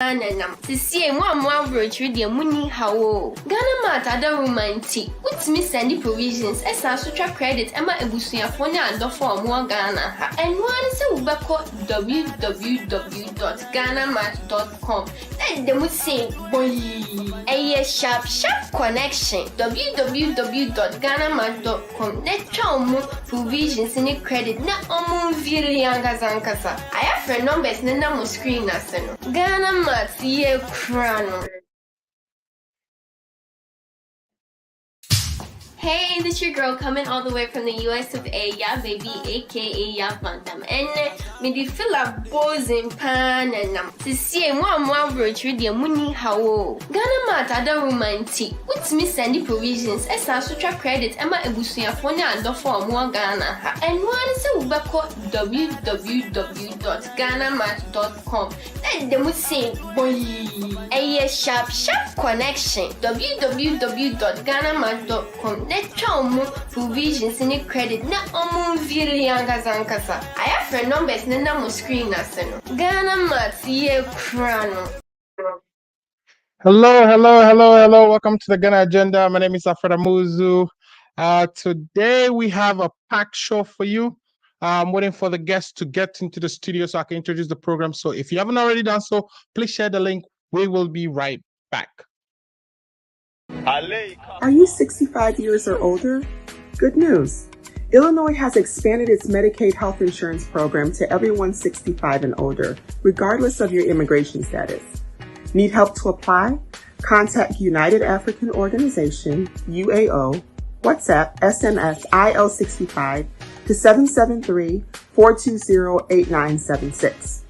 Nanam. Sisi mwa brochure de muni hawo. Ghana Mart ada romanti. Utimi send provisions esa so twa credit ema ebusuafo ne adofo omo Ghana ha. Enwa ne se ubeko www.ghanamart.com. Dem say boy. Eye sharp connection. www.ghanamart.com. Ne twa omo provisions ne credit na omo vili yangazankasa. I have numbers ne na mo screen aseno. Ghana Matia Crown. Hey, this your girl coming all the way from the US of A, yeah baby, aka ya Bantam. And me di feel a bozen pan and to see one brochure de muni hawo. Ghana Mart ada romanti. What's me send provisions esa so twa credit ema ebusuafo ne adofo omo Ghana ha. And one se ubeko www.ghanamart.com. Dem say boy. Eye sharp connection. www.ghanamart.com. Let's provisions in credit na omu vili yangazankasa. I have numbers na mo screen aseno. Ghana Matia Crown. Hello. Welcome to the Ghana Agenda. My name is Alfred Amuzu. Today we have a packed show for you. I'm waiting for the guests to get into the studio so I can introduce the program. So if you haven't already done so, please share the link. We will be right back. Are you 65 years or older? Good news. Illinois has expanded its Medicaid health insurance program to everyone 65 and older, regardless of your immigration status. Need help to apply? Contact United African Organization, UAO, WhatsApp, SMS, IL65 to 773-420-8976.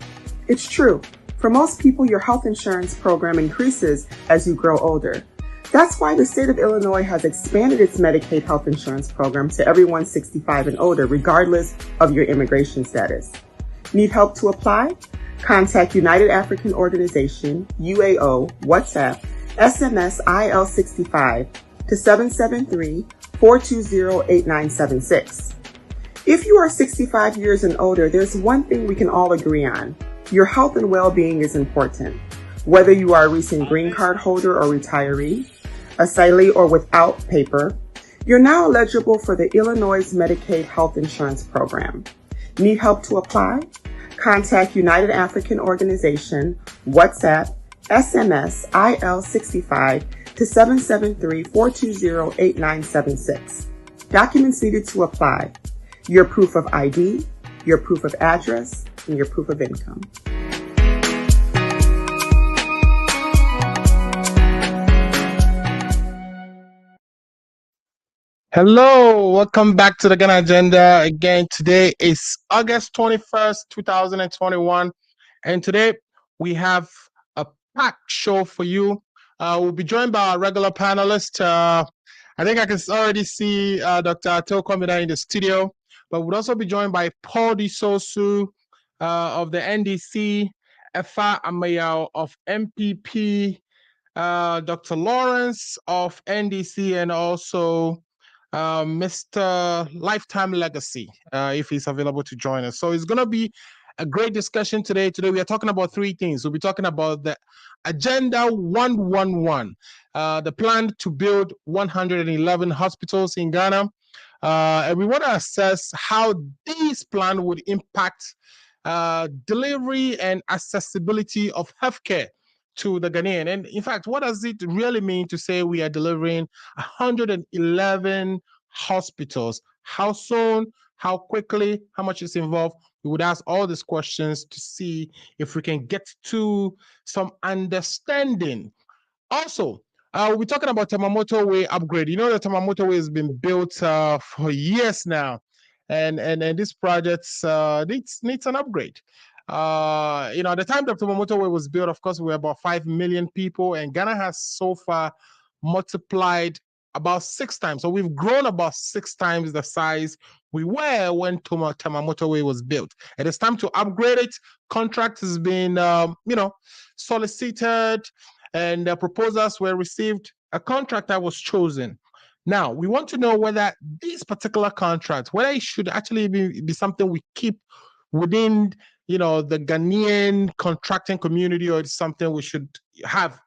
It's true. For most people, your health insurance program increases as you grow older. That's why the state of Illinois has expanded its Medicaid health insurance program to everyone 65 and older, regardless of your immigration status. Need help to apply? Contact United African Organization, UAO, WhatsApp, SMS IL65 to 773-420-8976. If you are 65 years and older, there's one thing we can all agree on. Your health and well-being is important. Whether you are a recent green card holder or retiree, asylee or without paper, you're now eligible for the Illinois Medicaid Health Insurance Program. Need help to apply? Contact United African Organization, WhatsApp, SMS IL65 to 773-420-8976. Documents needed to apply: your proof of ID, your proof of address, and your proof of income. Hello, welcome back to the Ghana Agenda. Again, today is August 21st, 2021. And today we have a packed show for you. We'll be joined by our regular panelist. I think I can already see Dr. Ato Komida in the studio, but we'll also be joined by Paul Disosu of the NDC, Efa Amayao of MPP, Dr. Lawrence of NDC, and also Mr. Lifetime Legacy, if he's available to join us. So it's going to be a great discussion today. Today we are talking about three things. We'll be talking about the Agenda 111, the plan to build 111 hospitals in Ghana. And we want to assess how this plan would impact delivery and accessibility of healthcare to the Ghanaian. And in fact, what does it really mean to say we are delivering 111 hospitals? How soon? How quickly? How much is involved? We would ask all these questions to see if we can get to some understanding. Also, we're talking about Tema Motorway upgrade. You know, the Tema Motorway has been built for years now, and this project needs an upgrade. At the time that the motorway was built, of course, we were about 5 million people, and Ghana has so far multiplied about 6 times. So we've grown about 6 times the size we were when Tema Motorway was built. And it's time to upgrade it. Contract has been, solicited, and proposals were received. A contractor was chosen. Now, we want to know whether this particular contract, whether it should actually be something we keep within the Ghanaian contracting community, or it's something we should have,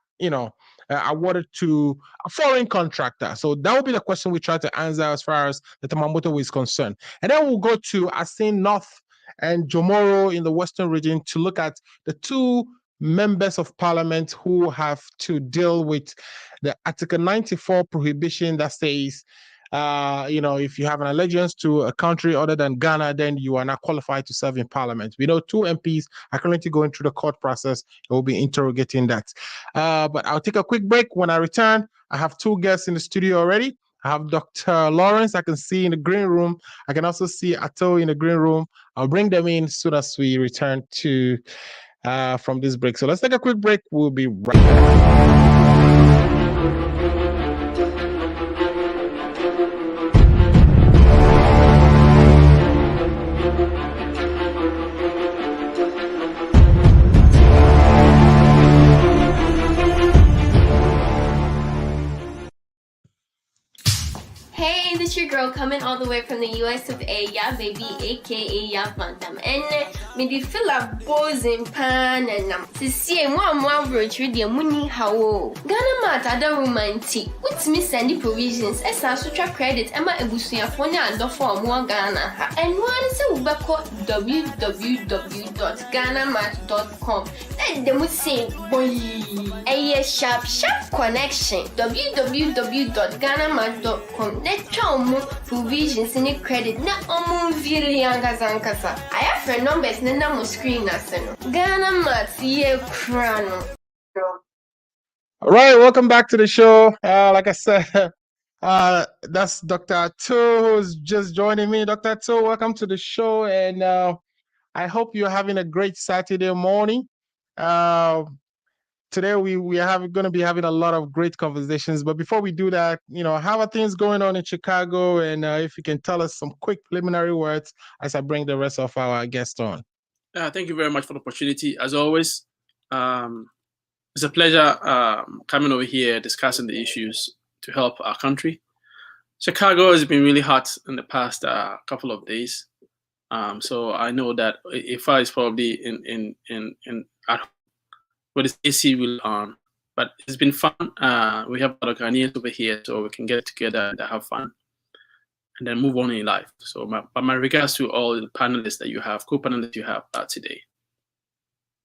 awarded to a foreign contractor? So that will be the question we try to answer as far as the Tema Motorway is concerned. And then we'll go to Asin North and Jomoro in the Western region to look at the two members of parliament who have to deal with the Article 94 prohibition that says, if you have an allegiance to a country other than Ghana, then you are not qualified to serve in parliament. We know two MPs are currently going through the court process. We'll be interrogating that. But I'll take a quick break. When I return, I have two guests in the studio already. I have Dr. Lawrence, I can see in the green room. I can also see Atto in the green room. I'll bring them in as soon as we return to from this break. So let's take a quick break. We'll be right back. Hey, this your girl coming all the way from the US of A, yeah, baby, aka yeah, Bantam. And me di feel a buzzing pan and see one virtue the money how Ghana mat other romantic. What's me sending provisions? As I such credit, Emma Ebusia phone and for more Ghana. And one is a www.ghanamat.com. Then they would say, boy, a sharp connection. www.ghanamat.com. Let's provisions in credit. Na I have friend numbers na screen Ghana Mat ye crano. All right, welcome back to the show. Like I said, that's Dr. Atto who's just joining me. Dr. Atto, welcome to the show, and I hope you're having a great Saturday morning. Today we are going to be having a lot of great conversations. But before we do that, how are things going on in Chicago? And if you can tell us some quick preliminary words as I bring the rest of our guests on. Thank you very much for the opportunity. As always, it's a pleasure coming over here discussing the issues to help our country. Chicago has been really hot in the past couple of days. So I know that Ifa is probably in at home with his AC will on, but it's been fun. We have a lot of Ghanaians over here, so we can get together and have fun, and then move on in life. So, my regards to all the panelists that you have, co-panelists you have today.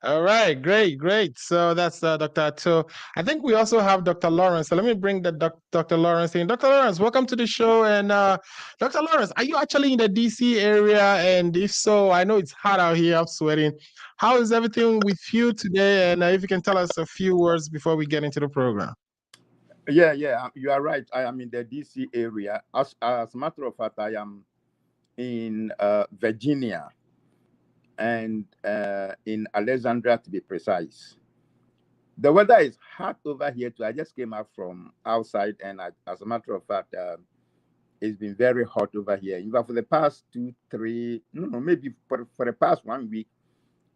All right, great. So that's Dr. Atto. I think we also have Dr. Lawrence. So let me bring the Dr. Lawrence in. Dr. Lawrence, welcome to the show. And Dr. Lawrence, are you actually in the DC area? And if so, I know it's hot out here. I'm sweating. How is everything with you today? And if you can tell us a few words before we get into the program. Yeah, you are right. I am in the DC area. As a matter of fact, I am in Virginia. And in Alexandria, to be precise. The weather is hot over here too. I just came out from outside, and as a matter of fact, it's been very hot over here. In fact, for the past 2, 3, maybe for the past 1 week,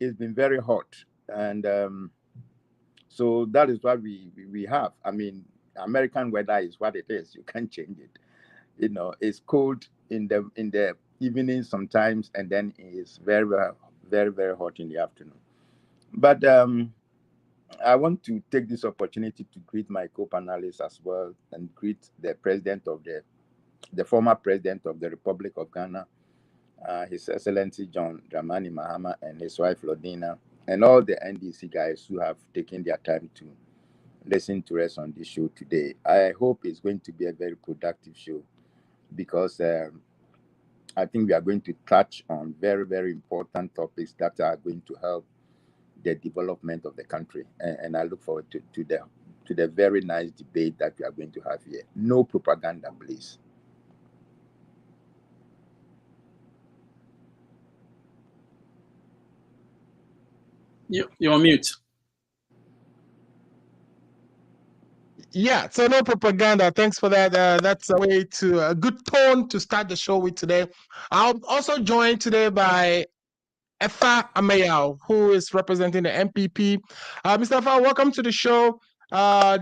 it's been very hot, and so that is what we have. I mean, American weather is what it is. You can't change it. It's cold in the evening sometimes, and then it's very, very, very hot in the afternoon. But I want to take this opportunity to greet my co-panelists as well, and greet the president of the former president of the Republic of Ghana, His Excellency John Dramani Mahama, and his wife Lodina, and all the NDC guys who have taken their time to listen to us on this show today. I hope it's going to be a very productive show, because I think we are going to touch on very, very important topics that are going to help the development of the country. And I look forward to the very nice debate that we are going to have here. No propaganda, please. You're on mute. Yeah, so no propaganda. Thanks for that. That's a good tone to start the show with today. I'm also joined today by Efa Amayao, who is representing the MPP. Mr. Efa, welcome to the show. How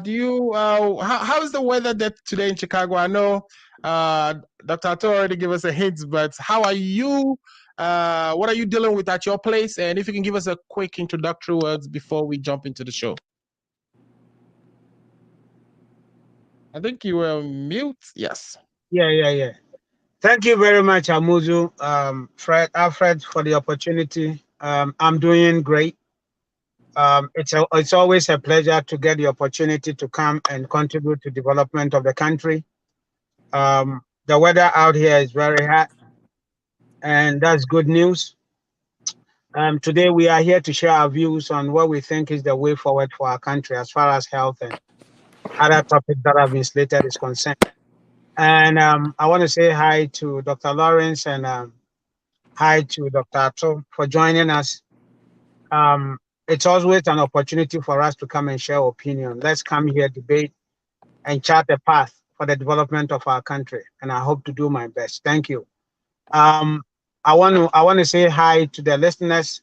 is the weather today in Chicago? I know Dr. Atto already gave us a hint, but how are you What are you dealing with at your place? And if you can give us a quick introductory words before we jump into the show. I think you were mute. Yes. Yeah. Thank you very much, Amuzu, Alfred, for the opportunity. I'm doing great. It's always a pleasure to get the opportunity to come and contribute to development of the country. The weather out here is very hot, and that's good news. Today we are here to share our views on what we think is the way forward for our country as far as health and other topics that have been slated is concerned. And I want to say hi to Dr. Lawrence and hi to Dr. Ato for joining us. It's always an opportunity for us to come and share opinion. Let's come here, debate, and chart a path for the development of our country. And I hope to do my best. Thank you. I want to say hi to the listeners,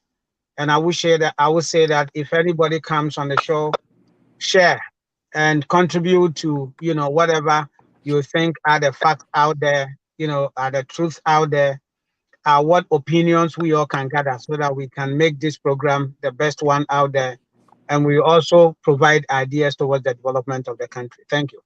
and I will say that if anybody comes on the show, share and contribute to whatever you think are the facts out there, are the truths out there, what opinions we all can gather so that we can make this program the best one out there. And we also provide ideas towards the development of the country. Thank you.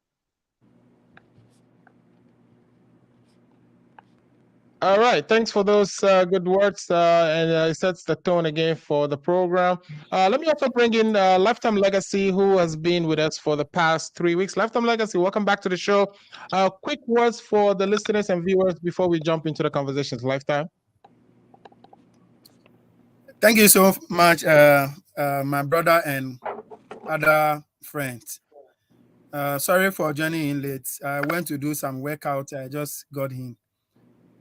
All right. Thanks for those good words. And it sets the tone again for the program. Let me also bring in Lifetime Legacy, who has been with us for the past 3 weeks. Lifetime Legacy, welcome back to the show. Quick words for the listeners and viewers before we jump into the conversations. Lifetime. Thank you so much, my brother and other friends. Sorry for joining in late. I went to do some workout. I just got in.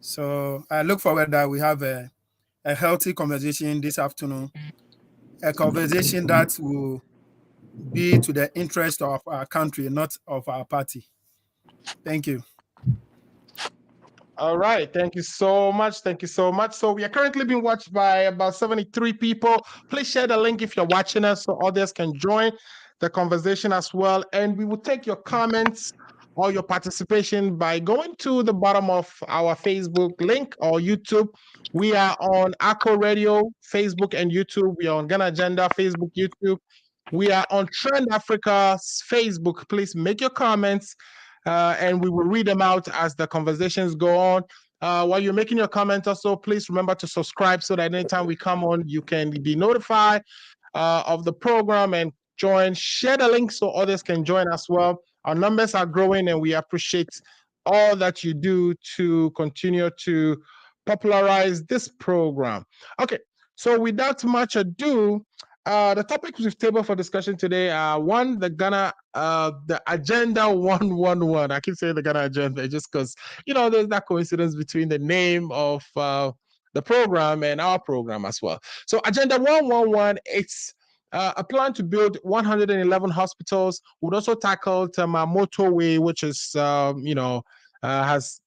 So I look forward that we have a healthy conversation this afternoon, a conversation that will be to the interest of our country, not of our party. Thank you. All right. Thank you so much. Thank you so much. So we are currently being watched by about 73 people. Please share the link if you're watching us so others can join the conversation as well. And we will take your comments or your participation by going to the bottom of our Facebook link or YouTube. We are on ACO Radio, Facebook and YouTube. We are on Ghana Agenda, Facebook, YouTube. We are on Trend Africa's Facebook. Please make your comments. And we will read them out as the conversations go on. While you're making your comment also, please remember to subscribe so that anytime we come on, you can be notified of the program and join. Share the link so others can join as well. Our numbers are growing and we appreciate all that you do to continue to popularize this program. Okay, so without much ado, the topics we've tabled for discussion today are one, the Agenda 111. I keep saying the Ghana Agenda just because, there's that coincidence between the name of the program and our program as well. So Agenda 111, it's a plan to build 111 hospitals. We'd also tackle Tema Motorway, which is, has,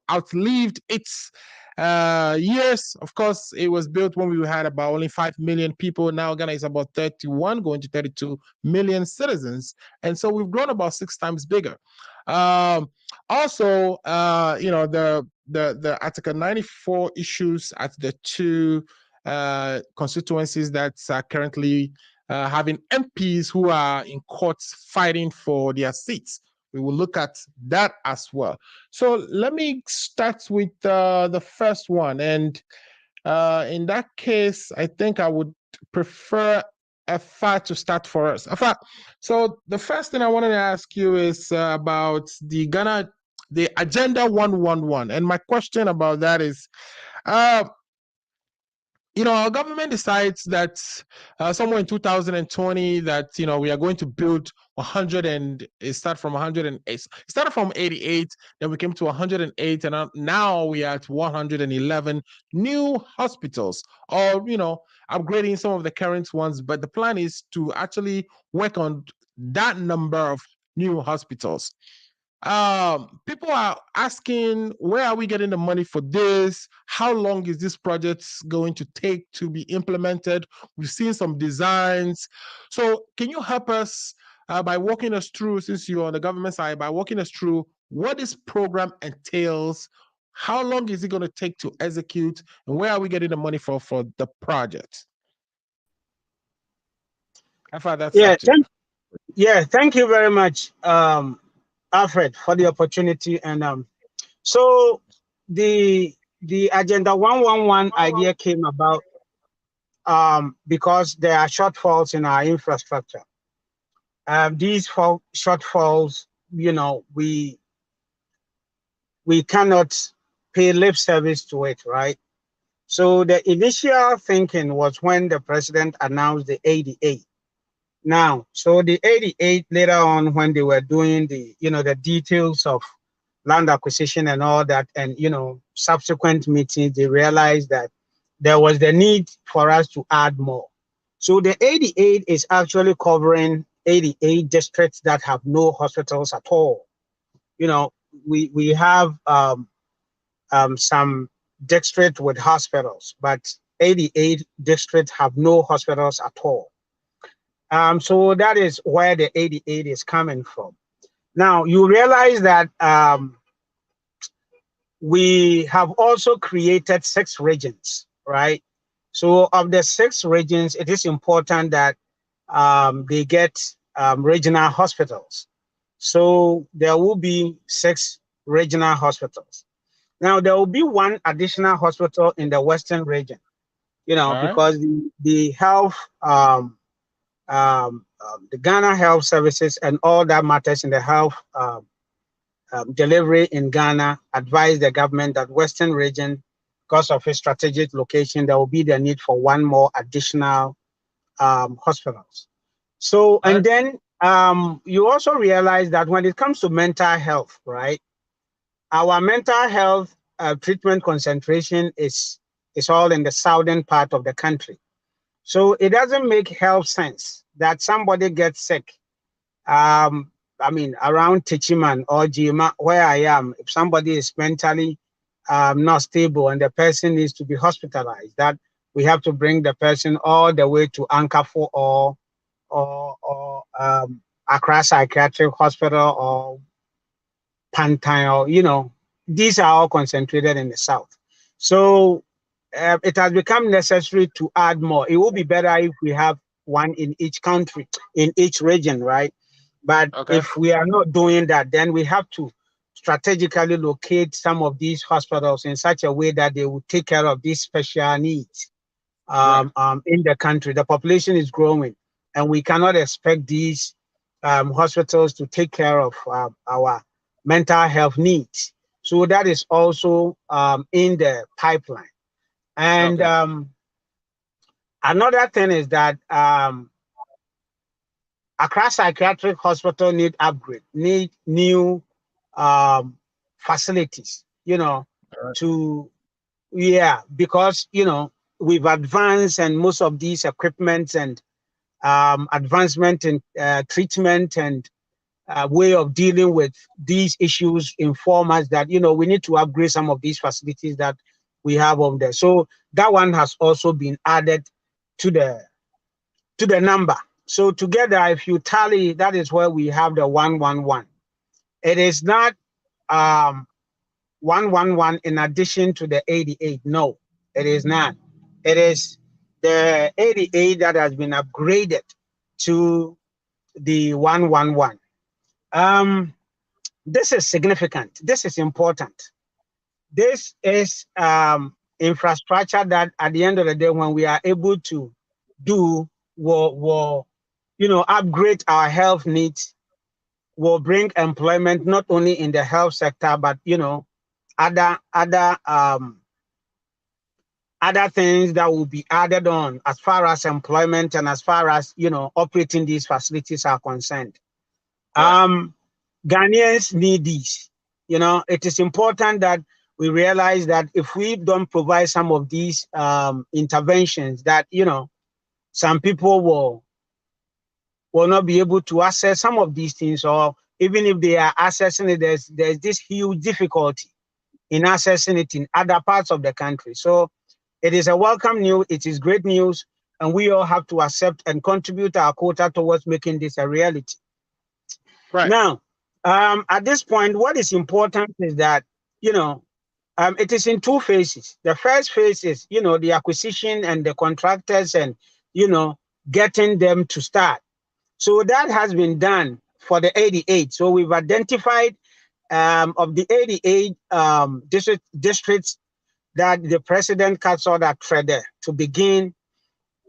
outlived its years. Of course, it was built when we had about only 5 million people. Now Ghana is about 31, going to 32 million citizens. And so we've grown about 6 times bigger. Also, the Article 94 issues at the 2 constituencies that are currently having MPs who are in courts fighting for their seats. We will look at that as well. So let me start with the first one. And in that case, I think I would prefer Afa to start for us. Afa, so the first thing I wanted to ask you is about the Agenda 111. And my question about that is, our government decides that somewhere in 2020 that, we are going to build 100 and it started from 108. It started from 88, then we came to 108, and now we are at 111 new hospitals, or, upgrading some of the current ones. But the plan is to actually work on that number of new hospitals. People are asking, where are we getting the money for this? How long is this project going to take to be implemented? We've seen some designs. So can you help us by walking us through, since you're on the government side, by walking us through what this program entails, How long is it going to take to execute? And where are we getting the money for the project? I thought that's Yeah, up to you. thank you very much, Alfred, for the opportunity. And so the Agenda 111 idea came about because there are shortfalls in our infrastructure. These shortfalls, we cannot pay lip service to it, right? So the initial thinking was when the president announced the 88. Now, so the 88 later on, when they were doing the details of land acquisition and all that, and subsequent meetings, they realized that there was the need for us to add more. So the 88 is actually covering 88 districts that have no hospitals at all. We have some districts with hospitals, but 88 districts have no hospitals at all. So that is where the 88 is coming from. Now, you realize that we have also created 6 regions, right? So of the 6 regions, it is important that they get regional hospitals. So there will be 6 regional hospitals. Now, there will be 1 additional hospital in the Western region, because the health, the Ghana Health Services and all that matters in the health delivery in Ghana advise the government that Western region, because of its strategic location, there will be the need for 1 more additional hospitals. So, and then you also realize that when it comes to mental health, right, our mental health treatment concentration is all in the southern part of the country. So it doesn't make health sense that somebody gets sick. Around Tichiman or Jima, where I am, if somebody is mentally not stable and the person needs to be hospitalized, that we have to bring the person all the way to Ankafo or Accra Psychiatric Hospital or Pantai, or these are all concentrated in the south. So it has become necessary to add more. It would be better if we have 1 in each country, in each region, right? But if we are not doing that, then we have to strategically locate some of these hospitals in such a way that they will take care of these special needs in the country. The population is growing, and we cannot expect these hospitals to take care of our mental health needs. So that is also in the pipeline. And another thing is that Accra Psychiatric Hospital need upgrade, need new facilities, because, we've advanced, and most of these equipments and advancement in treatment and way of dealing with these issues inform us that, we need to upgrade some of these facilities that we have over there. So that one has also been added to the number. So together, if you tally, that is where we have the 111. It is not 111 in addition to the 88. No, it is not. It is the 88 that has been upgraded to the 111. This is significant. This is important. This is infrastructure that at the end of the day, when we are able to do, will upgrade our health needs, will bring employment not only in the health sector, but other things that will be added on as far as employment and as far as operating these facilities are concerned. Ghanaians need these. It is important that we realize that if we don't provide some of these interventions, that some people will not be able to access some of these things, or even if they are accessing it, there's this huge difficulty in accessing it in other parts of the country. So it is a welcome news. It is great news, and we all have to accept and contribute our quota towards making this a reality. Right now, at this point, what is important is that It is in two phases. The first phase is, the acquisition and the contractors and, getting them to start. So that has been done for the 88. So we've identified of the 88 districts that the president cuts order trader to begin.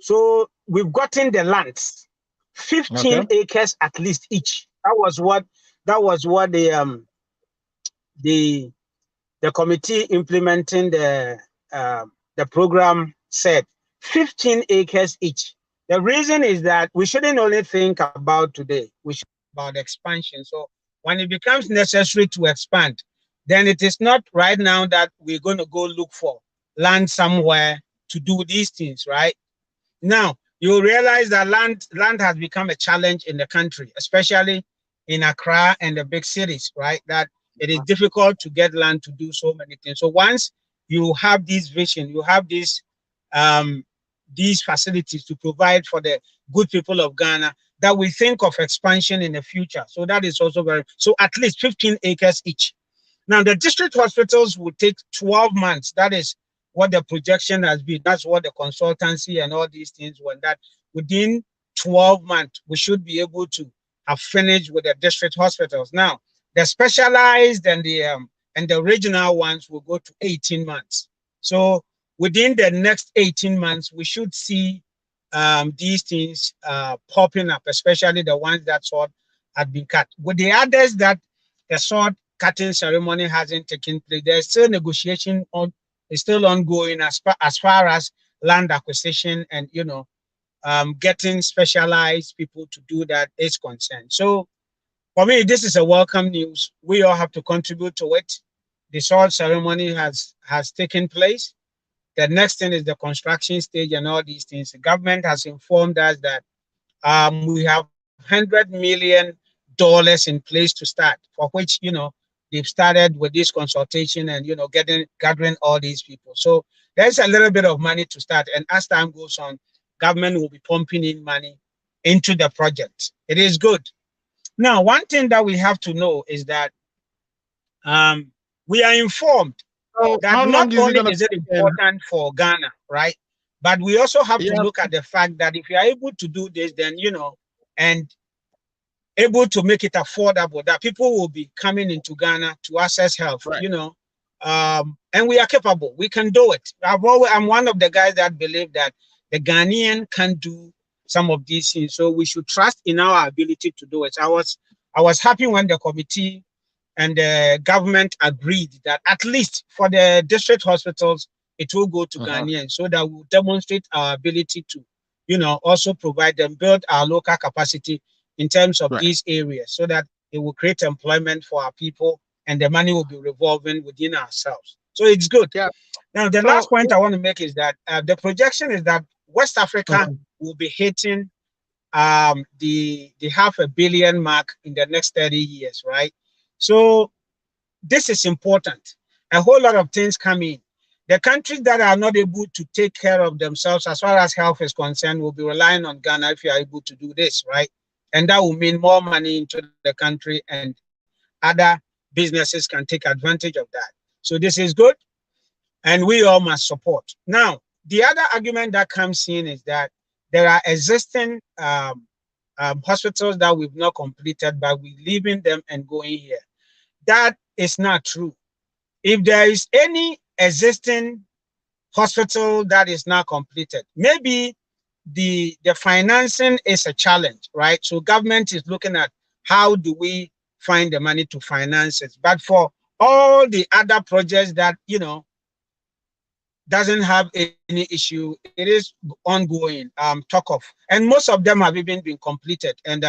So we've gotten the lands, 15 acres at least each. That was what the committee implementing the program said, 15 acres each. The reason is that we shouldn't only think about today, we should think about expansion. So when it becomes necessary to expand, then it is not right now that we're going to go look for land somewhere to do these things, right? Now, you realize that land has become a challenge in the country, especially in Accra and the big cities, right? That it is difficult to get land to do so many things. So once you have this vision, you have these facilities to provide for the good people of Ghana, that we think of expansion in the future. So that is also so at least 15 acres each. Now, the district hospitals will take 12 months. That is what the projection has been. That's what the consultancy and all these things were, that within 12 months, we should be able to have finished with the district hospitals. Now, the specialized and the regional ones will go to 18 months. So within the next 18 months, we should see these things popping up, especially the ones that sword had been cut. With the others that the sword cutting ceremony hasn't taken place, there's still negotiation is still ongoing as far as land acquisition and getting specialized people to do that is concerned. So for me, this is a welcome news. We all have to contribute to it. The sword ceremony has taken place. The next thing is the construction stage and all these things. The government has informed us that we have $100 million in place to start, for which they've started with this consultation and gathering all these people. So there's a little bit of money to start, and as time goes on, government will be pumping in money into the project. It is good. Now, one thing that we have to know is that we are informed that not only is it important for Ghana, right? But we also have to look at the fact that if you are able to do this, then, and able to make it affordable, that people will be coming into Ghana to access health, right. And we are capable. We can do it. I'm one of the guys that believe that the Ghanaian can do some of these things. So we should trust in our ability to do it. I was happy when the committee and the government agreed that at least for the district hospitals, it will go to Ghanaians, so that we'll demonstrate our ability to, also provide them, build our local capacity in terms of these areas, so that it will create employment for our people and the money will be revolving within ourselves. So it's good. Yeah. Now, the last point I want to make is that the projection is that West Africa will be hitting the $500 million mark in the next 30 years, right? So this is important. A whole lot of things come in. The countries that are not able to take care of themselves as far as health is concerned will be relying on Ghana if you are able to do this, right? And that will mean more money into the country and other businesses can take advantage of that. So this is good and we all must support. Now, the other argument that comes in is that there are existing hospitals that we've not completed, but we're leaving them and going here. That is not true. If there is any existing hospital that is not completed, maybe the financing is a challenge, right? So government is looking at how do we find the money to finance it. But for all the other projects that, doesn't have any issue, it is ongoing, talk of. And most of them have even been completed. And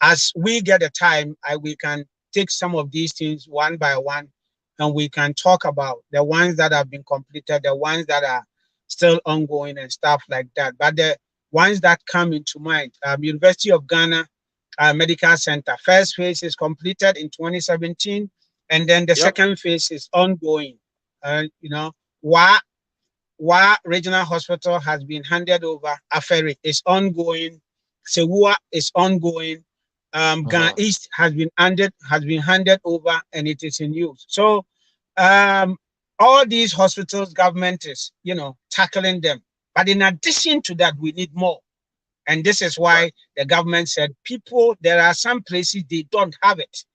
as we get the time, we can take some of these things one by one, and we can talk about the ones that have been completed, the ones that are still ongoing and stuff like that. But the ones that come into mind, University of Ghana Medical Center, first phase is completed in 2017, and then the second phase is ongoing. Wa Regional Hospital has been handed over. Aferi is ongoing. Sewua is ongoing. Ghana East has been handed over, and it is in use. So All these hospitals, government is, tackling them. But in addition to that, we need more. And this is why the government said, there are some places they don't have it.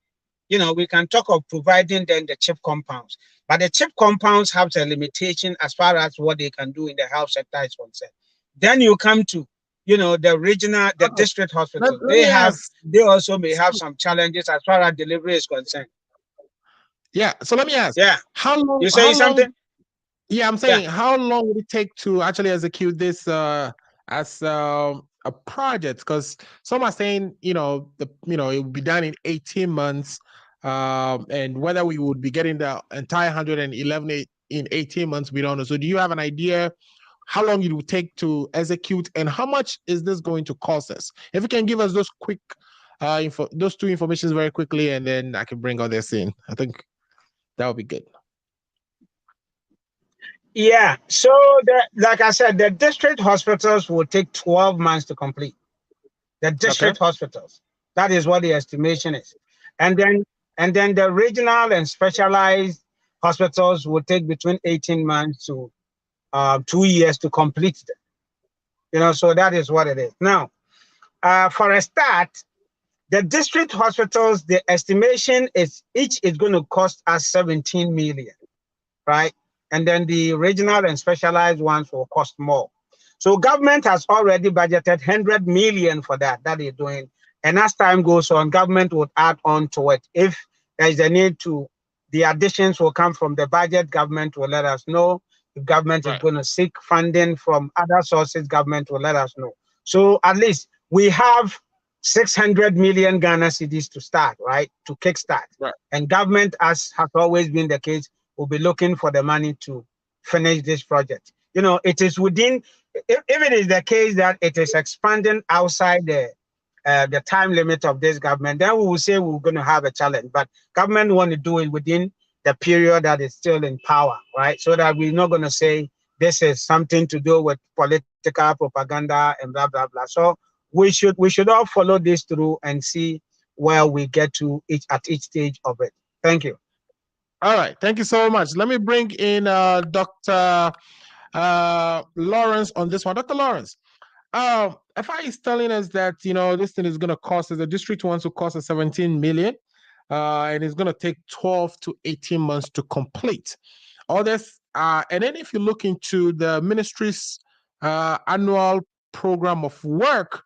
We can talk of providing them the CHIP compounds, but the CHIP compounds have a limitation as far as what they can do in the health sector is concerned. Then you come to, the regional, the district hospitals. They also may have some challenges as far as delivery is concerned. Yeah. So let me ask. Yeah. How long? You say something? Yeah, I'm saying, how long would it take to actually execute this as a project? Because some are saying, it will be done in 18 months, and whether we would be getting the entire 111 in 18 months, we don't know. So, do you have an idea how long it will take to execute, and how much is this going to cost us? If you can give us those quick, those two informations very quickly, and then I can bring all this in. I think that would be good. Yeah, so like I said, the district hospitals will take 12 months to complete. The district hospitals, that is what the estimation is. And then the regional and specialized hospitals will take between 18 months to 2 years to complete them. So that is what it is. Now, for a start, the district hospitals, the estimation is each is going to cost us 17 million, right? And then the regional and specialized ones will cost more. So government has already budgeted 100 million for that they're doing. And as time goes on, government would add on to it. If there is a need to, the additions will come from the budget, government will let us know. If government is going to seek funding from other sources, government will let us know. So at least we have 600 million Ghana cedis to start, right? To kickstart. Right. And government, as has always been the case, will be looking for the money to finish this project. It is within, if it is the case that it is expanding outside the time limit of this government, then we will say we're going to have a challenge. But government want to do it within the period that is still in power, right? So that we're not going to say this is something to do with political propaganda and blah, blah, blah. So we should all follow this through and see where we get to at each stage of it. Thank you. All right. Thank you so much. Let me bring in Dr. Lawrence on this one. Dr. Lawrence, FI is telling us that, this thing is going to cost us, the district wants to cost us 17 million, and it's going to take 12 to 18 months to complete. All this, and then if you look into the ministry's annual program of work,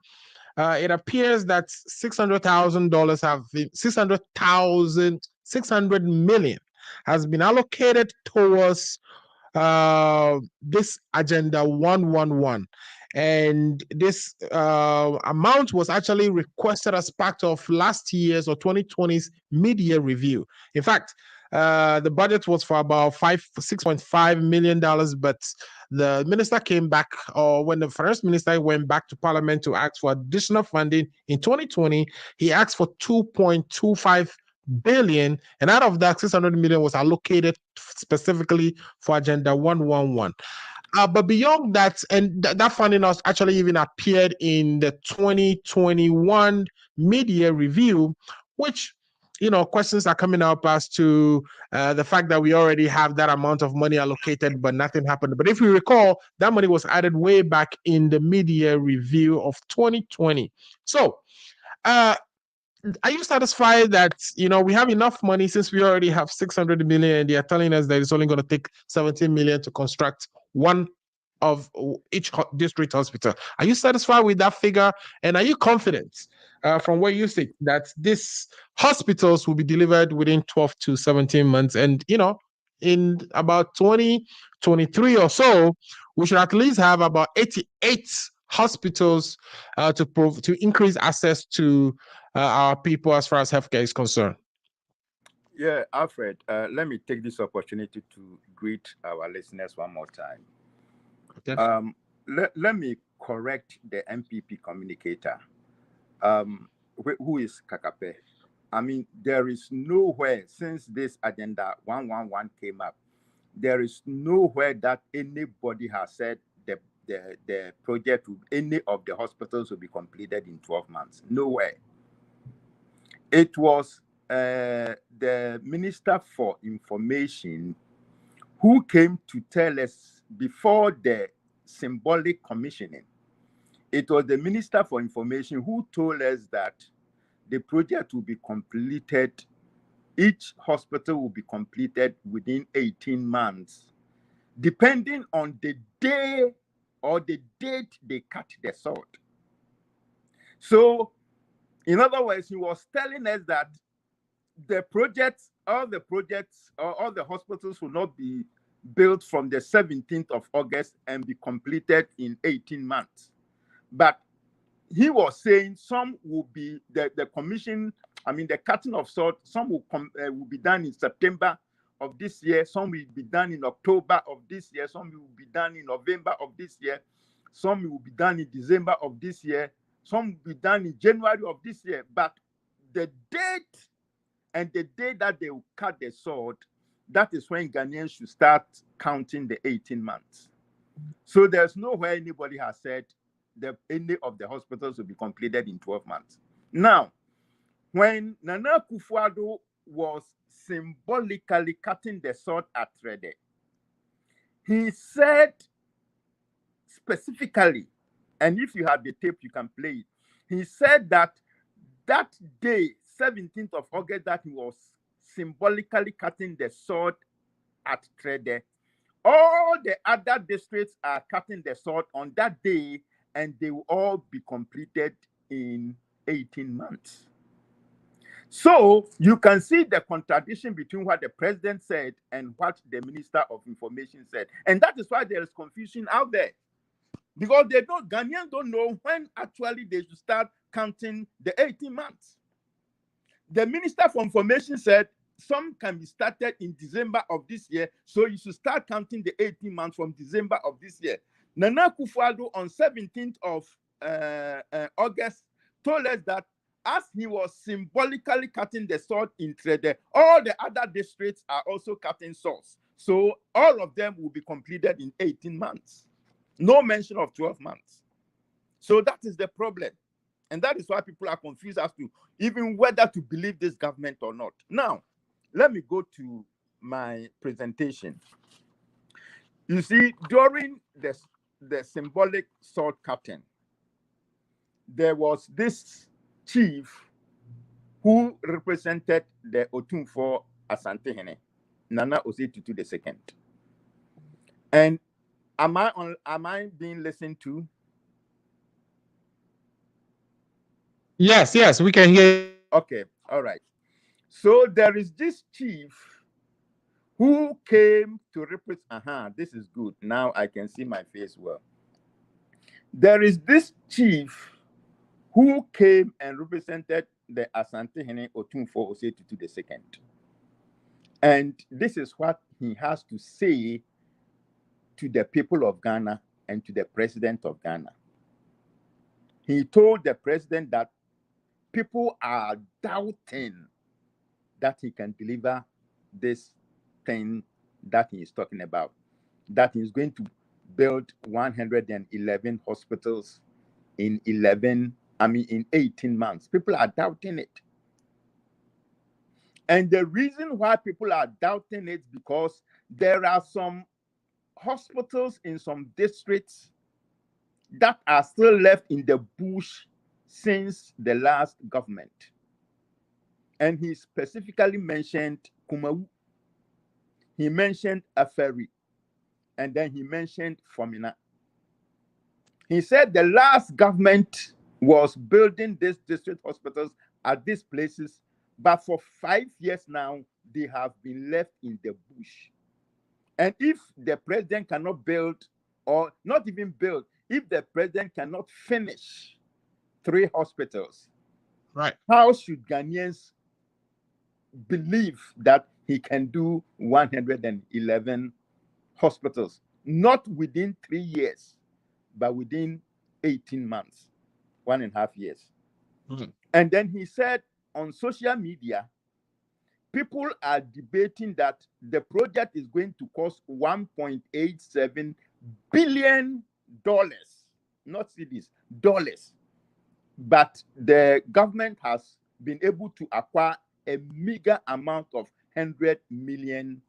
it appears that $600 have been 600 million has been allocated towards this Agenda 111. And this amount was actually requested as part of last year's or 2020's media review. In fact, the budget was for about $6.5 million, but the minister came back, or when the first minister went back to Parliament to ask for additional funding in 2020, he asked for 2.25 billion, and out of that 600 million was allocated specifically for Agenda 111. But beyond that, and that funding has actually even appeared in the 2021 media review, which, questions are coming up as to the fact that we already have that amount of money allocated, but nothing happened. But if you recall, that money was added way back in the media review of 2020. So, are you satisfied that, we have enough money since we already have 600 million and they are telling us that it's only going to take 17 million to construct one of each district hospital? Are you satisfied with that figure? And are you confident from where you sit that these hospitals will be delivered within 12 to 17 months? And, in about 2023 or so, we should at least have about 88 hospitals to increase access to our people as far as healthcare is concerned. Yeah, Alfred, let me take this opportunity to greet our listeners one more time. Okay. Let me correct the MPP communicator, who is Kakape. I mean, there is nowhere since this Agenda 111 came up, there is nowhere that anybody has said the project, any of the hospitals will be completed in 12 months. Nowhere. It was the Minister for Information who came to tell us before the symbolic commissioning. It was the Minister for Information who told us that the project will be completed, each hospital will be completed within 18 months, depending on the day or the date they cut the sod. So, in other words, he was telling us that all the hospitals will not be built from the 17th of August and be completed in 18 months. But he was saying some will be the commission, the cutting of sod, some will be done in September of this year, some will be done in October of this year, some will be done in November of this year, some will be done in December of this year, some will be done in January of this year. But the date and the day that they will cut the sod, that is when Ghanaians should start counting the 18 months. So there's nowhere anybody has said that any of the hospitals will be completed in 12 months. Now, when Nana Akufo-Addo was symbolically cutting the sod at Trede, he said specifically, and if you have the tape, you can play it. He said that day, 17th of August, that he was symbolically cutting the sod at Trede. All the other districts are cutting the sod on that day, and they will all be completed in 18 months. So you can see the contradiction between what the president said and what the Minister of Information said. And that is why there is confusion out there. Because Ghanaians don't know when actually they should start counting the 18 months. The Minister for Information said some can be started in December of this year, so you should start counting the 18 months from December of this year. Nana Akufo-Addo on 17th of August told us that as he was symbolically cutting the sod in Trede, all the other districts are also cutting sods. So all of them will be completed in 18 months. No mention of 12 months. So that is the problem. And that is why people are confused as to even whether to believe this government or not. Now, let me go to my presentation. You see, during the symbolic sod cutting, there was this chief who represented the Otumfuo Asantehene, Nana Osei-Tutu II. And am I being listened to? Yes, we can hear. Okay, all right. So there is this chief who came to represent. This is good. Now I can see my face well. There is this chief who came and represented the Asantehene Otumfuo Osei-Tutu II. And this is what he has to say to the people of Ghana and to the president of Ghana. He told the president that people are doubting that he can deliver this thing that he is talking about, that he's going to build 111 hospitals in 18 months. People are doubting it. And the reason why people are doubting it is because there are some hospitals in some districts that are still left in the bush since the last government. And he specifically mentioned Kumawu. He mentioned Aferi. And then he mentioned Fomina. He said the last government was building these district hospitals at these places, but for 5 years now, they have been left in the bush. And if the president cannot build, or not even build, if the president cannot finish 3 hospitals, right, how should Ghanaians believe that he can do 111 hospitals? Not within 3 years, but within 18 months, 1.5 years. Mm-hmm. And then he said on social media, people are debating that the project is going to cost $1.87 billion, not cedis, dollars. But the government has been able to acquire a meager amount of $100 million.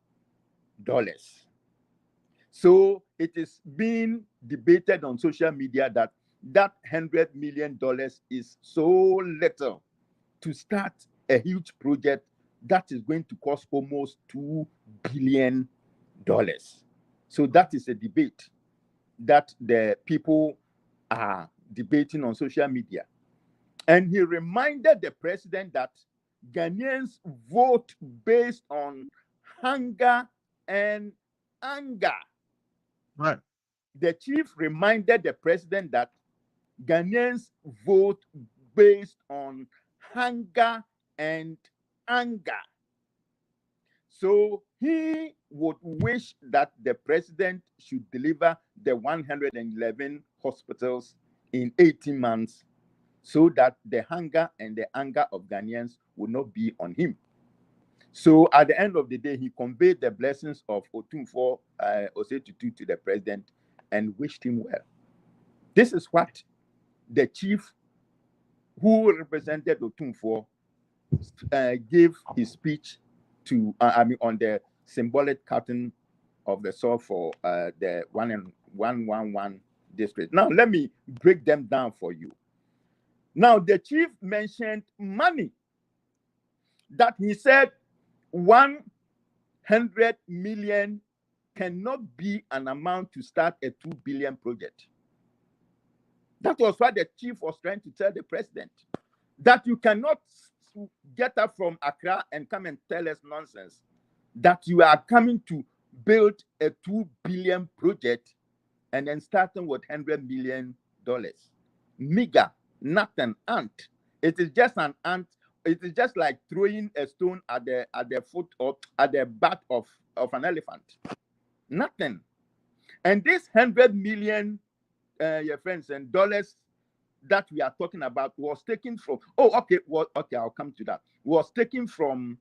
So it is being debated on social media that $100 million is so little to start a huge project that is going to cost almost $2 billion. So that is a debate that the people are debating on social media. And he reminded the president that Ghanaians vote based on hunger and anger. Right. The chief reminded the president that Ghanaians vote based on hunger and anger. So he would wish that the president should deliver the 111 hospitals in 18 months so that the hunger and the anger of Ghanaians will not be on him. So at the end of the day, he conveyed the blessings of Otumfuo Osei-Tutu to the president and wished him well. This is what the chief who represented Otumfuo gave his speech to, on the symbolic curtain of the soul for the 111 district. Now, let me break them down for you. Now, the chief mentioned money, that he said 100 million cannot be an amount to start a 2 billion project. That was what the chief was trying to tell the president, that you cannot get up from Accra and come and tell us nonsense, that you are coming to build a 2 billion project and then starting with $100 million. Meager, nothing, ant. It is just an ant. It is just like throwing a stone at the foot or at the back of an elephant. Nothing. And this $100 million, your friends, and dollars that we are talking about was taken from, I'll come to that. Was taken from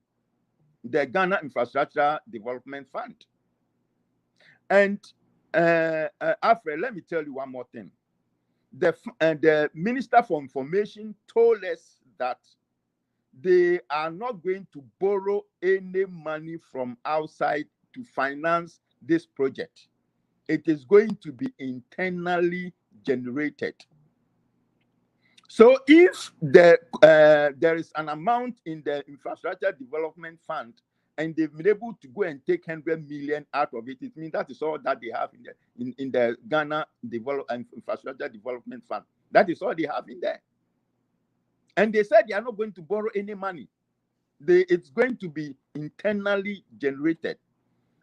the Ghana Infrastructure Development Fund. And Alfred, let me tell you one more thing. The Minister for Information told us that they are not going to borrow any money from outside to finance this project. It is going to be internally generated. So if there is an amount in the Infrastructure Development Fund and they've been able to go and take 100 million out of it, it means that is all that they have in the Ghana Infrastructure Development Fund. That is all they have in there. And they said they are not going to borrow any money. It's going to be internally generated.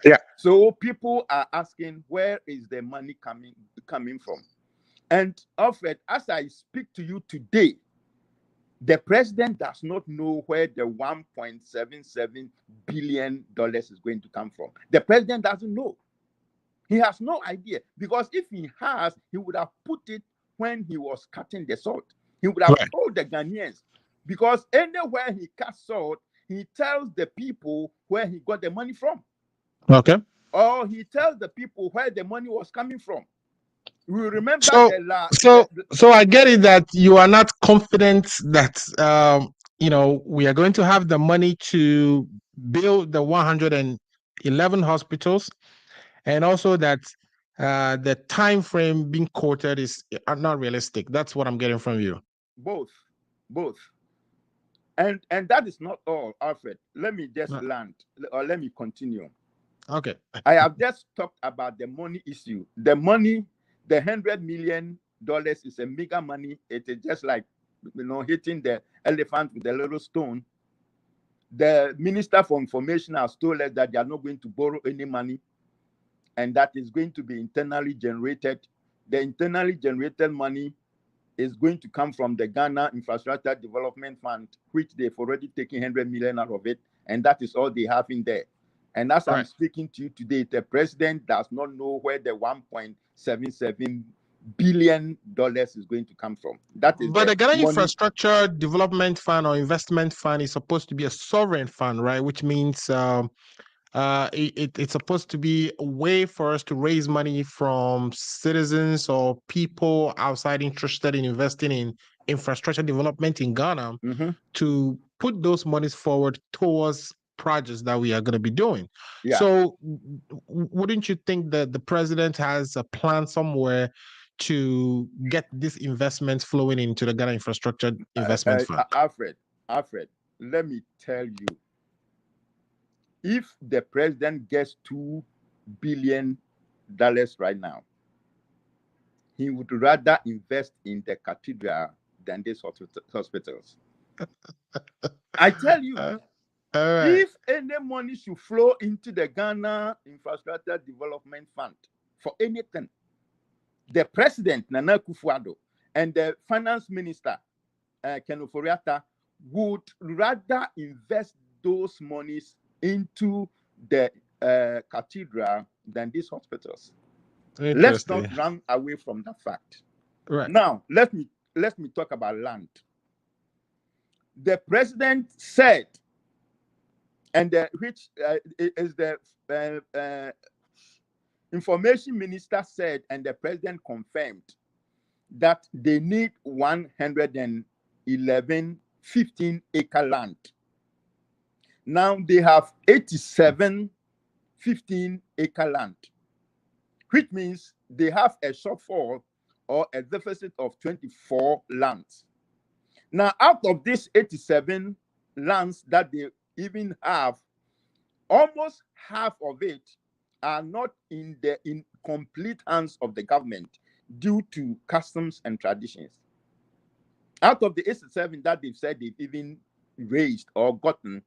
Yeah. So people are asking, where is the money coming from? And Alfred, as I speak to you today, the president does not know where the $1.77 billion is going to come from. The president doesn't know. He has no idea, because if he has, he would have put it when he was cutting the salt. He would have told the Ghanaians, because anywhere he cuts salt, he tells the people where he got the money from. Okay. Or he tells the people where the money was coming from. We remember so I get it that you are not confident that we are going to have the money to build the 111 hospitals, and also that the time frame being quoted is not realistic. That's what I'm getting from you. Both. And that is not all, Alfred. Let me just land, or let me continue. Okay. I have just talked about the money issue. The money, the $100 million is a mega money. It is just like, hitting the elephant with a little stone. The Minister for Information has told us that they are not going to borrow any money, and that is going to be internally generated. The internally generated money is going to come from the Ghana Infrastructure Development Fund, which they've already taken 100 million out of it, and that is all they have in there. And as I'm speaking to you today, the president does not know where the $1.77 billion is going to come from. That is, but the Ghana Infrastructure Development Fund or Investment Fund is supposed to be a sovereign fund, right? Which means it's supposed to be a way for us to raise money from citizens or people outside interested in investing in infrastructure development in Ghana, to put those monies forward towards projects that we are going to be doing. Yeah. So wouldn't you think that the president has a plan somewhere to get these investments flowing into the Ghana Infrastructure Investment Fund? Alfred, let me tell you, if the president gets $2 billion right now, he would rather invest in the cathedral than these hospitals. I tell you, if any money should flow into the Ghana Infrastructure Development Fund for anything, the president, Nana Akufo-Addo, and the finance minister, Ken Ofori-Atta, would rather invest those monies into the cathedral than these hospitals. Let's not run away from that fact. Right. Now, let me talk about land. The president said, and which is the information minister said, and the president confirmed that they need 111 15-acre land. Now they have 87 15-acre land, which means they have a shortfall or a deficit of 24 lands. Now, out of these 87 lands that they even have, almost half of it are not in complete hands of the government due to customs and traditions. Out of the 87 that they've said they've even raised or gotten,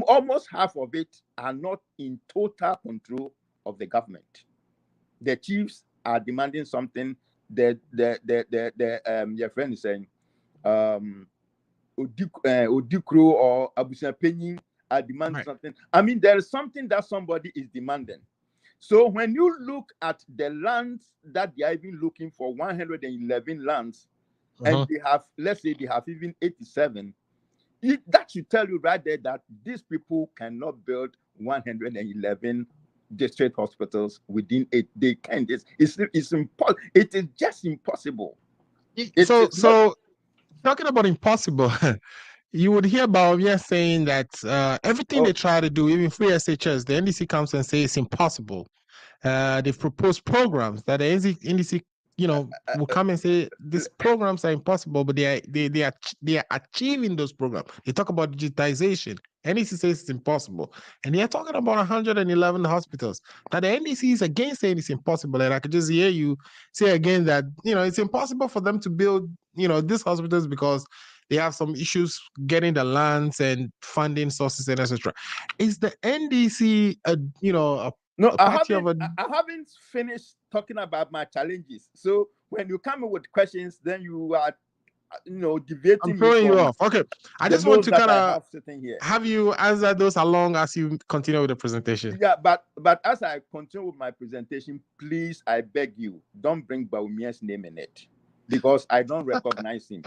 almost half of it are not in total control of the government. The chiefs are demanding something. Your friend is saying, Odikro or Abusia Penny are demanding something. I mean, there is something that somebody is demanding. So when you look at the lands that they are even looking for, 111 lands, and they have, let's say they have even 87, that should tell you right there that these people cannot build 111 district hospitals within 8 days. They can't. It's impossible. It is just impossible. So talking about impossible, you would hear about saying that everything they try to do, even free SHS, the NDC comes and says it's impossible. They've proposed programs that the NDC, will come and say these programs are impossible, but they are achieving those programs. They talk about digitization. NDC says it's impossible, and they are talking about 111 hospitals that the NDC is against, saying it's impossible. And I could just hear you say again that it's impossible for them to build these hospitals because they have some issues getting the lands and funding sources and etc. Is the NDC No, I haven't finished talking about my challenges. So when you come in with questions, then you are, debating. I'm throwing you off. Okay, I just want to kind of have you answer those along as you continue with the presentation. Yeah, but as I continue with my presentation, please, I beg you, don't bring Baumia's name in it because I don't recognize him.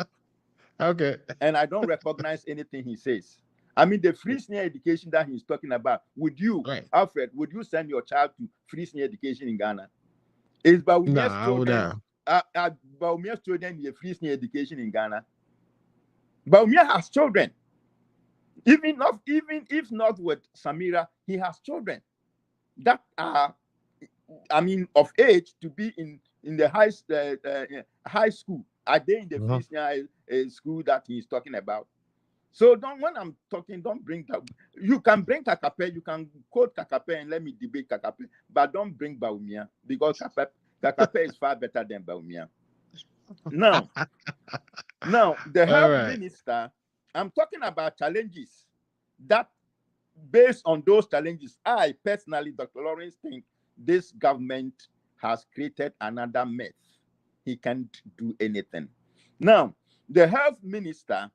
Okay. And I don't recognize anything he says. I mean, the free senior education that he's talking about, Alfred, would you send your child to free senior education in Ghana? Is Baumia's children a free senior education in Ghana? Baumia has children. Even if not with Samira, he has children that are, of age to be in the high school. Are they in the free senior school that he's talking about? So when I'm talking, don't bring that. You can bring Kakape, you can quote Kakape and let me debate Kakape, but don't bring Baumia because Kakape is far better than Baumia. Now, the health minister, I'm talking about challenges that, based on those challenges, I personally, Dr. Lawrence, think this government has created another myth. He can't do anything. Now, the health minister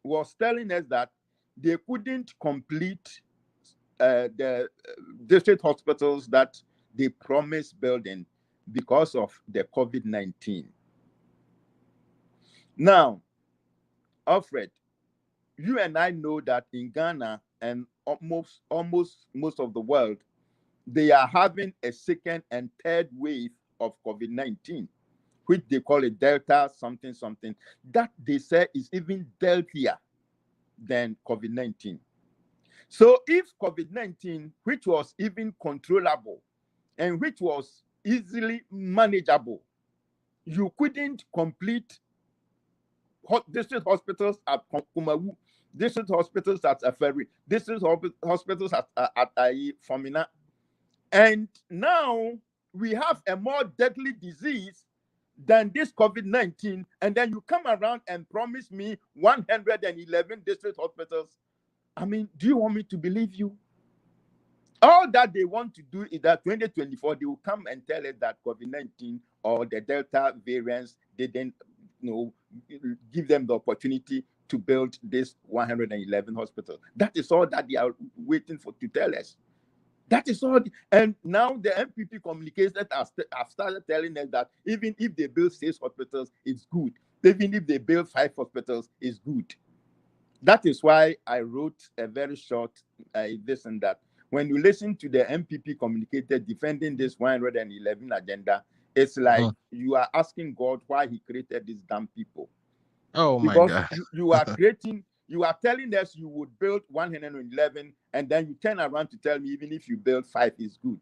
was telling us that they couldn't complete the district hospitals that they promised building because of the COVID-19. Now, Alfred, you and I know that in Ghana and almost most of the world, they are having a second and third wave of COVID-19, which they call it Delta something, that they say is even deadlier than COVID-19. So if COVID-19, which was even controllable and which was easily manageable, you couldn't complete district hospitals at Kumawu, district hospitals at Aferi, district hospitals at Famina. And now we have a more deadly disease than this COVID-19, and then you come around and promise me 111 district hospitals. I mean, do you want me to believe you? All that they want to do is that 2024, they will come and tell us that COVID-19 or the Delta variants didn't, give them the opportunity to build this 111 hospitals. That is all that they are waiting for to tell us. That is all. And now the MPP communicators have started telling us that even if they build 6 hospitals, it's good. Even if they build 5 hospitals, it's good. That is why I wrote a very short this and that. When you listen to the MPP communicator defending this 111 agenda, it's like you are asking God why he created these damn people. Oh my because God. you are creating, you are telling us you would build 111, and then you turn around to tell me even if you build 5 is good.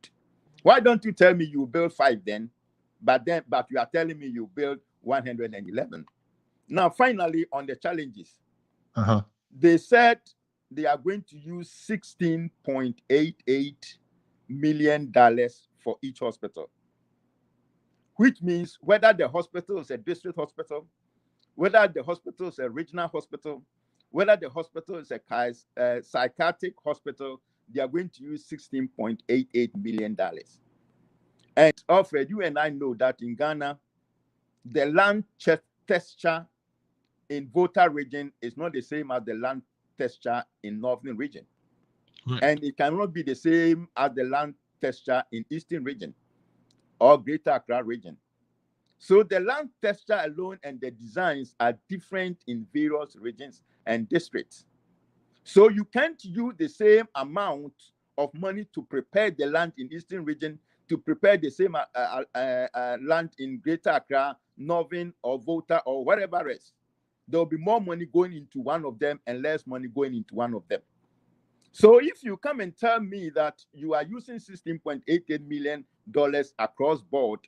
Why don't you tell me you build 5 then? But you are telling me you build 111. Now, finally, on the challenges, they said they are going to use $16.88 million for each hospital, which means whether the hospital is a district hospital, whether the hospital is a regional hospital, whether the hospital is a psychiatric hospital, they are going to use $16.88 million. And Alfred, you and I know that in Ghana, the land texture in Volta region is not the same as the land texture in Northern region. And it cannot be the same as the land texture in Eastern region or Greater Accra region. So the land texture alone and the designs are different in various regions and districts. So you can't use the same amount of money to prepare the land in Eastern region to prepare the same land in Greater Accra, Northern or Volta or whatever else. There will be more money going into one of them and less money going into one of them. So if you come and tell me that you are using $16.88 million across board,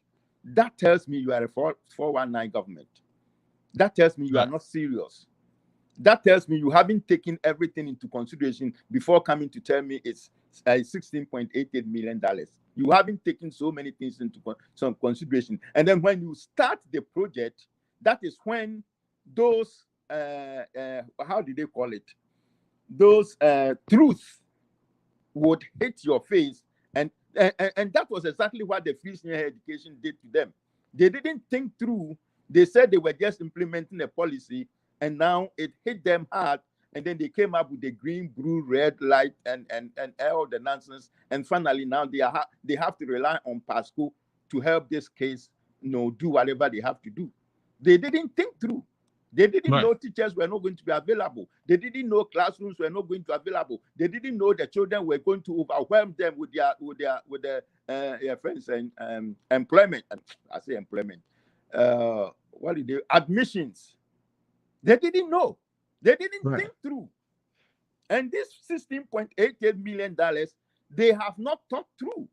that tells me you are a 419 government. That tells me you are not serious. That tells me you haven't taken everything into consideration before coming to tell me it's $16.88 million. You haven't taken so many things into some consideration. And then when you start the project, that is when those, how do they call it? Those truths would hit your face. And that was exactly what the free senior education did to them. They didn't think through. They said they were just implementing a policy, and now it hit them hard. And then they came up with the green, blue, red light, and all the nonsense. And finally, now they have to rely on PASCO to help this case, do whatever they have to do. They didn't think through. They didn't know teachers were not going to be available. They didn't know classrooms were not going to be available. They didn't know the children were going to overwhelm them with their friends and employment. I say employment. What did they? Admissions. They didn't know. They didn't think through. And this $16.88 million, they have not thought through.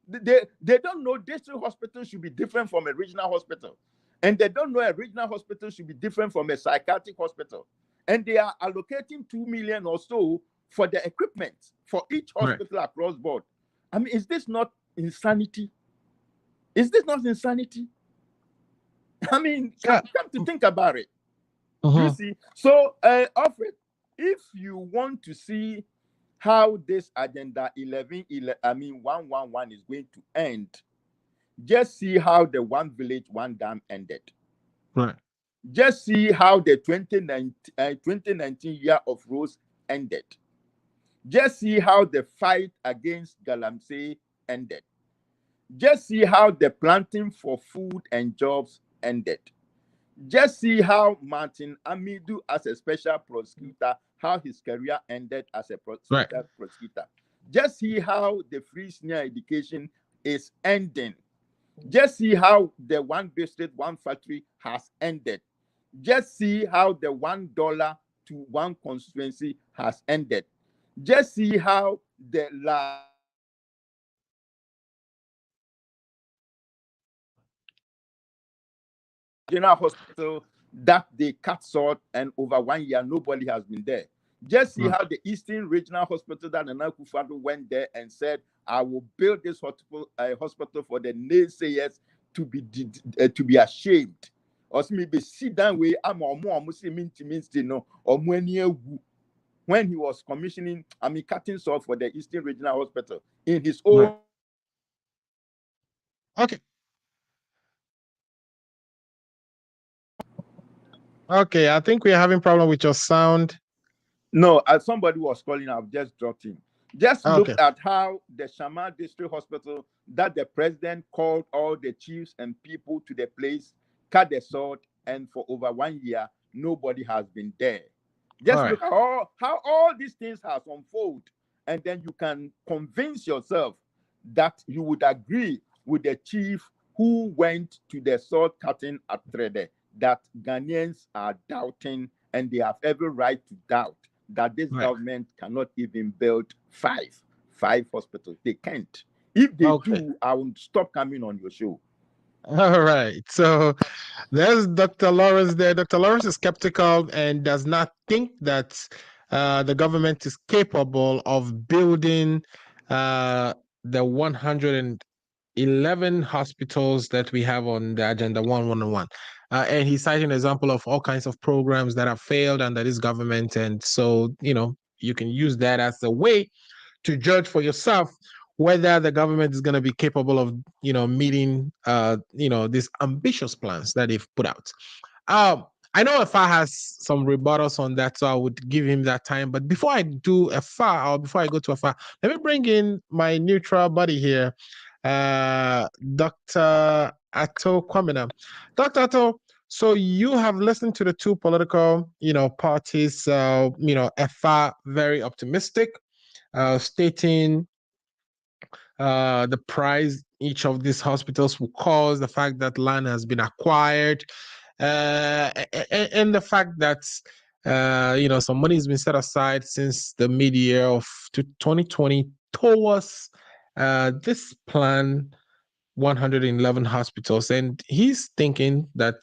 They don't know district hospitals should be different from a regional hospital. And they don't know a regional hospital should be different from a psychiatric hospital. And they are allocating $2 million or so for the equipment for each hospital across board. I mean, is this not insanity? Is this not insanity? I mean, come to think about it. You see? So, Alfred, if you want to see how this agenda 111 is going to end, just see how the one village, one dam ended. Just see how the 2019 year of rose ended. Just see how the fight against Galamsey ended. Just see how the planting for food and jobs ended. Just see how Martin Amidu, as a special prosecutor, how his career ended as a special prosecutor. Just see how the free senior education is ending. Just see how the one district, one factory has ended. Just see how the $1 to one constituency has ended. Just see how the general hospital that they cut short, and over 1 year nobody has been there. Just see how the Eastern Regional Hospital that Nana Akufo-Addo went there and said, "I will build this hospital for the naysayers to be ashamed." Or me be sit down way I'm no or when he was commissioning, cutting short for the Eastern Regional Hospital in his own. Okay. Okay, I think we're having problem with your sound. No, as somebody was calling, I've just dropped him. Just look Okay. at how the Shama District Hospital that the president called all the chiefs and people to the place, cut the sword, and for over 1 year, nobody has been there. Just look at how all these things have unfolded, and then you can convince yourself that you would agree with the chief who went to the sword cutting at Trede, that Ghanaians are doubting, and they have every right to doubt that this government cannot even build five hospitals. They can't. If they do, I will stop coming on your show. All right. So there's Dr. Lawrence there. Dr. Lawrence is skeptical and does not think that the government is capable of building the 111 hospitals that we have on the Agenda 111. And he's citing an example of all kinds of programs that have failed under this government. And so, you can use that as a way to judge for yourself whether the government is going to be capable of, meeting, these ambitious plans that they've put out. I know Afar has some rebuttals on that, so I would give him that time. But before I do Afar, or before I go to Afar, let me bring in my neutral buddy here, Dr. Ato Kwamina. Dr. Ato, so you have listened to the two political, parties, Afar very optimistic, stating the price each of these hospitals will cost, the fact that land has been acquired, and the fact that some money has been set aside since the mid-year of 2020 towards this plan, 111 hospitals, and he's thinking that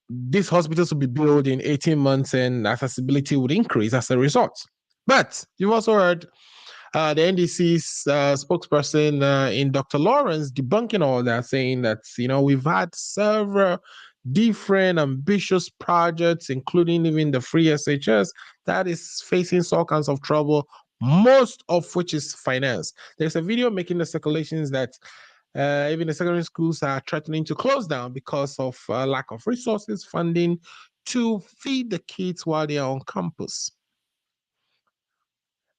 these hospitals will be built in 18 months and accessibility would increase as a result. But you've also heard the NDC's spokesperson in Dr. Lawrence debunking all that, saying that, we've had several different ambitious projects, including even the free SHS, that is facing all kinds of trouble, most of which is finance. There's a video making the circulations that even the secondary schools are threatening to close down because of lack of resources, funding to feed the kids while they are on campus.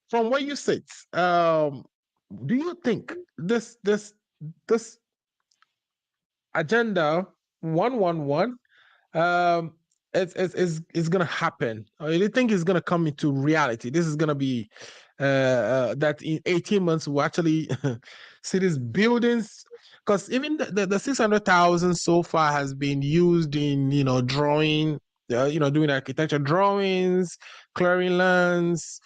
From where you sit, do you think this agenda 111 is going to happen, or do you think it's going to come into reality? This is going to be that in 18 months we'll actually see these buildings, because even the 600,000 so far has been used in drawing, doing architecture drawings, clearing lands,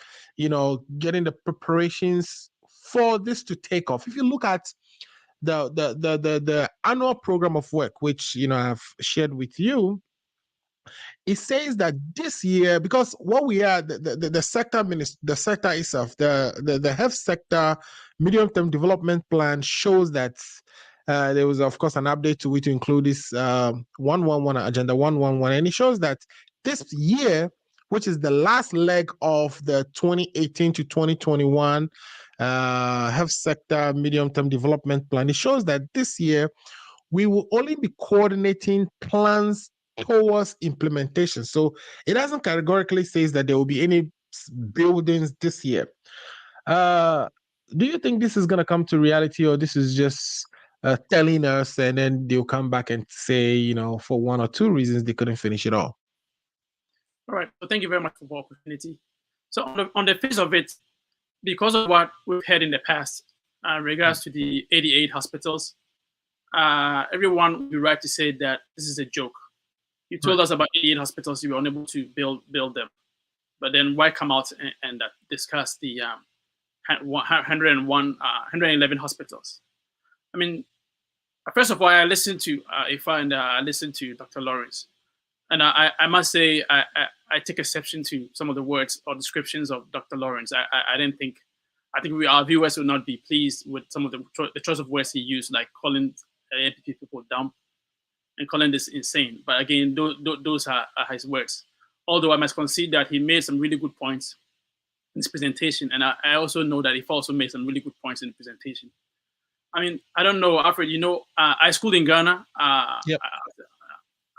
getting the preparations for this to take off. If you look at the annual program of work, which I've shared with you, it says that this year, because what we are, the sector itself, the health sector medium-term development plan shows that there was, of course, an update to it to include this 111 agenda 111, and it shows that this year, which is the last leg of the 2018 to 2021 health sector medium-term development plan, it shows that this year we will only be coordinating plans towards implementation. So it doesn't categorically say that there will be any buildings this year. Do you think this is going to come to reality, or this is just telling us, and then they'll come back and say, for one or two reasons they couldn't finish it all? All right. So thank you very much for the opportunity. So on the face of it, because of what we've had in the past in regards to the 88 hospitals, everyone would be right to say that this is a joke. You told us about 88 hospitals, you were unable to build them. but then why come out and discuss the 111 hospitals? I mean, first of all, I listened to Ifa and I listened to Dr. Lawrence. And I must say, I take exception to some of the words or descriptions of Dr. Lawrence. I think our viewers will not be pleased with some of the choice of words he used, like calling NPP people dumb and calling this insane. But again, those are his words. Although I must concede that he made some really good points in his presentation. And I also know that he also made some really good points in the presentation. I mean, I don't know, Alfred, I schooled in Ghana. Yep.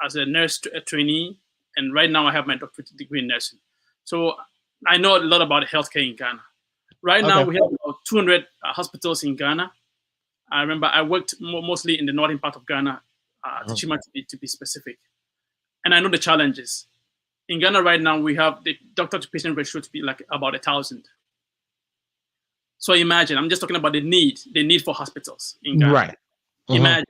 As a nurse trainee, and right now I have my doctorate degree in nursing. So I know a lot about healthcare in Ghana. Right now we have about 200 hospitals in Ghana. I remember I worked mostly in the northern part of Ghana, Chima to be specific. And I know the challenges. In Ghana right now, we have the doctor to patient ratio to be like about 1,000. So imagine, I'm just talking about the need for hospitals in Ghana. Right. Imagine.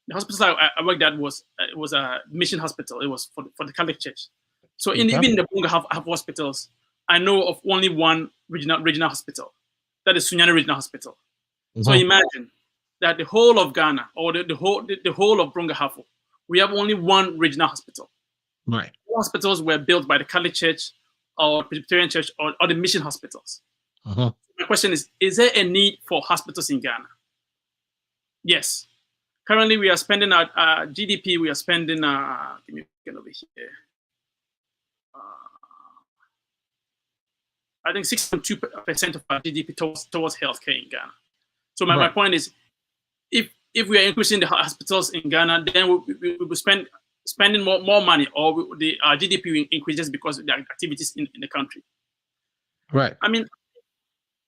The hospital I worked at was a mission hospital. It was for the Catholic Church. So even in the Bunga have hospitals, I know of only one regional hospital. That is Sunyani Regional Hospital. So imagine that the whole of Ghana or the whole of Brungahafu, we have only one regional hospital. Right. Hospitals were built by the Catholic Church or Presbyterian Church or the mission hospitals. My question is there a need for hospitals in Ghana? Yes. Currently, we are spending our GDP, we are spending, give me over here. I think 6.2% of our GDP towards healthcare in Ghana. So my point is, if we are increasing the hospitals in Ghana, then we will spending more money, or our GDP increases because of the activities in the country. Right. I mean,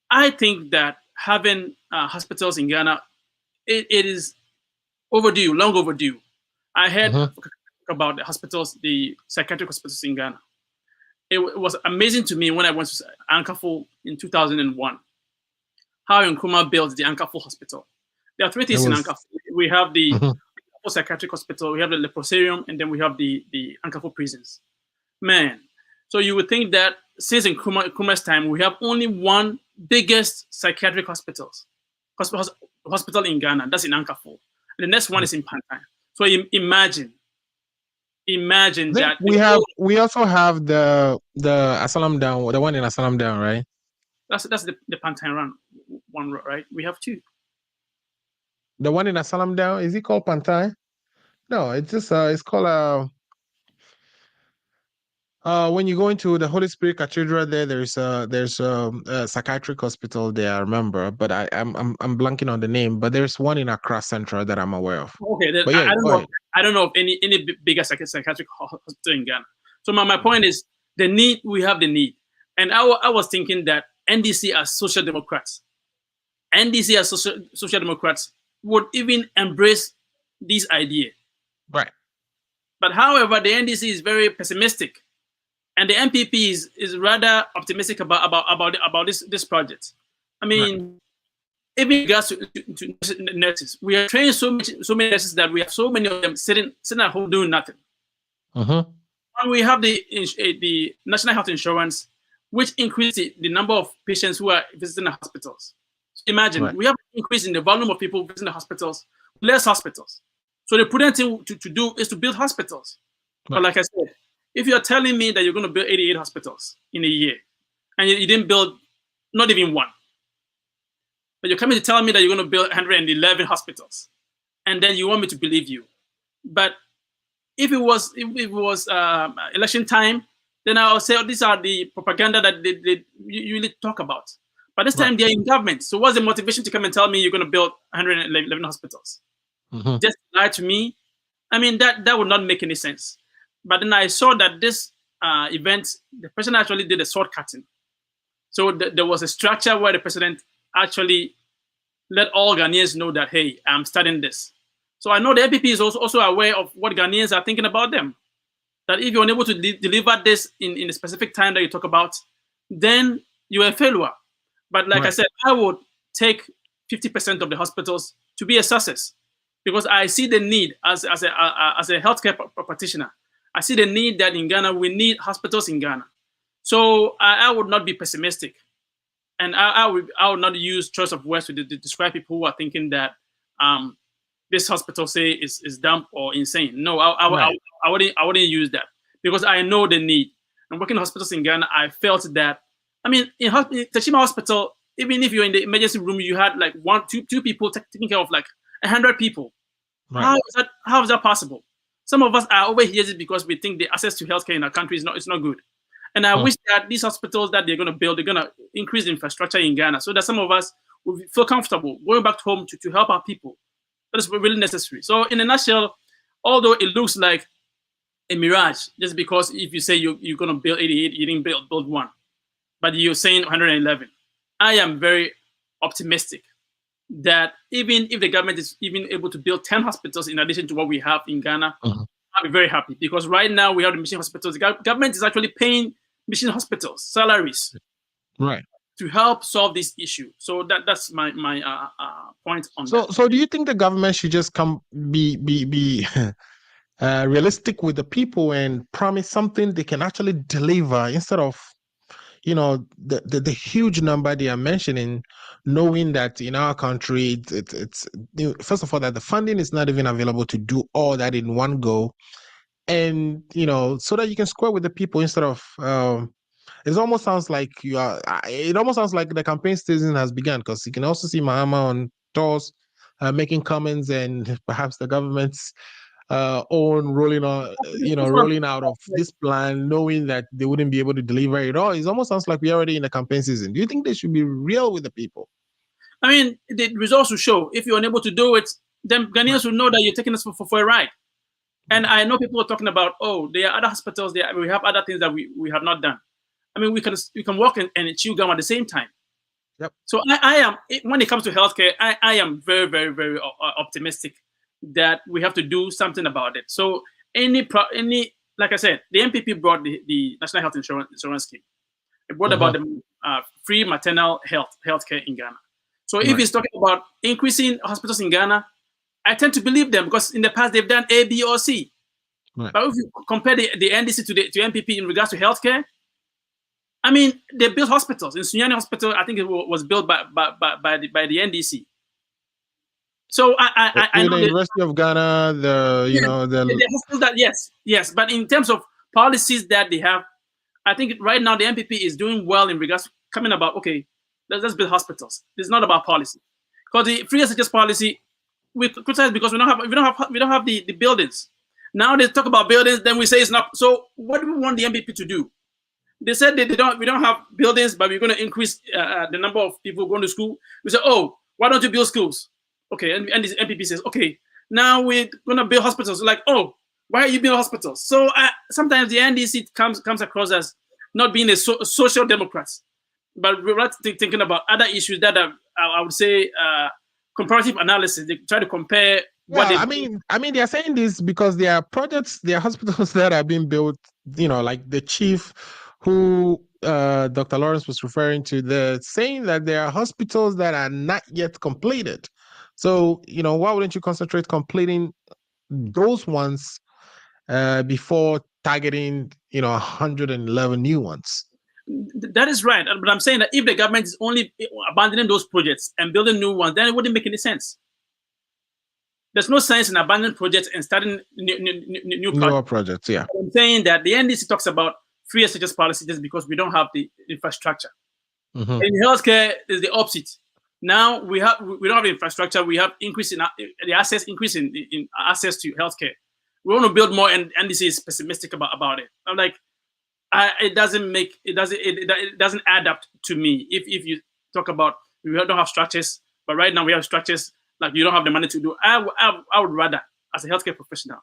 I think that having hospitals in Ghana, it is overdue, long overdue. I heard about the hospitals, the psychiatric hospitals in Ghana. It was amazing to me when I went to Ankafo in 2001, how Nkrumah built the Ankafo Hospital. There are three things in Ankafo. We have the Ankafo Psychiatric Hospital, we have the Leprosarium, and then we have the Ankafo prisons. Man, so you would think that since in Nkrumah's time, we have only one biggest psychiatric hospital in Ghana, that's in Ankafo. And the next one is in Pantai. So imagine that we also have the Asalam Down, the one in Asalam Down, right? That's the Pantai one, right? We have two. The one in Asalam Down, is it called Pantai? No, it's just it's called when you go into the Holy Spirit Cathedral, there's a psychiatric hospital there, I remember, but I'm blanking on the name. But there's one in Accra Central that I'm aware of. Okay, then I don't know of any bigger psychiatric hospital in Ghana. So my point is we have the need, and I was thinking that NDC as social democrats would even embrace this idea. Right. But however, the NDC is very pessimistic. And the MPP is rather optimistic about this project. I mean, even in regards to nurses, we are training so many nurses that we have so many of them sitting at home doing nothing. And we have the National Health Insurance, which increases the number of patients who are visiting the hospitals. So imagine, we have an increase in the volume of people visiting the hospitals, less hospitals. So the prudent thing to do is to build hospitals. But like I said, if you're telling me that you're going to build 88 hospitals in a year, and you didn't build not even one, but you're coming to tell me that you're going to build 111 hospitals, and then you want me to believe you. But if it was election time, then I'll say, these are the propaganda that they usually talk about. But this time they're in government. So what's the motivation to come and tell me you're going to build 111 hospitals? Just lie to me? I mean, that would not make any sense. But then I saw that this event, the president actually did a sword cutting. So there was a structure where the president actually let all Ghanaians know that, hey, I'm starting this. So I know the MPP is also aware of what Ghanaians are thinking about them. That if you're unable to deliver this in a specific time that you talk about, then you're a failure. But like I said, I would take 50% of the hospitals to be a success, because I see the need as a healthcare practitioner. I see the need that in Ghana, we need hospitals in Ghana. So I would not be pessimistic, and I would not use choice of words to describe people who are thinking that this hospital say is dumb or insane. No, I wouldn't use that, because I know the need. And working in hospitals in Ghana, I felt that. I mean, in Tachima Hospital, even if you're in the emergency room, you had like two people taking care of like 100 people. Right. How is that possible? Some of us are over here just because we think the access to healthcare in our country is not good. And I wish that these hospitals that they're going to build, they're going to increase the infrastructure in Ghana so that some of us will feel comfortable going back home to help our people. That is really necessary. So in a nutshell, although it looks like a mirage, just because if you say you're going to build 88, you didn't build one, but you're saying 111. I am very optimistic that even if the government is even able to build 10 hospitals in addition to what we have in Ghana, I'll be very happy, because right now we have the mission hospitals. The government is actually paying mission hospitals salaries, right, to help solve this issue. So that's my point on that. So do you think the government should just be realistic with the people and promise something they can actually deliver, instead of the huge number they are mentioning, knowing that in our country it's first of all that the funding is not even available to do all that in one go, and so that you can square with the people, instead of it almost sounds like the campaign season has begun, because you can also see Mahama on tours making comments, and perhaps the government's own rolling out of this plan, knowing that they wouldn't be able to deliver it all. It almost sounds like we're already in the campaign season. Do you think they should be real with the people? I mean, the results will show. If you're unable to do it, then Ghanaians will know that you're taking us for a ride. And I know people are talking about, there are other hospitals there. We have other things that we have not done. I mean, we can work and chew gum at the same time. Yep. So I am, when it comes to healthcare, I am very, very, very optimistic that we have to do something about it. So like I said, the MPP brought the National Health Insurance Scheme. It brought about the free maternal healthcare in Ghana. So if he's talking about increasing hospitals in Ghana, I tend to believe them, because in the past they've done A, B, or C. Right. But if you compare the NDC to MPP in regards to healthcare, I mean, they built hospitals. In Sunyani Hospital, I think it was built by the NDC. So I know the University of Ghana, the hospitals that yes. But in terms of policies that they have, I think right now the MPP is doing well in regards to coming about. Okay, let's build hospitals. It's not about policy, because the free SHS policy we criticize because we don't have the buildings. Now they talk about buildings, then we say it's not. So what do we want the MPP to do? They said we don't have buildings, but we're going to increase the number of people going to school. We say, why don't you build schools? Okay, and the MPP says, okay, now we're going to build hospitals. Like, why are you building hospitals? So sometimes the NDC comes across as not being a social democrat, but we're not thinking about other issues that are, I would say, comparative analysis. They try to compare. I mean, they are saying this because there are projects, there are hospitals that are being built. Like the chief, who Dr. Lawrence was referring to, they're saying that there are hospitals that are not yet completed. So, why wouldn't you concentrate completing those ones before targeting, 111 new ones? That is right. But I'm saying that if the government is only abandoning those projects and building new ones, then it wouldn't make any sense. There's no sense in abandoning projects and starting new projects. Yeah. I'm saying that the NDC talks about free SHS policy just because we don't have the infrastructure. In healthcare, is the opposite. Now we don't have the infrastructure. We have increase in the access, increase in access to healthcare. We want to build more, and NDC is pessimistic about it. I'm like, it doesn't add up to me. If you talk about we don't have structures, but right now we have structures. Like you don't have the money to do. I would rather, as a healthcare professional,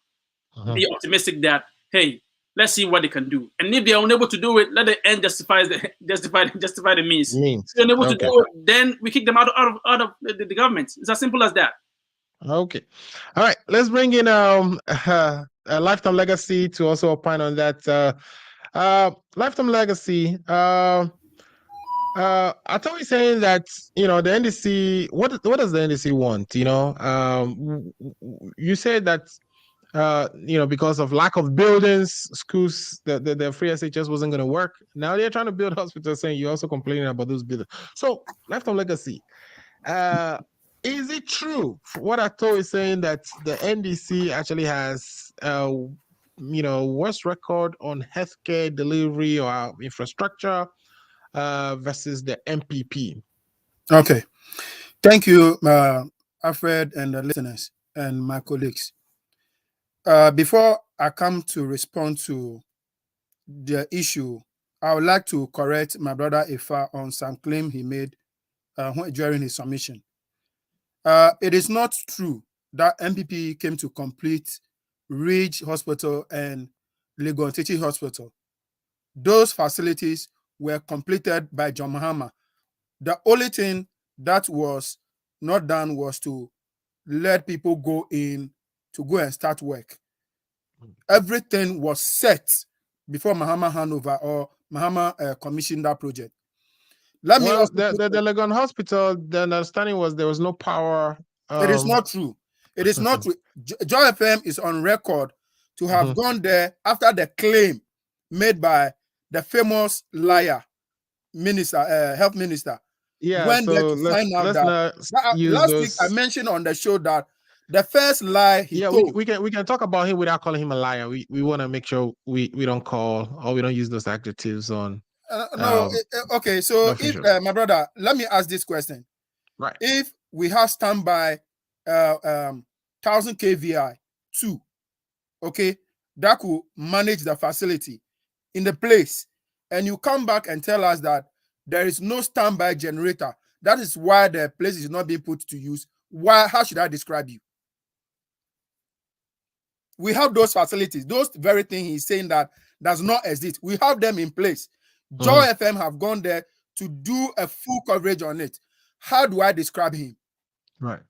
be optimistic that, hey, let's see what they can do. And if they are unable to do it, let the end justify the means. If they're unable to do it, then we kick them out of the government. It's as simple as that. Okay. All right. Let's bring in a Lifetime Legacy to also opine on that. Lifetime Legacy. I thought you saying that the NDC. What does the NDC want? You said that because of lack of buildings, schools, the free SHS wasn't going to work. Now they're trying to build hospitals, saying you're also complaining about those buildings. So, lifetime legacy. Is it true what Ato is saying that the NDC actually has, worst record on healthcare delivery or infrastructure versus the MPP? Okay. Thank you, Alfred, and the listeners and my colleagues. Before I come to respond to the issue, I would like to correct my brother Ifa on some claim he made during his submission. It is not true that MPP came to complete Ridge Hospital and Legon Teaching Hospital. Those facilities were completed by John Mahama. The only thing that was not done was to let people go in to go and start work. Everything was set before Mahama handover or Mahama commissioned that project. The Legon Hospital, the understanding was there was no power. It is not true. It is not true. Joy FM is on record to have gone there after the claim made by the famous liar minister, health minister. Yeah, went so there to find out that last week I mentioned on the show that the first lie he told. We can talk about him without calling him a liar. We want to make sure we don't call or we don't use those adjectives on. Okay, so if my brother, let me ask this question. Right. If we have standby 1000 kVI 2, okay, that could manage the facility in the place, and you come back and tell us that there is no standby generator, that is why the place is not being put to use. How should I describe you? We have those facilities, those very things he's saying that does not exist. We have them in place. Joy FM have gone there to do a full coverage on it. How do I describe him? Right.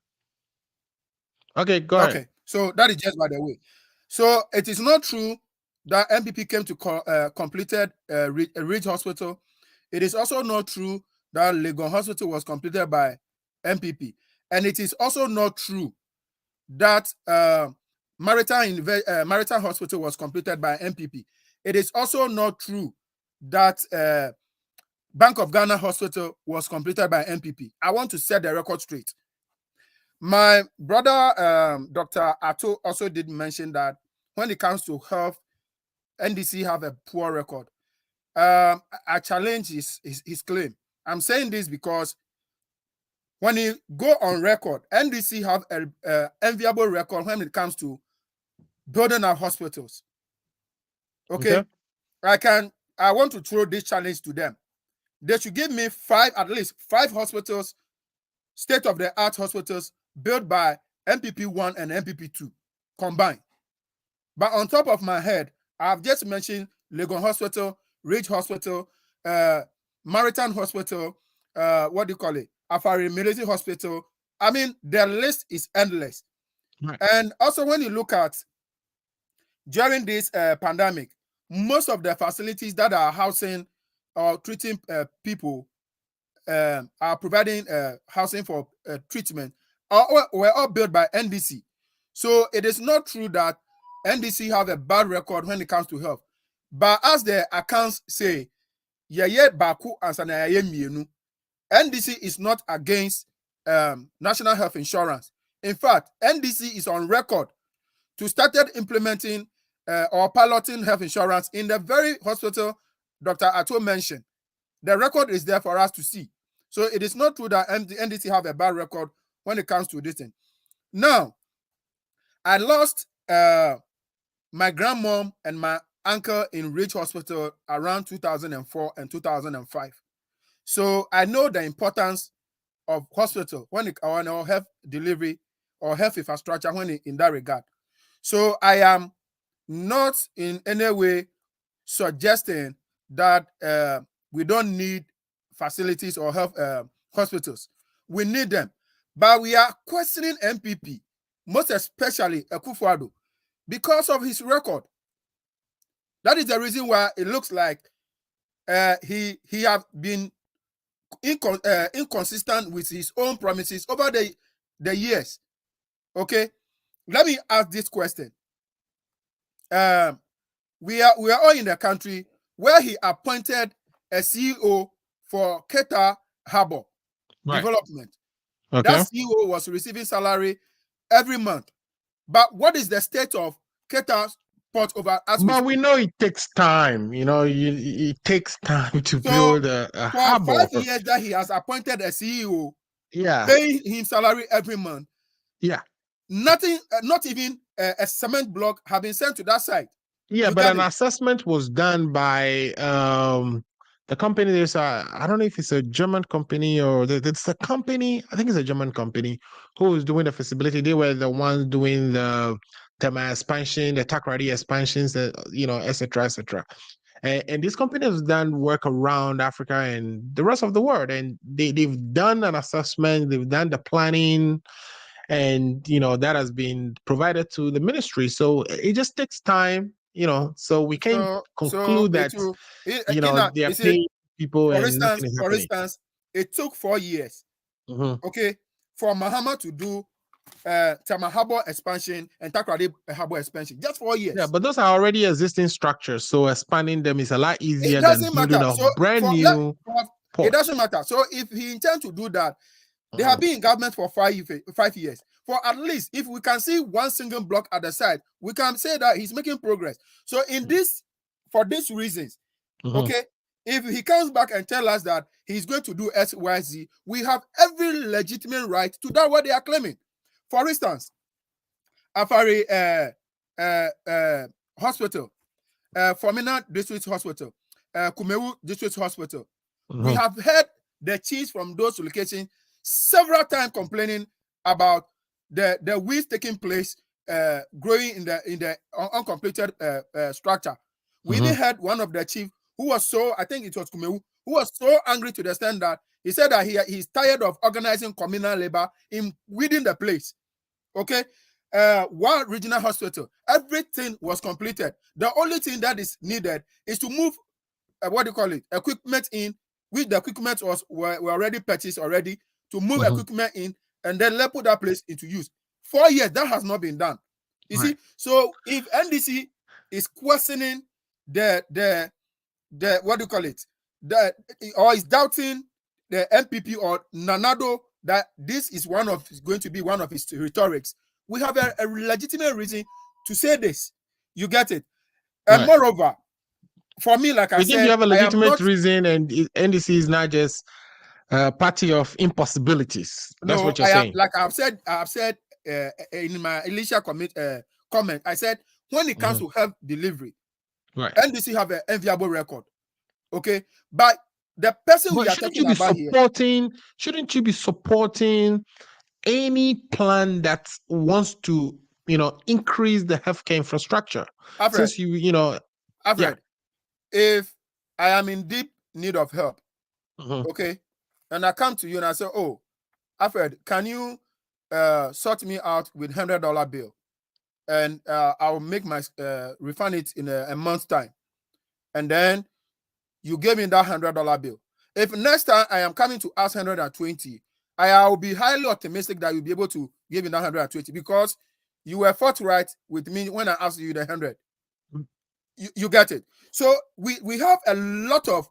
Okay, go ahead. Okay, so that is just by the way. So it is not true that MPP came to completed Ridge Hospital. It is also not true that Legon Hospital was completed by MPP. And it is also not true that Maritime Hospital was completed by MPP. It is also not true that Bank of Ghana Hospital was completed by MPP. I want to set the record straight. My brother, Dr. Ato, also did mention that when it comes to health, NDC have a poor record. I challenge his claim. I'm saying this because when you go on record, NDC have an enviable record when it comes to building our hospitals. Okay? I want to throw this challenge to them. They should give me at least five hospitals, state-of-the-art hospitals built by MPP 1 and MPP 2 combined. But on top of my head, I've just mentioned Legon Hospital, Ridge Hospital, Maritime Hospital, Afari Military Hospital. I mean, the list is endless. Right. And also when you look at during this pandemic, most of the facilities that are housing or treating people are providing housing for treatment were all built by NDC. So it is not true that NDC have a bad record when it comes to health. But as the accounts say, NDC is not against national health insurance. In fact, NDC is on record to started implementing or piloting health insurance in the very hospital Dr. Ato mentioned. The record is there for us to see. So it is not true that NDC have a bad record when it comes to this thing. Now, I lost my grandmom and my uncle in Ridge Hospital around 2004 and 2005. So I know the importance of hospital when it or health delivery or health infrastructure when in that regard. So I am not in any way suggesting that we don't need facilities or health hospitals. We need them. But we are questioning MPP, most especially Akufo-Addo, because of his record. That is the reason why it looks like he have been inconsistent with his own promises over the years. Okay, let me ask this question. we are all in the country where he appointed a CEO for Keta Harbor Development. Okay. That CEO was receiving salary every month. But what is the state of Keta's port over? But we know it takes time. You know, it takes time to build a for harbor. 5 years that he has appointed a CEO, Yeah. paying him salary every month. Yeah. Nothing, not even a cement block have been sent to that site. Yeah, You but get an it? assessment was done by the company. There's I don't know if it's a German company or it's a company. I think it's a German company who is doing the feasibility. They were the ones doing the Tema expansion, the Takrady expansions, you know, etc., etc. And this company has done work around Africa and the rest of the world, and they've done an assessment. They've done the planning, and you know that has been provided to the ministry. So it just takes time, you know. So we can conclude that you know they are paying people and nothing is happening. For instance, it took 4 years, okay, for Mahama to do Tema Harbor expansion and Takrady Harbor expansion. Just 4 years. Yeah, but those are already existing structures, so expanding them is a lot easier It than doesn't building matter. a So brand new port. it doesn't matter. So if he intends to do that, they have been in government for 5 years. For at least, if we can see one single block at the side, we can say that he's making progress. So in this, for these reasons, okay, if he comes back and tell us that he's going to do XYZ, we have every legitimate right to that what they are claiming. For instance, Afari Hospital, Formina District Hospital, Kumewu District Hospital. We have heard the chiefs from those locations several times complaining about the weeds taking place, growing in the uncompleted structure. We even had one of the chiefs who was so, I think it was Kumewu, who was so angry to the extent that he said that he's tired of organizing communal labor within the place. Okay, one regional hospital, everything was completed. The only thing that is needed is to move equipment in, which the equipment were already purchased already, to move equipment in and then let put that place into use. 4 years, that has not been done. You see, so if NDC is questioning the or is doubting the MPP or Nanado that this is going to be one of his rhetorics, we have a legitimate reason to say this. You get it? And moreover, for me, like I said, you have a legitimate reason, and NDC is not just a party of impossibilities. That's what you're saying. Like I've said in my initial comment, I said when it comes to health delivery, NDC have an enviable record. Okay, but the person we are talking about here, shouldn't you be supporting any plan that wants to, you know, increase the healthcare infrastructure? Alfred, since you know, Alfred, if I am in deep need of help, okay, and I come to you and I say, oh, Alfred, can you sort me out with $100 bill, and I'll make my refund it in a month's time, and then you gave me that $100 bill. If next time I am coming to ask 120, I will be highly optimistic that you'll be able to give me that 120 because you were forthright with me when I asked you the 100. You get it? So we have a lot of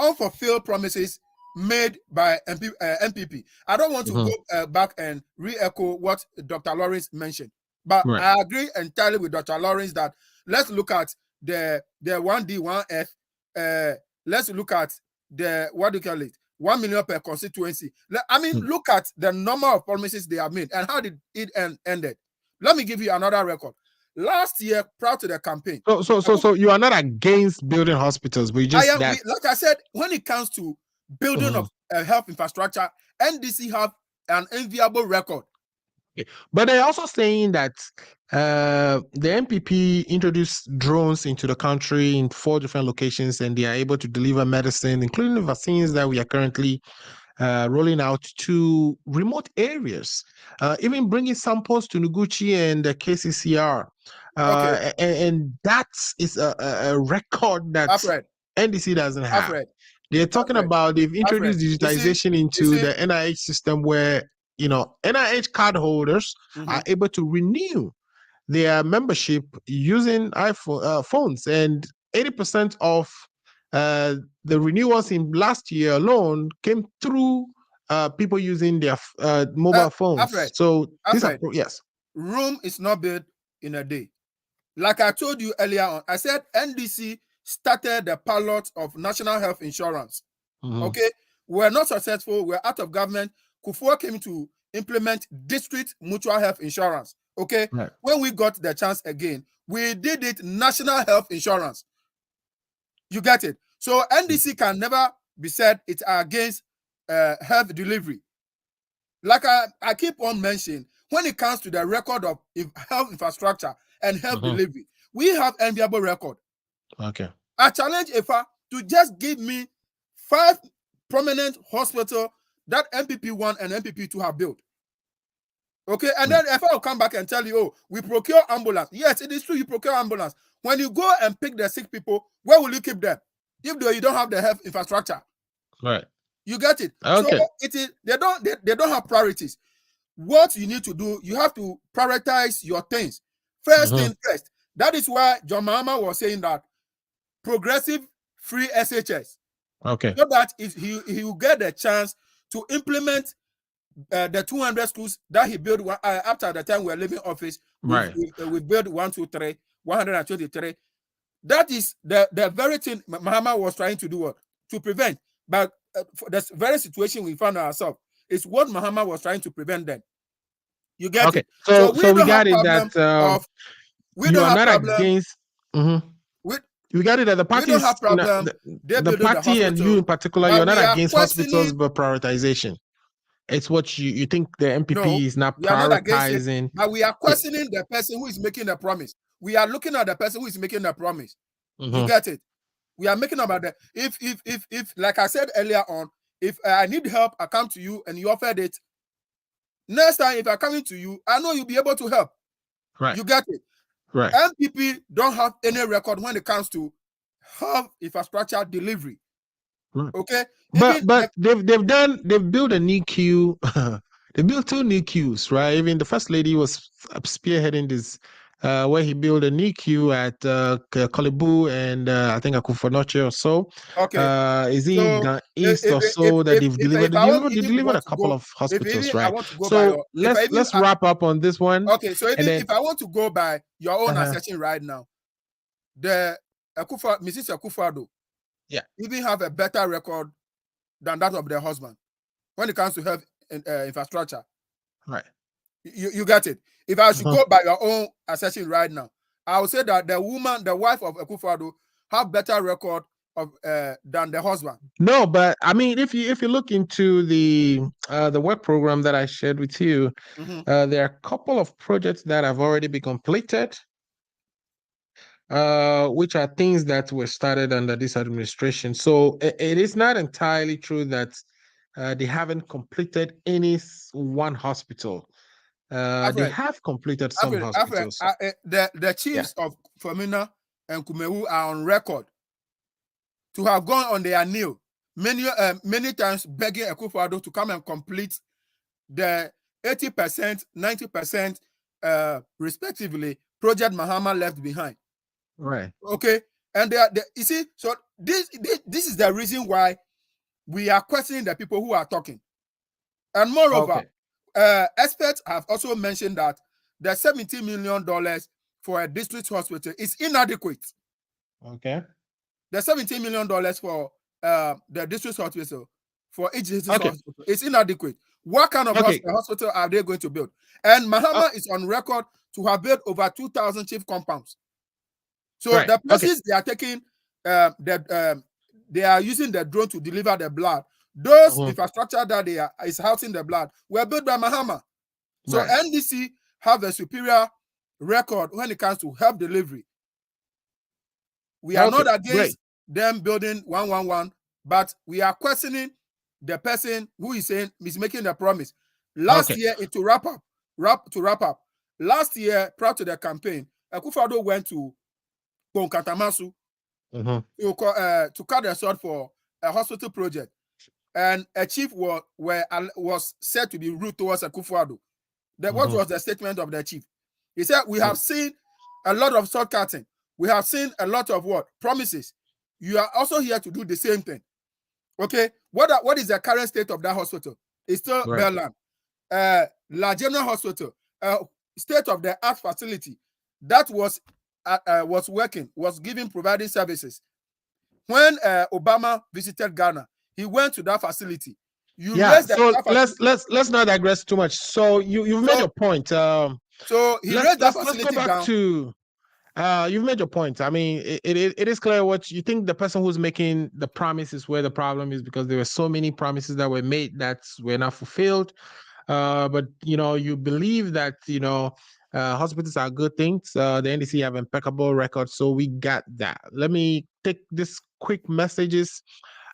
unfulfilled promises made by MPP. I don't want to go back and re-echo what Dr. Lawrence mentioned, but I agree entirely with Dr. Lawrence that let's look at the 1D, 1F. Let's look at the 1 million per constituency. I mean, look at the number of promises they have made and how did it ended. Let me give you another record. Last year, prior to the campaign. So you are not against building hospitals, but you just like I said, when it comes to building of health infrastructure, NDC have an enviable record. But they're also saying that the MPP introduced drones into the country in 4 different locations, and they are able to deliver medicine, including the vaccines that we are currently rolling out to remote areas, even bringing samples to Noguchi and the KCCR. And that is a record that NDC doesn't have. They're talking about they've introduced digitization into the NIH system where, you know, NIH card holders are able to renew their membership using iPhone phones, and 80% of the renewals in last year alone came through people using their mobile phones. Alfred, So these are Alfred, yes. Rome is not built in a day. Like I told you earlier on, I said NDC started the pilot of national health insurance. Okay, we're not successful. We're out of government. Kufuor came to implement district mutual health insurance. Okay, Right. when we got the chance again, we did it national health insurance. You get it? So NDC can never be said it's against health delivery. Like I keep on mentioning, when it comes to the record of health infrastructure and health delivery, we have enviable record. Okay. I challenge IFA to just give me 5 prominent hospitals that MPP1 and MPP2 have built. Okay, and then IFA will come back and tell you, oh, we procure ambulance. Yes, it is true, you procure ambulance. When you go and pick the sick people, where will you keep them? If though you don't have the health infrastructure. Right. You get it? Okay. So it is they don't have priorities. What you need to do, you have to prioritize your things. First thing first. That is why John Mahama was saying that progressive free SHS. Okay. So that he will get the chance to implement the 200 schools that he built after the time we were leaving office. Right. We built 123. That is the very thing Mahama was trying to do to prevent. But for the very situation we found ourselves is what Mahama was trying to prevent then. You get it? So we got it that you are not against. We got it that the party is the party and you in particular, you're not against hospitals, but prioritization. It's what you think the MPP is not prioritizing. It, but we are questioning the person who is making the promise. We are looking at the person who is making the promise. You get it? We are making about that. If like I said earlier on, if I need help, I come to you and you offered it. Next time, if I'm coming to you, I know you'll be able to help. Right. You get it? Right. MPP don't have any record when it comes to health infrastructure delivery. Right. Okay. But they've built a NICU. They built 2 NICUs, right? Even the first lady was spearheading this, where he built a NICU at Kalibu and I think Akufo-Noche or so. Okay. Is it East or so that they've delivered? They delivered a couple of hospitals, right? So let's wrap up on this one. Okay. So if I want to go by your own assertion right now, the Mrs. Akufo-Addo, even have a better record than that of their husband when it comes to health infrastructure. Right. You get it? If I should go by your own assertion right now, I would say that the wife of Akufo-Addo, have better record of than the husband. No, but I mean, if you look into the work program that I shared with you, there are a couple of projects that have already been completed, which are things that were started under this administration. So it is not entirely true that they haven't completed any one hospital. They have completed some hospitals. The chiefs of Femina and Kumewu are on record to have gone on their knee many times begging Akufo-Addo to come and complete the 80%, 90%, respectively, project Mahama left behind. Right. Okay. And you see, so this is the reason why we are questioning the people who are talking. And moreover, experts have also mentioned that the $70 million for a district hospital is inadequate. Okay. The $17 million for the district hospital for each district hospital is inadequate. What kind of hospital are they going to build? And Mahama is on record to have built over 2,000 chief compounds. So the places they are taking, they are using the drone to deliver the blood. Those infrastructure that is housing the blood were built by Mahama. So NDC have a superior record when it comes to health delivery. We are not against them building 111, but we are questioning the person who is saying is making the promise. Last year, to wrap up. Last year, prior to the campaign, Akufo-Addo went to Konkatamasu to cut the sword for a hospital project, and a chief was said to be rude towards Akufo-Addo. What was the statement of the chief? He said, we have seen a lot of shortcutting. We have seen a lot of what? Promises. You are also here to do the same thing. Okay? What is the current state of that hospital? It's still Berlin. La General Hospital, state-of-the-art facility that was working, was providing services. When Obama visited Ghana, he went to that facility. So let's not digress too much. So you've made your point. So he raised that facility let's go back down. to you've made your point. I mean, it is clear what you think. The person who's making the promise is where the problem is, because there were so many promises that were made that were not fulfilled. But you believe that hospitals are good things. The NDC have impeccable records, so we got that. Let me take this quick messages,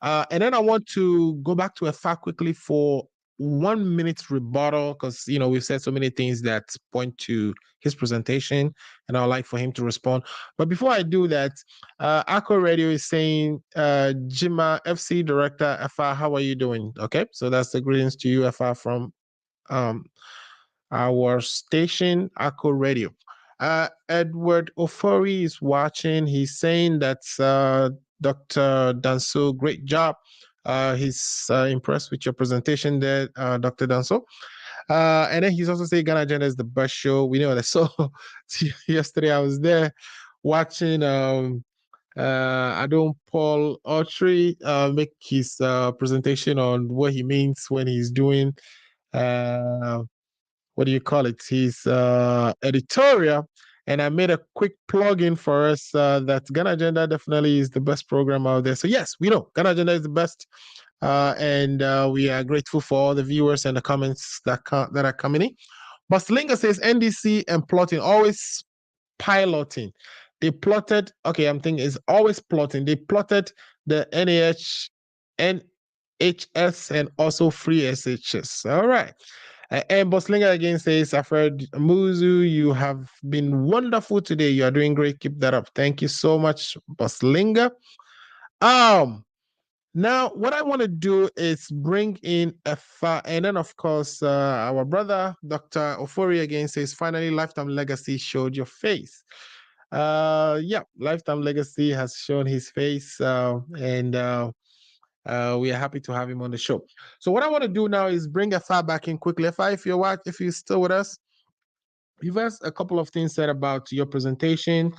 and then I want to go back to Efa quickly for 1 minute rebuttal, because we've said so many things that point to his presentation, and I'd like for him to respond. But before I do that, Akko Radio is saying, Jima FC Director Efa, how are you doing? Okay, so that's the greetings to you, Efa, from our station, Akko Radio. Edward Ofori is watching. He's saying that Dr. Danso, great job. He's impressed with your presentation there, Dr. Danso. And then he's also saying Ghana Agenda is the best show. We know that. So yesterday I was there watching Adon Paul Autry make his presentation on what he means when he's doing what do you call it? His editorial. And I made a quick plug-in for us that Ghana Agenda definitely is the best program out there. So yes, we know Ghana Agenda is the best. And we are grateful for all the viewers and the comments that are coming in. But Slinger says NDC and plotting, always piloting. They plotted, okay, I'm thinking it's always plotting. They plotted the NHS and also free SHS. All right. And Boslinger again says, I've heard Muzu, you have been wonderful today. You are doing great. Keep that up. Thank you so much, Boslinger. Now, what I want to do is bring in Efa, and then, of course, our brother, Dr. Ofori again says, finally, Lifetime Legacy showed your face. Yeah, Lifetime Legacy has shown his face, and we are happy to have him on the show. So what I want to do now is bring Efa back in quickly. Efa, if you're still with us, you've asked a couple of things said about your presentation.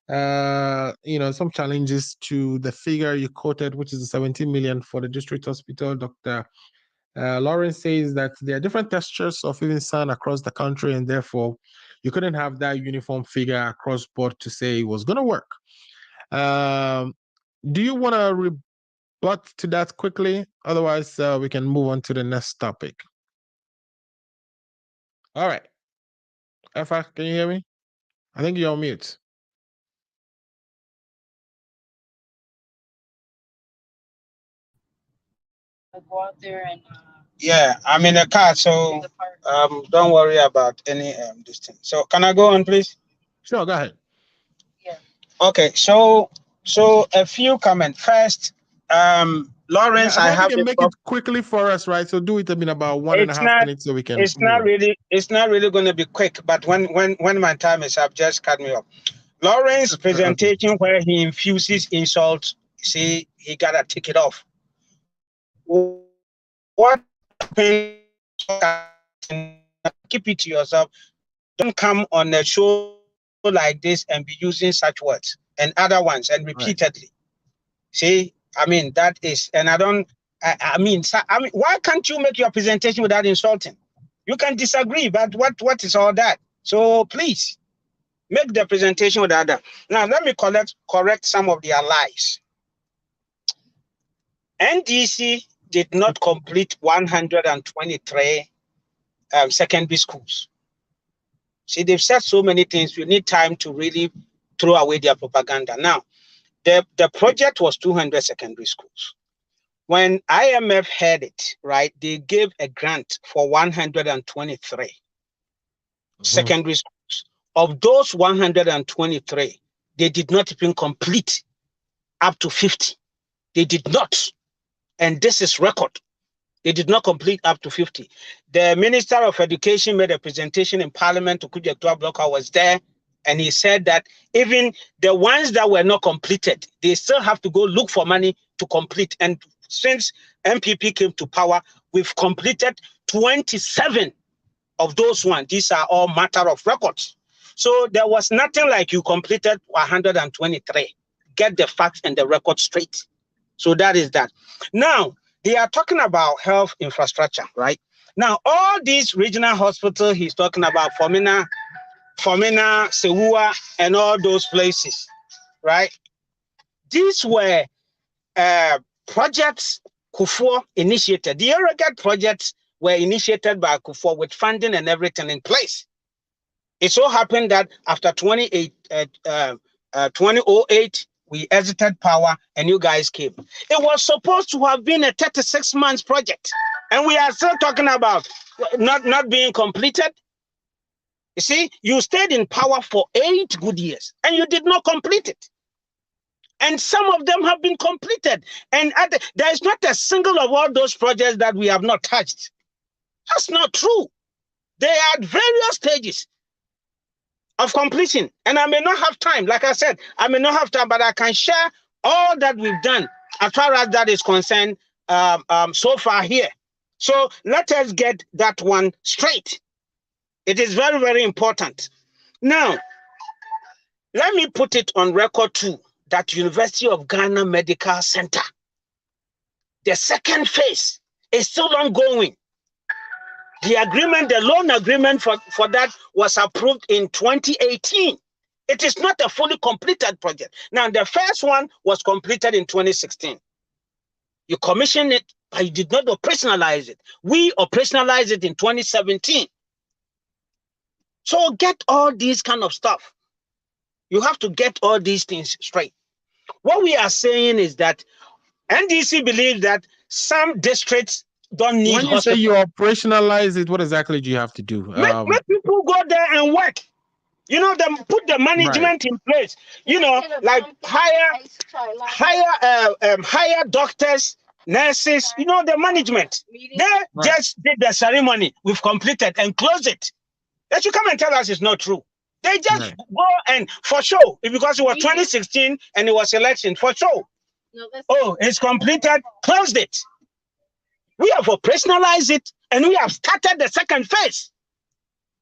Some challenges to the figure you quoted, which is the 17 million for the district hospital. Dr. Lawrence says that there are different textures of even sun across the country, and therefore you couldn't have that uniform figure across board to say it was going to work. Do you want to rebut to that quickly? Otherwise, we can move on to the next topic. All right. Efa, can you hear me? I think you're on mute. Go out there and yeah, I'm in a car, so don't worry about any this thing. So can I go on, please? Sure, go ahead. Yeah. Okay, so a few comments. First, Lawrence, I have to make it quickly for us, right? So do it in about 1.5 minutes so we can. It's not really going to be quick, but when my time is up, just cut me off. Lawrence's presentation where he infuses insult, see, he gotta take it off. What happened? Keep it to yourself. Don't come on a show like this and be using such words and other ones and repeatedly. Right. See, I mean, that is, and I mean, why can't you make your presentation without insulting? You can disagree, but what is all that? So please make the presentation without that. Now, let me correct some of their lies. NDC did not complete 123 secondary schools. See, they've said so many things. You need time to really throw away their propaganda. Now, the project was 200 secondary schools. When IMF had it, right, they gave a grant for 123 secondary schools. Of those 123, they did not even complete up to 50. They did not. And this is record. They did not complete up to 50. The Minister of Education made a presentation in Parliament. Kujektua Blocker was there, and he said that even the ones that were not completed, they still have to go look for money to complete. And since MPP came to power, we've completed 27 of those ones. These are all matter of records. So there was nothing like you completed 123. Get the facts and the record straight. So that is that. Now, they are talking about health infrastructure, right? Now, all these regional hospitals he's talking about, Formina, Sewua, and all those places, right? These were projects Kufuor initiated. The irrigate projects were initiated by Kufuor with funding and everything in place. It so happened that after 2008, we exited power and you guys came. It was supposed to have been a 36 months project. And we are still talking about not being completed. You see, you stayed in power for 8 good years and you did not complete it. And some of them have been completed. And there is not a single of all those projects that we have not touched. That's not true. They are at various stages of completion. And I may not have time. Like I said, I may not have time, but I can share all that we've done as far as that is concerned so far here. So let us get that one straight. It is very, very important. Now, let me put it on record too, that University of Ghana Medical Center, the second phase is still ongoing. The agreement, the loan agreement for that was approved in 2018. It is not a fully completed project. Now, the first one was completed in 2016. You commissioned it, but you did not operationalize it. We operationalized it in 2017. So get all these kind of stuff. You have to get all these things straight. What we are saying is that NDC believes that some districts don't need. When you say you operationalize it, what exactly do you have to do? Make people go there and work. You know, them put the management in place. You know, like hire doctors, nurses. You know, the management. They just did the ceremony. We've completed and closed it. That you come and tell us it's not true. They just go and for show, because it was 2016 and it was election for show. Oh, it's completed, closed it. We have operationalized it and we have started the second phase.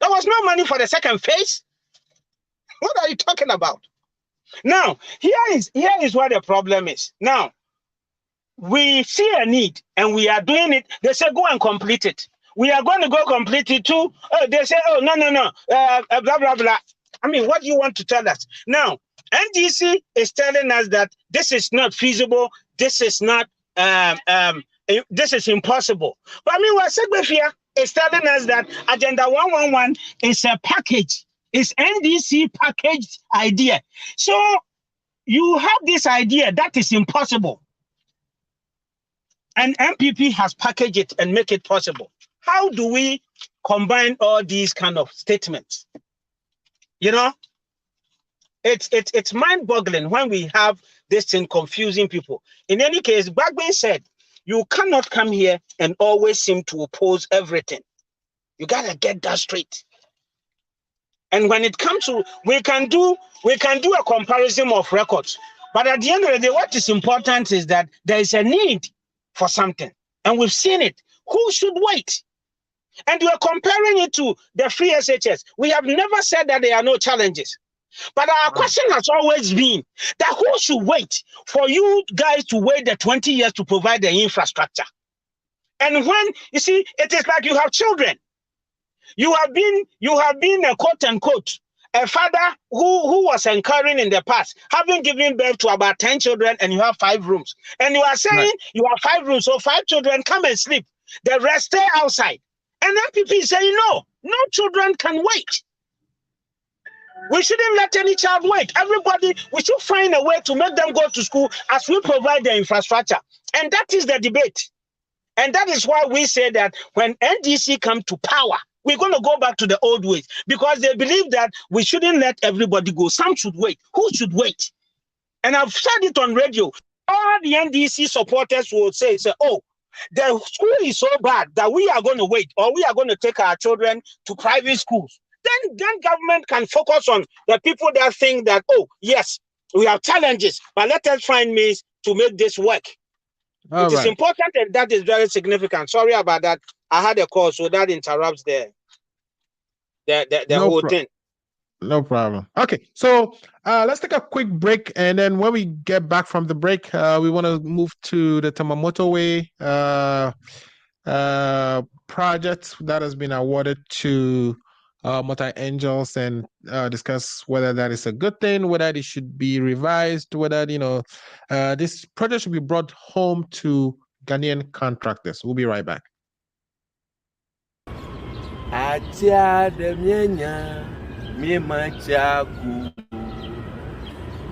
There was no money for the second phase. What are you talking about? Now, here is where the problem is. Now, we see a need and we are doing it. They say, go and complete it. We are going to go complete it too. They say, oh, no, blah, blah, blah. I mean, what do you want to tell us? Now, NDC is telling us that this is not feasible. This is not, this is impossible. But I mean, what Segbefia is telling us that Agenda 111 is a package. It's NDC packaged idea. So you have this idea that is impossible. And MPP has packaged it and make it possible. How do we combine all these kind of statements? You know, it's mind-boggling when we have this thing confusing people. In any case, Bagbe said, you cannot come here and always seem to oppose everything. You gotta get that straight. And when it comes to, we can do a comparison of records. But at the end of the day, what is important is that there is a need for something. And we've seen it. Who should wait? And we are comparing it to the free SHS. We have never said that there are no challenges. But our question has always been that who should wait for you guys to wait the 20 years to provide the infrastructure? And when, you see, it is like you have children. You have been a quote unquote, a father who was encouraging in the past, having given birth to about 10 children and you have 5 rooms. And you are saying you have 5 rooms, so 5 children come and sleep. The rest stay outside. And MPP is saying, no children can wait. We shouldn't let any child wait. Everybody, we should find a way to make them go to school as we provide the infrastructure. And that is the debate. And that is why we say that when NDC come to power, we're going to go back to the old ways because they believe that we shouldn't let everybody go. Some should wait. Who should wait? And I've said it on radio. All the NDC supporters will say, oh, the school is so bad that we are going to wait, or we are going to take our children to private schools. Then government can focus on the people that think that, oh, yes, we have challenges, but let us find means to make this work. It is important, and that is very significant. Sorry about that. I had a call, so that interrupts the whole thing. No problem. Okay, so let's take a quick break, and then when we get back from the break, we want to move to the Tema Motorway project that has been awarded to Motor Angels, and discuss whether that is a good thing, whether it should be revised, whether this project should be brought home to Ghanaian contractors. We'll be right back.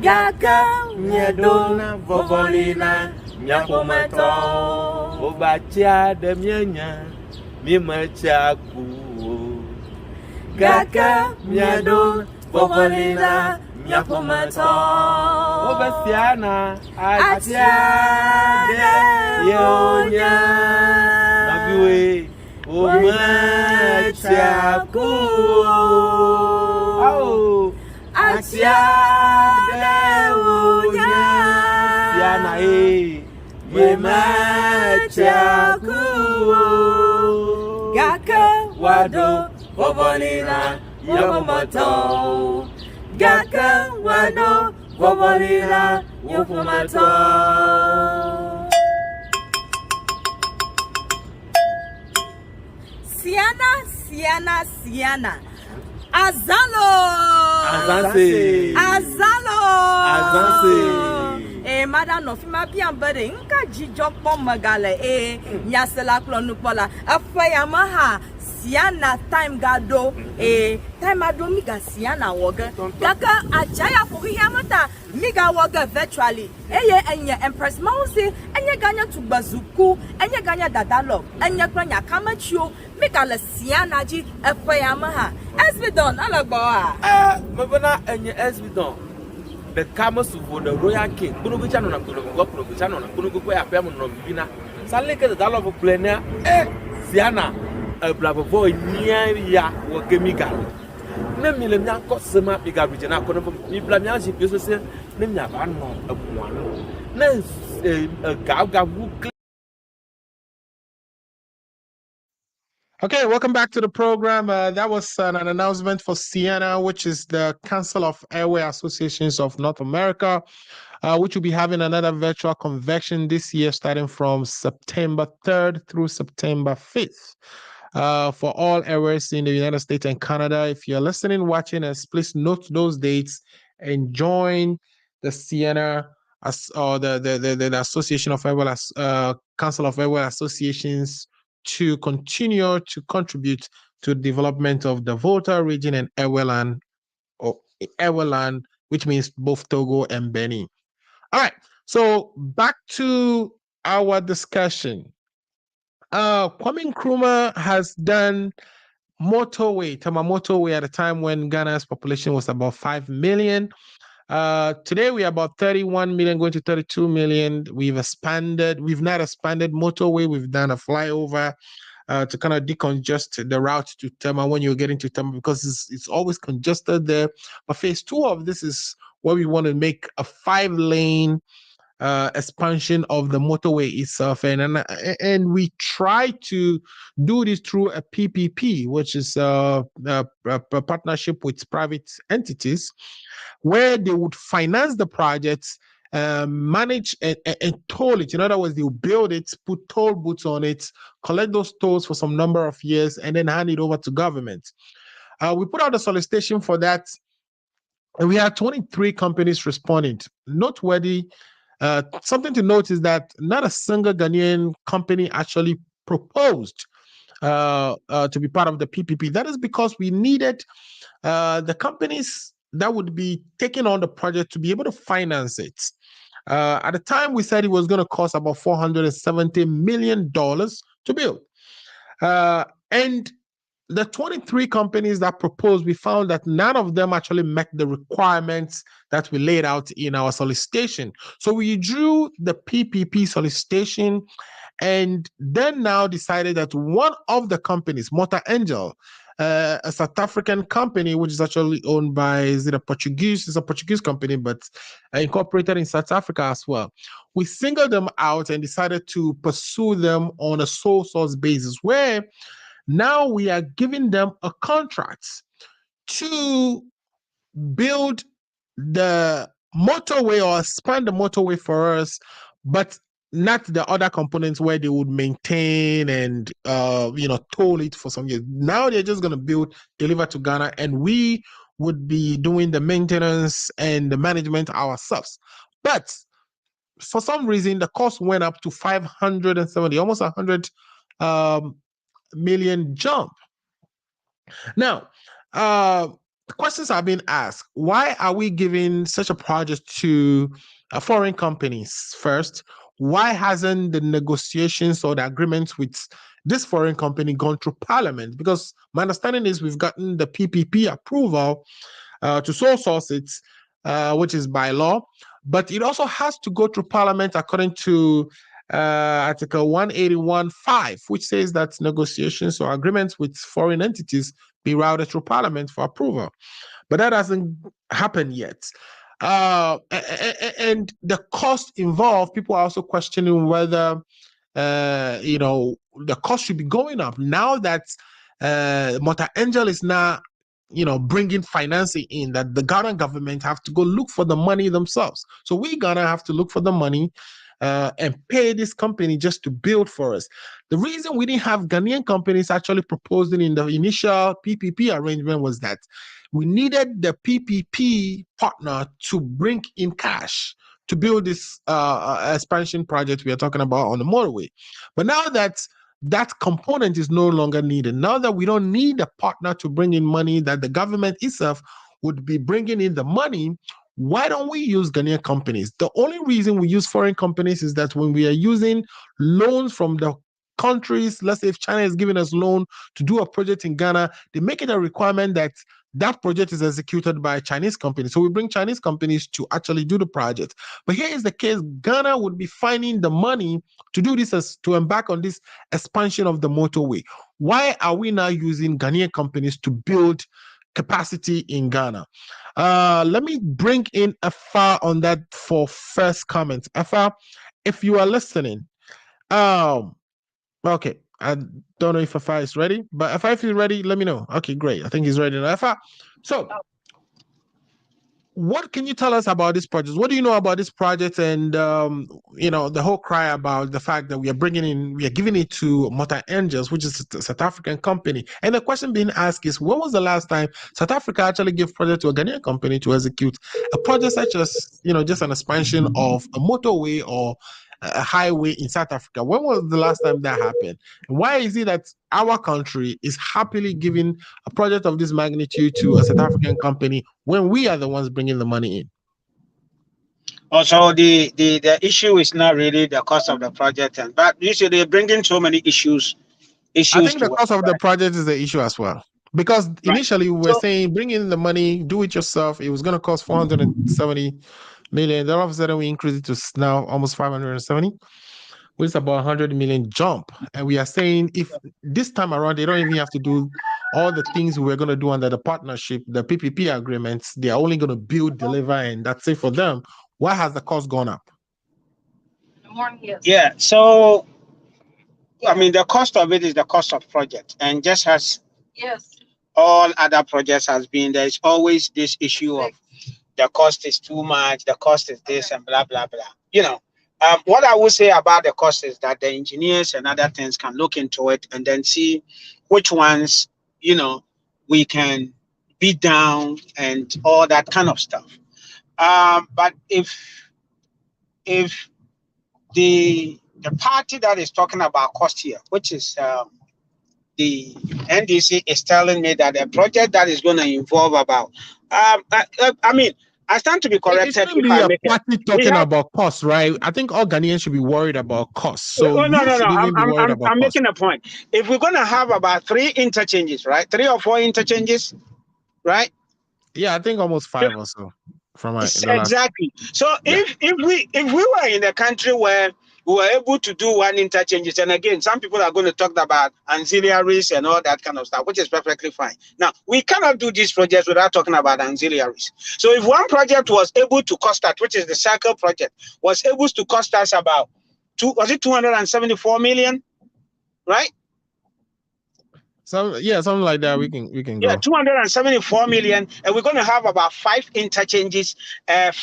Gaga nyedona vovolina nyakomato obacha demianya mimachaku Gaga nyedona vovolina nyakomato obasiana atia de yonya nabiwe omachaku au atia Yana Yemachaku Gaka Wado Bobolina Yokomato Gaka Wado Bobolina Yokomato Siana Azalo Madam no fima bi ambere nka jijo pon magale nyasela klonu pola afaya maha siana time gado time ado miga siana woga kaka ajaya fuhiya mata miga woga virtually enye empress mausi enye ganya to bazuku enye ganya dadalo enye kwanya kamachio miga le siana ji afaya maha esbidon alagbawa mabana enye esbidon the camus for the royal king kunugu chano na kunugu chano na kunugu kwa apia no bibina salike the dollar of plenia siana bravo boy nya ya wo kemiga na mile nya ko sema biga region akono mi blamia ji bi so se na nya ba no abuano na gaga wu. Okay, welcome back to the program. That was an announcement for Siena, which is the Council of Airway Associations of North America, which will be having another virtual convention this year, starting from September 3rd through September 5th. For all airways in the United States and Canada. If you're listening, watching us, please note those dates and join the Siena or the Association of Airway, Council of Airway Associations, to continue to contribute to the development of the Volta region and Airwayland, which means both Togo and Benin. All right, so back to our discussion. Kwame Nkrumah has done Tema Motorway at a time when Ghana's population was about 5 million. Today we are about 31 million, going to 32 million. We've expanded. We've not expanded motorway. We've done a flyover to kind of decongest the route to Tema when you're getting to Tema, because it's always congested there. But phase 2 of this is where we want to make a 5-lane expansion of the motorway itself, and we try to do this through a PPP, which is a partnership with private entities, where they would finance the projects, manage and toll it. In other words, they'll build it, put toll booths on it, collect those tolls for some number of years, and then hand it over to government. We put out a solicitation for that, and we had 23 companies responding. Noteworthy. Something to note is that not a single Ghanaian company actually proposed to be part of the PPP. That is because we needed the companies that would be taking on the project to be able to finance it. At the time, we said it was going to cost about $470 million to build. And the 23 companies that proposed, we found that none of them actually met the requirements that we laid out in our solicitation. So we drew the PPP solicitation, and then now decided that one of the companies, Motor Angel, a South African company, which is actually owned by, is it a Portuguese? It's a Portuguese company, but incorporated in South Africa as well. We singled them out and decided to pursue them on a sole source basis, where now we are giving them a contract to build the motorway or expand the motorway for us, but not the other components where they would maintain and toll it for some years. Now they're just going to build, deliver to Ghana, and we would be doing the maintenance and the management ourselves. But for some reason, the cost went up to 570, almost 100 million jump. Now, questions are being asked. Why are we giving such a project to foreign companies first? Why hasn't the negotiations or the agreements with this foreign company gone through Parliament? Because my understanding is we've gotten the PPP approval to sole source it, which is by law, but it also has to go through Parliament according to Article 181.5, which says that negotiations or agreements with foreign entities be routed through Parliament for approval. But that hasn't happened yet. And the cost involved, people are also questioning whether, the cost should be going up now that Motor Angel is now, bringing financing in, that the Ghana government have to go look for the money themselves. So we Ghana have to look for the money and pay this company just to build for us. The reason we didn't have Ghanaian companies actually proposing in the initial PPP arrangement was that we needed the PPP partner to bring in cash to build this expansion project we are talking about on the motorway. But now that that component is no longer needed, now that we don't need a partner to bring in money, that the government itself would be bringing in the money, why don't we use Ghanaian companies? The only reason we use foreign companies is that when we are using loans from the countries, let's say if China is giving us loan to do a project in Ghana, they make it a requirement that that project is executed by a Chinese company. So we bring Chinese companies to actually do the project. But here is the case: Ghana would be finding the money to do this, to embark on this expansion of the motorway. Why are we now using Ghanaian companies to build capacity in Ghana? Let me bring in Afa on that for first comments. Afa, if you are listening, okay, I don't know if Afa is ready, but Afa, if he's ready, let me know. Okay, great. I think he's ready now. Afa, so what can you tell us about this project? What do you know about this project and, the whole cry about the fact that we are giving it to Motor Angels, which is a South African company. And the question being asked is, when was the last time South Africa actually gave project to a Ghanaian company to execute a project such as, just an expansion of a motorway or a highway in South Africa? When was the last time that happened? And why is it that our country is happily giving a project of this magnitude to a South African company when we are the ones bringing the money in? Also, the issue is not really the cost of the project, but usually they're bringing so many issues. I think the cost of the project is the issue as well. Because initially we were saying, bring in the money, do it yourself. It was going to cost 470 million. Then all of a sudden we increased it to now almost 570, which is about 100 million jump. And we are saying, if this time around, they don't even have to do all the things we were going to do under the partnership, the PPP agreements. They are only going to build, deliver, and that's it for them. Why has the cost gone up? Yeah, so the cost of it is the cost of project, and just as all other projects has been, there is always this issue of the cost is too much, the cost is this, and blah blah blah. What I would say about the cost is that the engineers and other things can look into it and then see which ones we can beat down and all that kind of stuff. But if the party that is talking about cost here, which is the NDC, is telling me that a project that is going to involve about, I stand to be corrected. It shouldn't be a party talking about cost, right? I think all Ghanaians should be worried about cost. So I'm making a point. If we're going to have about 3 interchanges, right? 3 or 4 interchanges, right? Yeah, I think almost 5 or so. From exactly. So if we were in a country where we were able to do one interchanges. And again, some people are going to talk about ancillaries and all that kind of stuff, which is perfectly fine. Now, we cannot do these projects without talking about ancillaries. So if one project was able to cost us, which is the Circle project, was able to cost us about 274 million, right? Something like that. We can go. Yeah, 274 million, and we're going to have about 5 interchanges, 10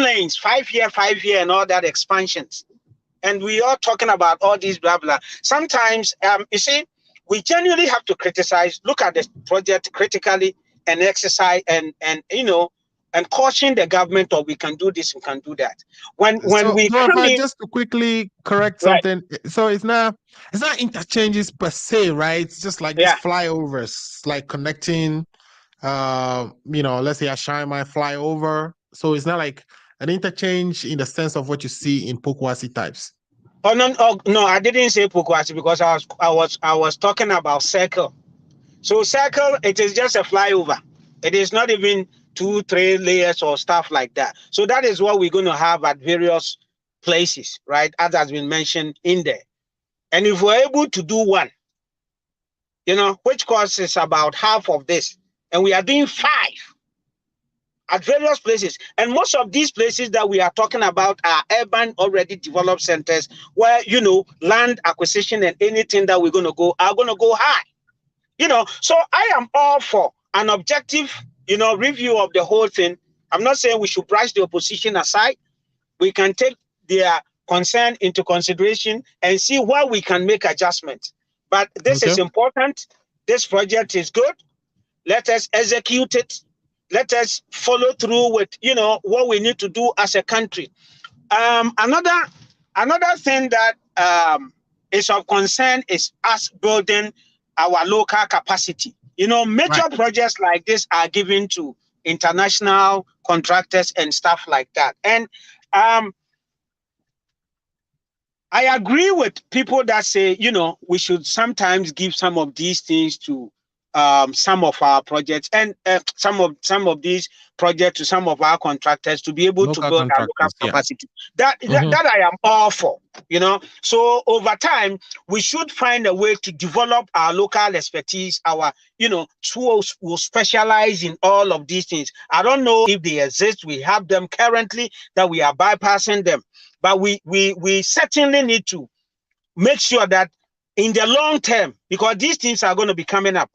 lanes, 5 year, and all that expansions. And we are talking about all these blah blah. Sometimes, you see, we genuinely have to criticize, look at the project critically, and exercise and caution the government, or we can do this, we can do that. When we come in, just to quickly correct something, so it's not interchanges per se, right? It's just like these flyovers, like connecting, let's say a Shine flyover. So it's not like an interchange in the sense of what you see in Pokwasi types. Oh no, I didn't say Pokwasi because I was talking about Circle. So Circle, it is just a flyover. It is not even 2-3 layers or stuff like that. So that is what we're going to have at various places, right? As has been mentioned in there. And if we're able to do one, which costs about half of this, and we are doing 5 at various places. And most of these places that we are talking about are urban, already developed centers where, land acquisition and anything that we're going to go are going to go high. So I am all for an objective, review of the whole thing. I'm not saying we should brush the opposition aside. We can take their concern into consideration and see where we can make adjustments. But this is important. This project is good. Let us execute it. Let us follow through with, what we need to do as a country. Another thing that is of concern is us building our local capacity. Major projects like this are given to international contractors and stuff like that. And I agree with people that say, we should sometimes give some of these things to some of our projects and some of these projects to some of our contractors to be able to build our local capacity. That I am all for, So over time, we should find a way to develop our local expertise, our, tools will specialize in all of these things. I don't know if they exist. We have them currently that we are bypassing them, but we certainly need to make sure that in the long term, because these things are going to be coming up,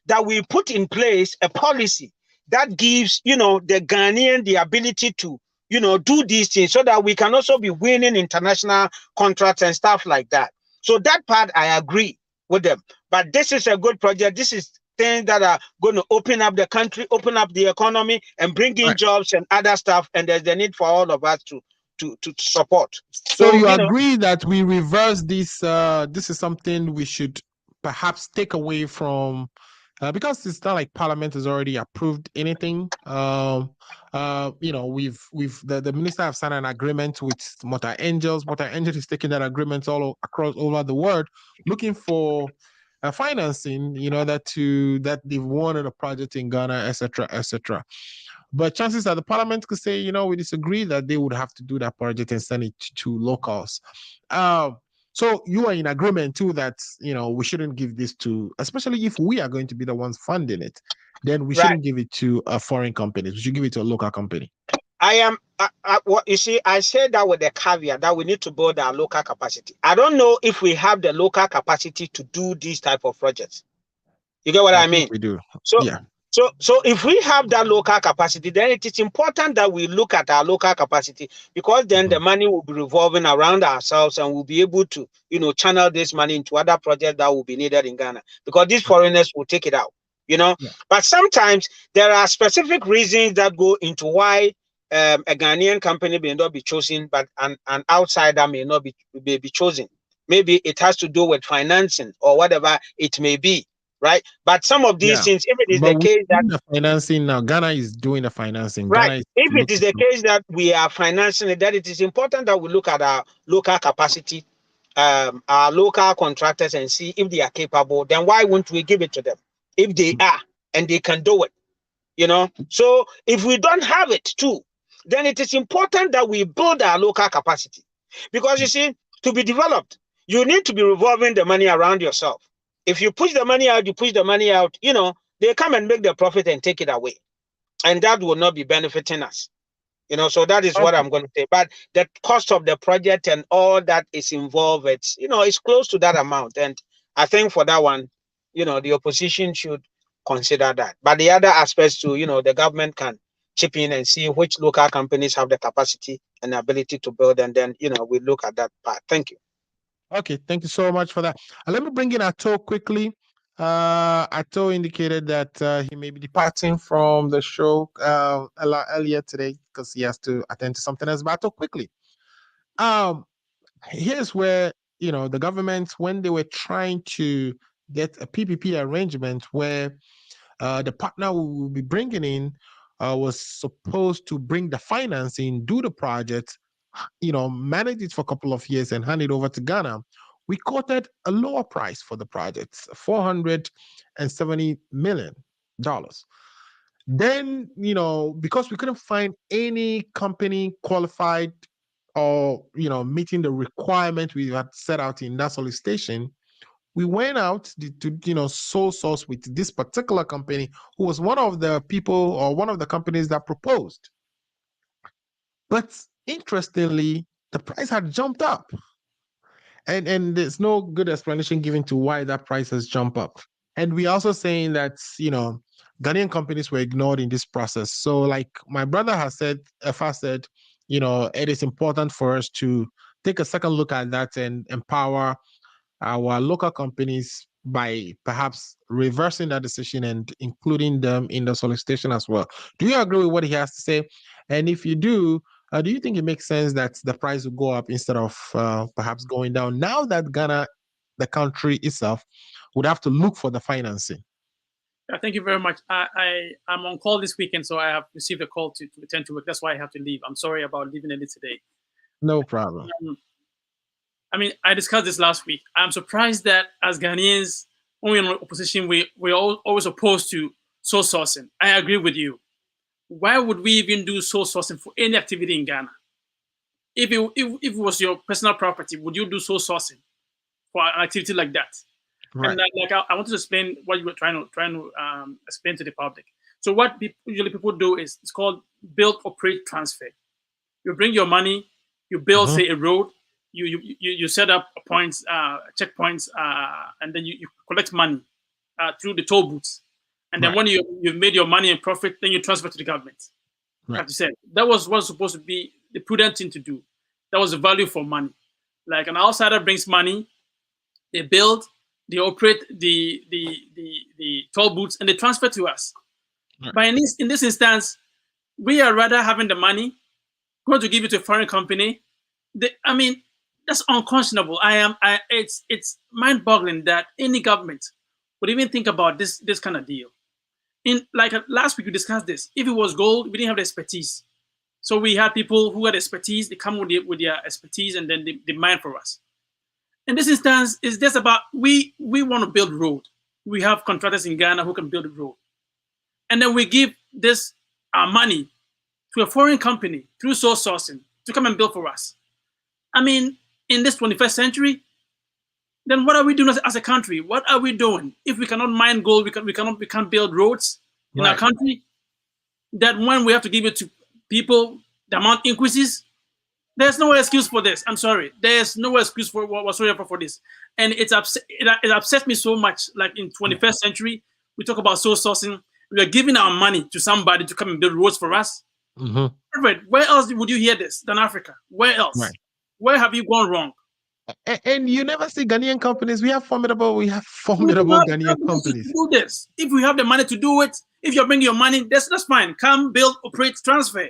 that we put in place a policy that gives, the Ghanaian the ability to, do these things so that we can also be winning international contracts and stuff like that. So that part, I agree with them. But this is a good project. This is things that are going to open up the country, open up the economy, and bring in jobs and other stuff. And there's the need for all of us to support. So you agree that we reverse this? This is something we should perhaps take away from, because it's not like Parliament has already approved anything. The minister have signed an agreement with Motor Angels. Motor Angels is taking that agreement all over the world, looking for financing in order that they've wanted a project in Ghana, etc., etc. But chances are the Parliament could say, we disagree, that they would have to do that project and send it to locals. So you are in agreement too that, we shouldn't give this to, especially if we are going to be the ones funding it, then we shouldn't give it to foreign companies. We should give it to a local company. I am, you see, I said that with the caveat that we need to build our local capacity. I don't know if we have the local capacity to do these type of projects. You get what I mean? We do. So, yeah. So if we have that local capacity, then it is important that we look at our local capacity, because then the money will be revolving around ourselves and we'll be able to, channel this money into other projects that will be needed in Ghana, because these foreigners will take it out, But sometimes there are specific reasons that go into why a Ghanaian company may not be chosen, but an outsider may not be chosen. Maybe it has to do with financing or whatever it may be. Right, but some of these things, if it is the case that the financing now, Ghana is doing the financing. Right, if it is the case that we are financing it, that it is important that we look at our local capacity, our local contractors, and see if they are capable. Then why won't we give it to them if they are and they can do it? So if we don't have it too, then it is important that we build our local capacity. Because you see, to be developed, you need to be revolving the money around yourself. If you push the money out, they come and make the profit and take it away. And that will not be benefiting us. So that is what I'm going to say. But the cost of the project and all that is involved, it's close to that amount. And I think for that one, the opposition should consider that. But the other aspects too, the government can chip in and see which local companies have the capacity and ability to build. And then, we look at that part. Thank you. Okay, thank you so much for that. Let me bring in Ato quickly. Ato indicated that he may be departing from the show a lot earlier today because he has to attend to something else. But Ato, quickly, here's where the government, when they were trying to get a PPP arrangement where the partner we will be bringing in was supposed to bring the financing, do the project, manage it for a couple of years and hand it over to Ghana. We quoted a lower price for the project, $470 million. Then, because we couldn't find any company qualified or, meeting the requirement we had set out in that solicitation, we went out to sole source with this particular company who was one of the people or one of the companies that proposed. But interestingly, the price had jumped up. And there's no good explanation given to why that price has jumped up. And we're also saying that, Ghanaian companies were ignored in this process. So like my brother has said, FA said, it is important for us to take a second look at that and empower our local companies by perhaps reversing that decision and including them in the solicitation as well. Do you agree with what he has to say? And if you do you think it makes sense that the price will go up instead of perhaps going down now that Ghana, the country itself, would have to look for the financing? Yeah, thank you very much. I'm on call this weekend, so I have received a call to attend to it. That's why I have to leave. I'm sorry about leaving early today. No problem. I discussed this last week. I'm surprised that as Ghanaians, when we're in opposition, we're always opposed to sole sourcing. I agree with you. Why would we even do sole sourcing for any activity in Ghana? If it was your personal property, would you do sole sourcing for an activity like that? Right. And I wanted to explain what you were trying to explain to the public. So what usually people do is it's called build, operate, transfer. You bring your money, you build, say, a road, you set up points, checkpoints, and then you collect money through the toll booths. And then when you've made your money and profit, then you transfer to the government. Right. Like you said, that was what's supposed to be the prudent thing to do. That was the value for money. Like an outsider brings money, they build, they operate the toll booths, and they transfer to us. Right. But in this instance, we are rather having the money, going to give it to a foreign company. That's unconscionable. It's mind-boggling that any government would even think about this kind of deal. Last week we discussed this. If it was gold, we didn't have the expertise. So we had people who had expertise. They come with their expertise and then they mine for us. In this instance, it's just about we want to build road. We have contractors in Ghana who can build a road, and then we give our money to a foreign company through sole sourcing to come and build for us. In this 21st century, then what are we doing as a country? What are we doing if we cannot mine gold? We can't build roads in our country. That when we have to give it to people, the amount increases. There's no excuse for this. I'm sorry. There's no excuse for whatsoever for this. And it upsets me so much. Like in 21st century, we talk about sole sourcing. We are giving our money to somebody to come and build roads for us. Perfect. Where else would you hear this than Africa? Where else? Right. Where have you gone wrong? And you never see Ghanaian companies. We have formidable Ghanaian companies. Do this. If we have the money to do it, if you're bringing your money, that's fine. Come, build, operate, transfer.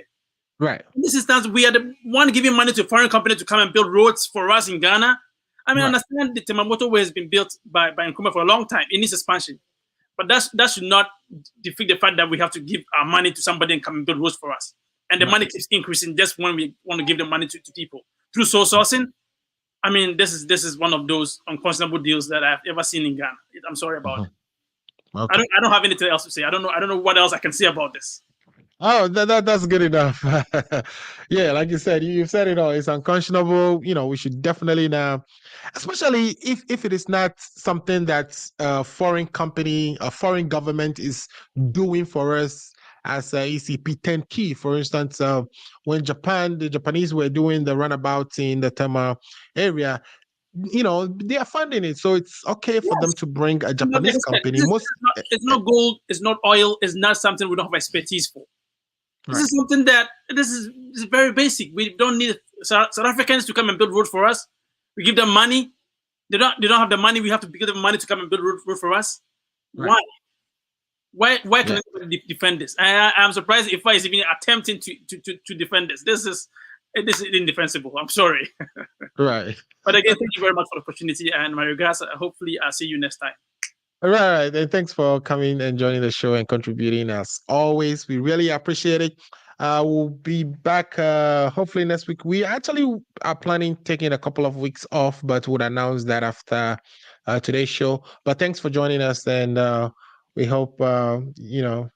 Right. In this instance, we are the one giving money to a foreign company to come and build roads for us in Ghana. I understand the Tema Motorway has been built by Nkrumah for a long time. It needs expansion. But that should not defeat the fact that we have to give our money to somebody and come and build roads for us. And the money keeps increasing just when we want to give the money to people. Through sole sourcing, this is one of those unconscionable deals that I've ever seen in Ghana. I'm sorry about it. Okay. I don't have anything else to say. I don't know what else I can say about this. Oh, that's good enough. Yeah, like you said, you said it all. It's unconscionable. We should definitely now, especially if it is not something that a foreign company, a foreign government is doing for us as a ECP 10 key. For instance, when the Japanese were doing the runabout in the Tema area, they are funding it, so it's okay for them Yes. to bring a Like I Japanese said, company. this is not, it's not gold, it's not oil, it's not something we don't have expertise for. This Right. is something that this is very basic. We don't need South Africans to come and build roads for us. We give them money. They don't have the money. We have to give them money to come and build road for us. Right. Why can anybody defend this? I'm surprised if I is even attempting to defend this. This is indefensible. I'm sorry. Right. But again, thank you very much for the opportunity and my regards. Hopefully, I'll see you next time. Right. And thanks for coming and joining the show and contributing as always. We really appreciate it. We'll be back hopefully next week. We actually are planning taking a couple of weeks off, but would announce that after today's show. But thanks for joining us, and we hope you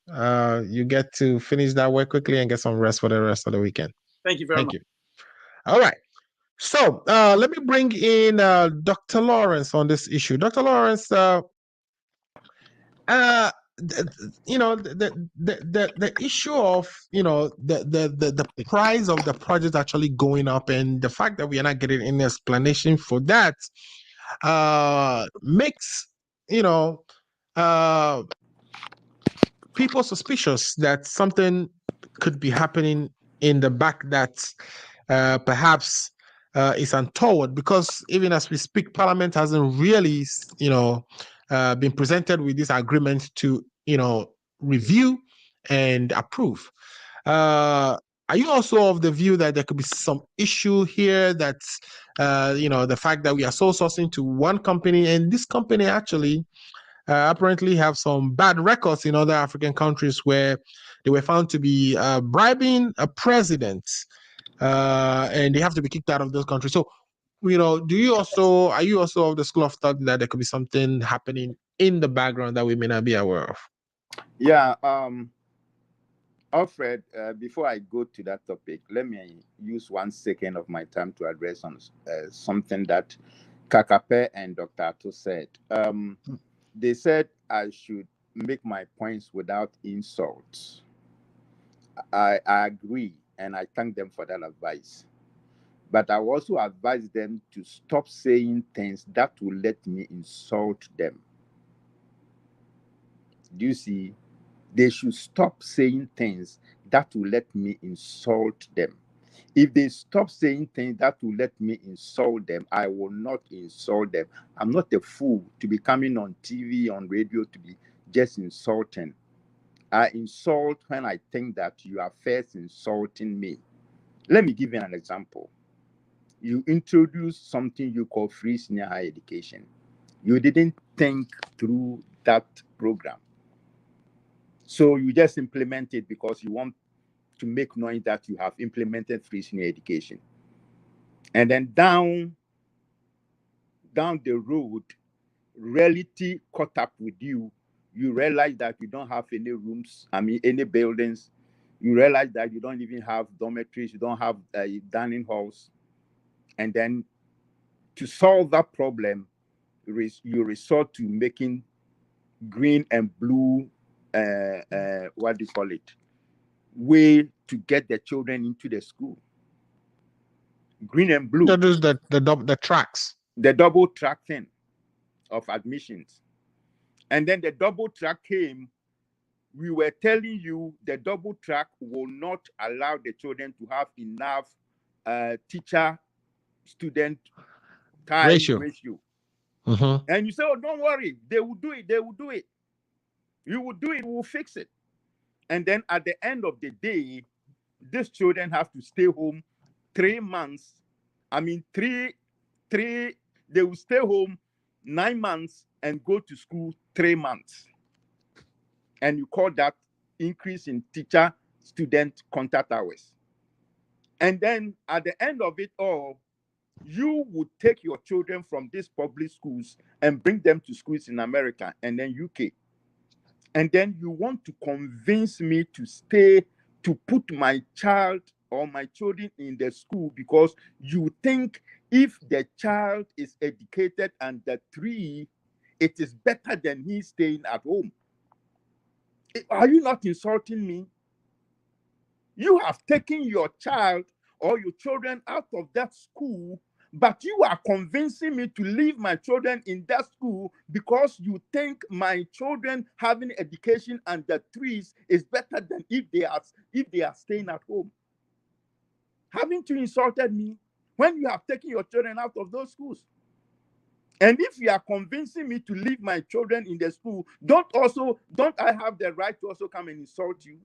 get to finish that work quickly and get some rest for the rest of the weekend. Thank you very much. Thank you. All right. So let me bring in Dr. Lawrence on this issue. Dr. Lawrence, the issue of the price of the project actually going up, and the fact that we are not getting any explanation for that makes people suspicious that something could be happening in the back that perhaps is untoward, because even as we speak, Parliament hasn't really been presented with this agreement to review and approve. Are you also of the view that there could be some issue here, that the fact that we are sole sourcing to one company, and this company actually apparently have some bad records in other African countries where they were found to be bribing a president, and they have to be kicked out of those countries? So, are you also of the school of thought that there could be something happening in the background that we may not be aware of? Yeah, Alfred, before I go to that topic, let me use 1 second of my time to address on something that Kakape and Dr. Ato said. They said I should make my points without insults. I agree, and I thank them for that advice. But I also advise them to stop saying things that will let me insult them. Do you see? They should stop saying things that will let me insult them. If they stop saying things that will let me insult them, I will not insult them. I'm not a fool to be coming on TV, on radio, to be just insulting. I insult when I think that you are first insulting me. Let me give you an example. You introduce something you call free senior higher education. You didn't think through that program. So you just implement it because you want to make noise that you have implemented free senior education. And then down the road, reality caught up with you. You realize that you don't have any rooms, any buildings. You realize that you don't even have dormitories, you don't have dining halls. And then to solve that problem, you resort to making green and blue, what do you call it, way to get the children into the school. Green and blue. That is the tracks. The double track thing of admissions. And then the double track came. We were telling you the double track will not allow the children to have enough teacher-student time ratio. And you say, oh, don't worry, they will do it. You will do it, we'll fix it. And then at the end of the day, these children have to stay home 3 months. They will stay home 9 months and go to school 3 months. And you call that increase in teacher-student contact hours. And then at the end of it all, you would take your children from these public schools and bring them to schools in America and then UK. And then you want to convince me to stay to put my child or my children in the school because you think if the child is educated under 3, it is better than he staying at home. Are you not insulting me? You have taken your child or your children out of that school, but you are convincing me to leave my children in that school because you think my children having education under 3s is better than if they are staying at home. Haven't you insulted me when you have taken your children out of those schools? And if you are convincing me to leave my children in the school, don't I have the right to also come and insult you?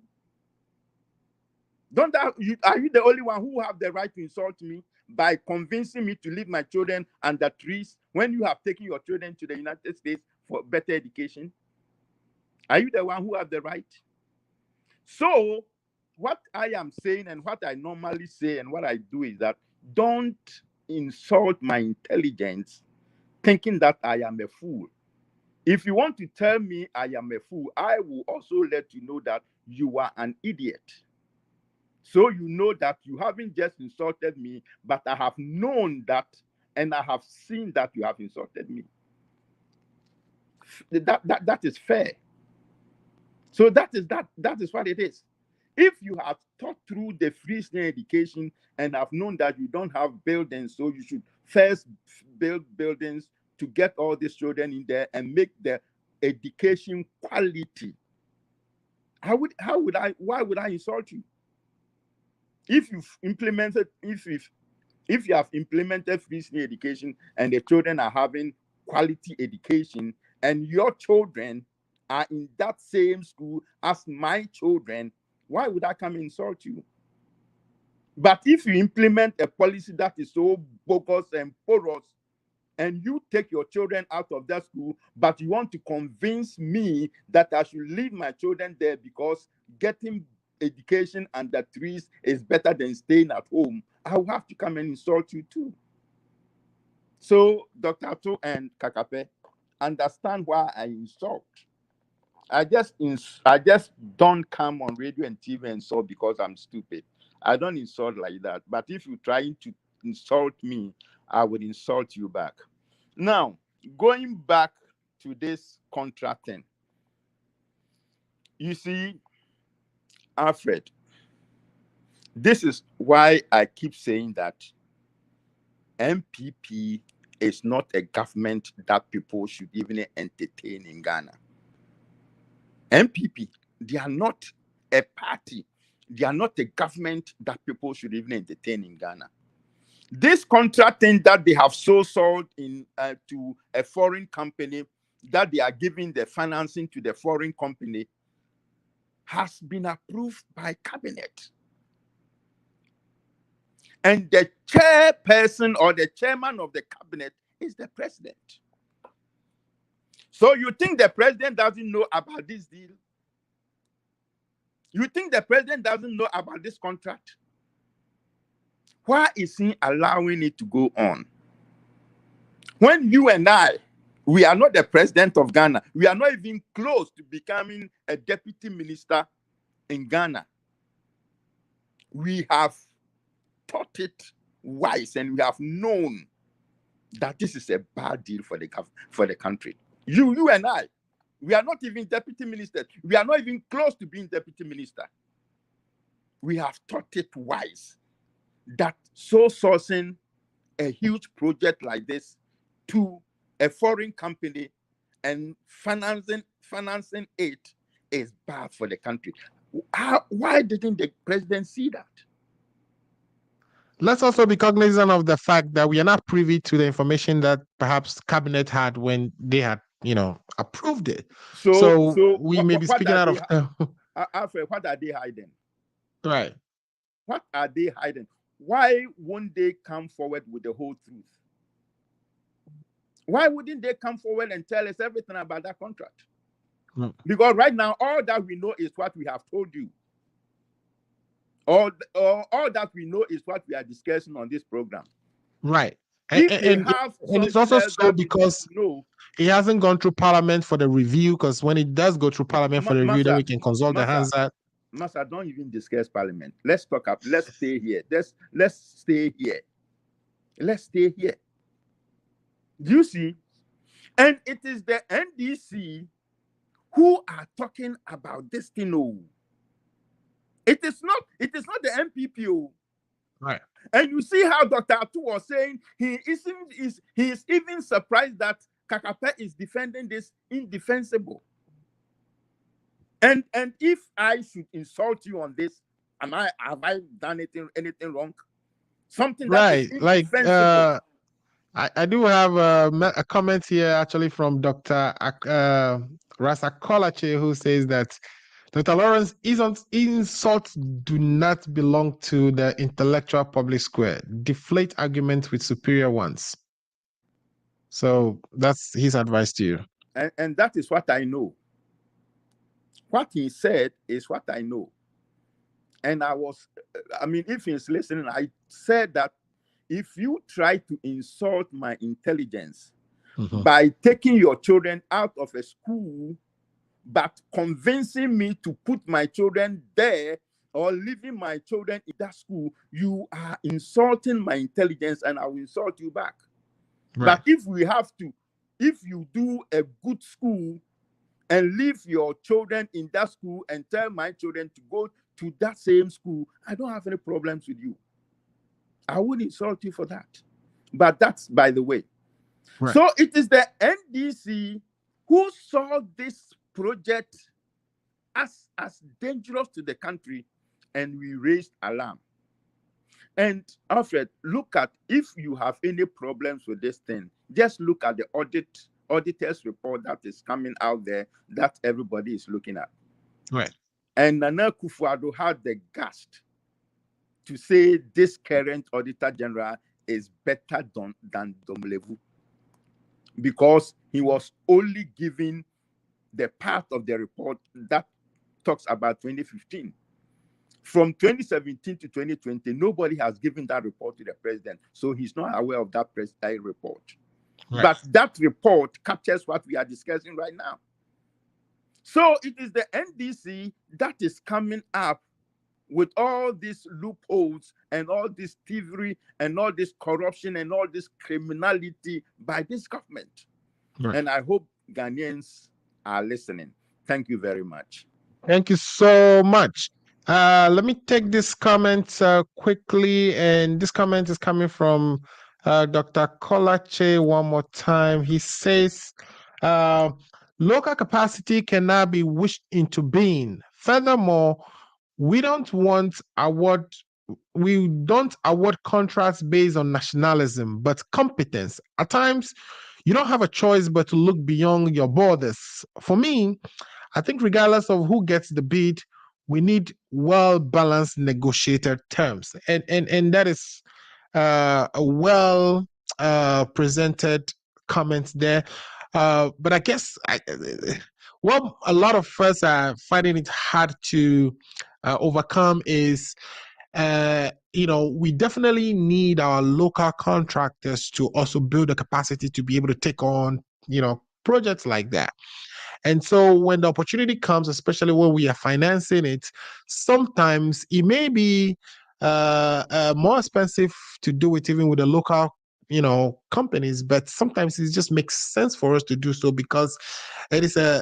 Are you the only one who have the right to insult me by convincing me to leave my children under 3s when you have taken your children to the United States for better education? Are you the one who have the right? So what I am saying and what I normally say and what I do is that don't insult my intelligence thinking that I am a fool. If you want to tell me I am a fool, I will also let you know that you are an idiot. So you know that you haven't just insulted me, but I have known that and I have seen that you have insulted me. That is fair. So that is what it is. If you have taught through the free SNE education and have known that you don't have buildings, so you should first build buildings to get all these children in there and make the education quality. Why would I insult you? If you have implemented free SNE education and the children are having quality education and your children are in that same school as my children, why would I come and insult you? But if you implement a policy that is so bogus and porous, and you take your children out of that school, but you want to convince me that I should leave my children there because getting education under 3s is better than staying at home, I will have to come and insult you too. So, Dr. Ato and Kakape, understand why I insult. I just don't come on radio and TV and insult because I'm stupid. I don't insult like that. But if you're trying to insult me, I would insult you back. Now, going back to this contract thing, you see, Alfred, this is why I keep saying that MPP is not a government that people should even entertain in Ghana. MPP, they are not a party. They are not a government that people should even entertain in Ghana. This contract thing that they have sold in to a foreign company, that they are giving the financing to the foreign company, has been approved by cabinet. And the chairperson or the chairman of the cabinet is the president. So you think the president doesn't know about this deal? You think the president doesn't know about this contract? Why is he allowing it to go on? When you and I, we are not the president of Ghana. We are not even close to becoming a deputy minister in Ghana. We have thought it wise and we have known that this is a bad deal for the country. You and I, we are not even deputy ministers. We are not even close to being deputy minister. We have thought it wise that sourcing a huge project like this to a foreign company and financing it is bad for the country. Why didn't the president see that? Let's also be cognizant of the fact that we are not privy to the information that perhaps cabinet had when they had, approved it. So we may be speaking out of. Alfred, what are they hiding? Right. What are they hiding? Why won't they come forward with the whole truth? Why wouldn't they come forward and tell us everything about that contract? No. Because right now, all that we know is what we have told you. All that we know is what we are discussing on this program. Right. And it's also so because it hasn't gone through Parliament for the review, because when it does go through Parliament for the review, then we can consult the Hansard. Master, don't even discuss parliament. Let's talk up. Let's stay here. Let's stay here. Let's stay here. Do you see? And it is the NDC who are talking about this thing. Oh. It is not the MPPO. Right. And you see how Dr. Atu was saying he is even surprised that Kakape is defending this indefensible. And if I should insult you on this, have I done anything wrong? Something that Right. is indefensible. Like I do have a comment here actually from Dr. Rasa Kolache, who says that Dr. Lawrence, insults do not belong to the intellectual public square. Deflate arguments with superior ones. So that's his advice to you. And that is what I know. What he said is what I know. And if he's listening, I said that if you try to insult my intelligence by taking your children out of a school, but convincing me to put my children there or leaving my children in that school, you are insulting my intelligence and I will insult you back. Right. But if you do a good school and leave your children in that school and tell my children to go to that same school, I don't have any problems with you. I would insult you for that. But that's by the way. Right. So it is the NDC who saw this project as dangerous to the country, and we raised alarm. And Alfred, look at, if you have any problems with this thing, just look at the auditor's report that is coming out there that everybody is looking at. Right. And Nana Akufo-Addo had the gust to say this current Auditor General is better than Domlevu, because he was only giving the part of the report that talks about 2015. From 2017 to 2020, nobody has given that report to the president, so he's not aware of that report. Right. But that report captures what we are discussing right now. So it is the NDC that is coming up with all these loopholes and all this thievery and all this corruption and all this criminality by this government. Right. And I hope Ghanaians are listening. Thank you very much. Thank you so much. Let me take this comment quickly. And this comment is coming from Dr. Kolache one more time. He says, local capacity cannot be wished into being. Furthermore, we don't award contracts based on nationalism, but competence. At times, you don't have a choice but to look beyond your borders. For me, I think regardless of who gets the bid, we need well-balanced negotiated terms. And that is a well presented comment there. But I guess what a lot of us are finding it hard to overcome is, we definitely need our local contractors to also build the capacity to be able to take on, projects like that. And so when the opportunity comes, especially when we are financing it, sometimes it may be more expensive to do it even with the local, companies, but sometimes it just makes sense for us to do so because it is the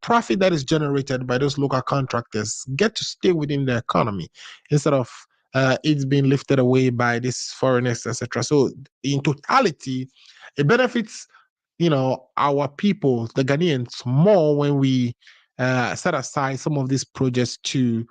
profit that is generated by those local contractors get to stay within the economy instead of it's being lifted away by these foreigners, etc. So in totality, it benefits our people, the Ghanaians, more when we set aside some of these projects to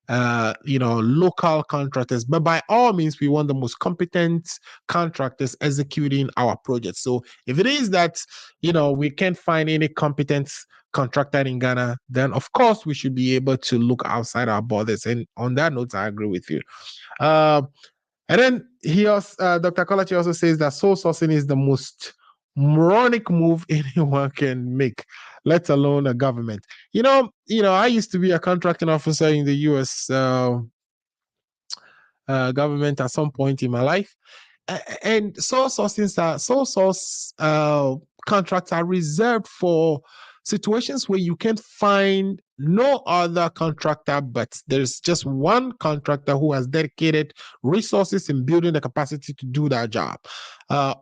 local contractors. But by all means, we want the most competent contractors executing our projects. So if it is that we can't find any competent contractor in Ghana, then of course we should be able to look outside our borders. And on that note, I agree with you. And then Dr. Kolachi also says that sole sourcing is the most moronic move anyone can make, let alone a government. I used to be a contracting officer in the U.S. Government at some point in my life, and sole source contracts are reserved for situations where you can find no other contractor, but there's just one contractor who has dedicated resources in building the capacity to do that job,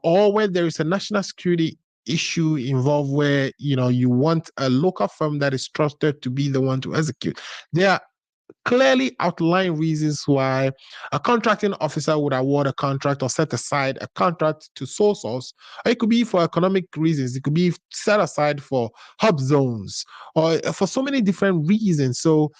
or where there is a national security issue involved where you want a local firm that is trusted to be the one to execute. There are clearly outline reasons why a contracting officer would award a contract or set aside a contract to sole source. Or it could be for economic reasons. It could be set aside for hub zones or for so many different reasons. So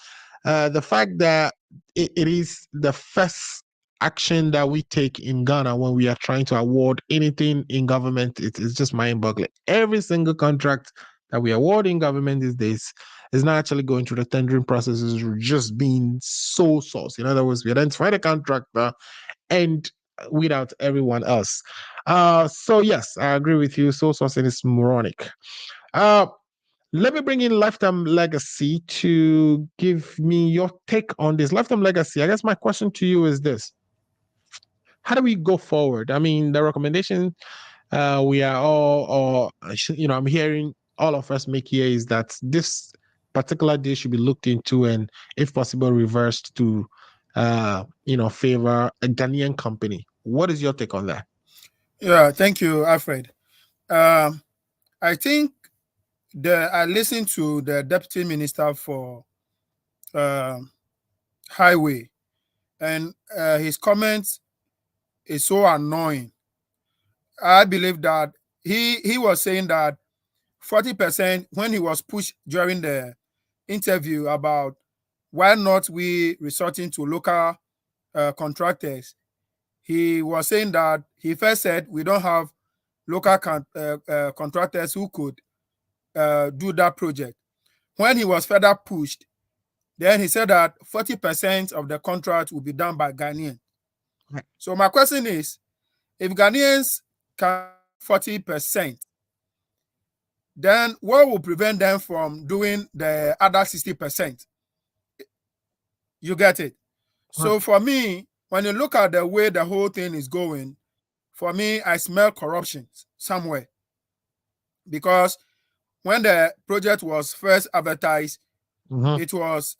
the fact that it is the first action that we take in Ghana when we are trying to award anything in government, it's just mind-boggling. Every single contract that we award in government these days is not actually going through the tendering processes, just being sole source. In other words, we identify the contractor and without everyone else. So yes, I agree with you. Sole sourcing is moronic. Let me bring in Lifetime Legacy to give me your take on this. Lifetime Legacy, I guess my question to you is this. How do we go forward? I mean, the recommendation we are all, I'm hearing all of us make here is that this particular deal should be looked into and, if possible, reversed to, favor a Ghanaian company. What is your take on that? Yeah, thank you, Alfred. I think I listened to the Deputy Minister for Highway, and his comments is so annoying. I believe that he was saying that 40% when he was pushed during the interview about why not we resorting to local contractors. He was saying that he first said we don't have local contractors who could do that project. When he was further pushed, then he said that 40% of the contract will be done by Ghanaians. Right. So my question is, if Ghanaians can 40%, then what will prevent them from doing the other 60%? You get it? So for me, when you look at the way the whole thing is going, for me, I smell corruption somewhere. Because when the project was first advertised, it was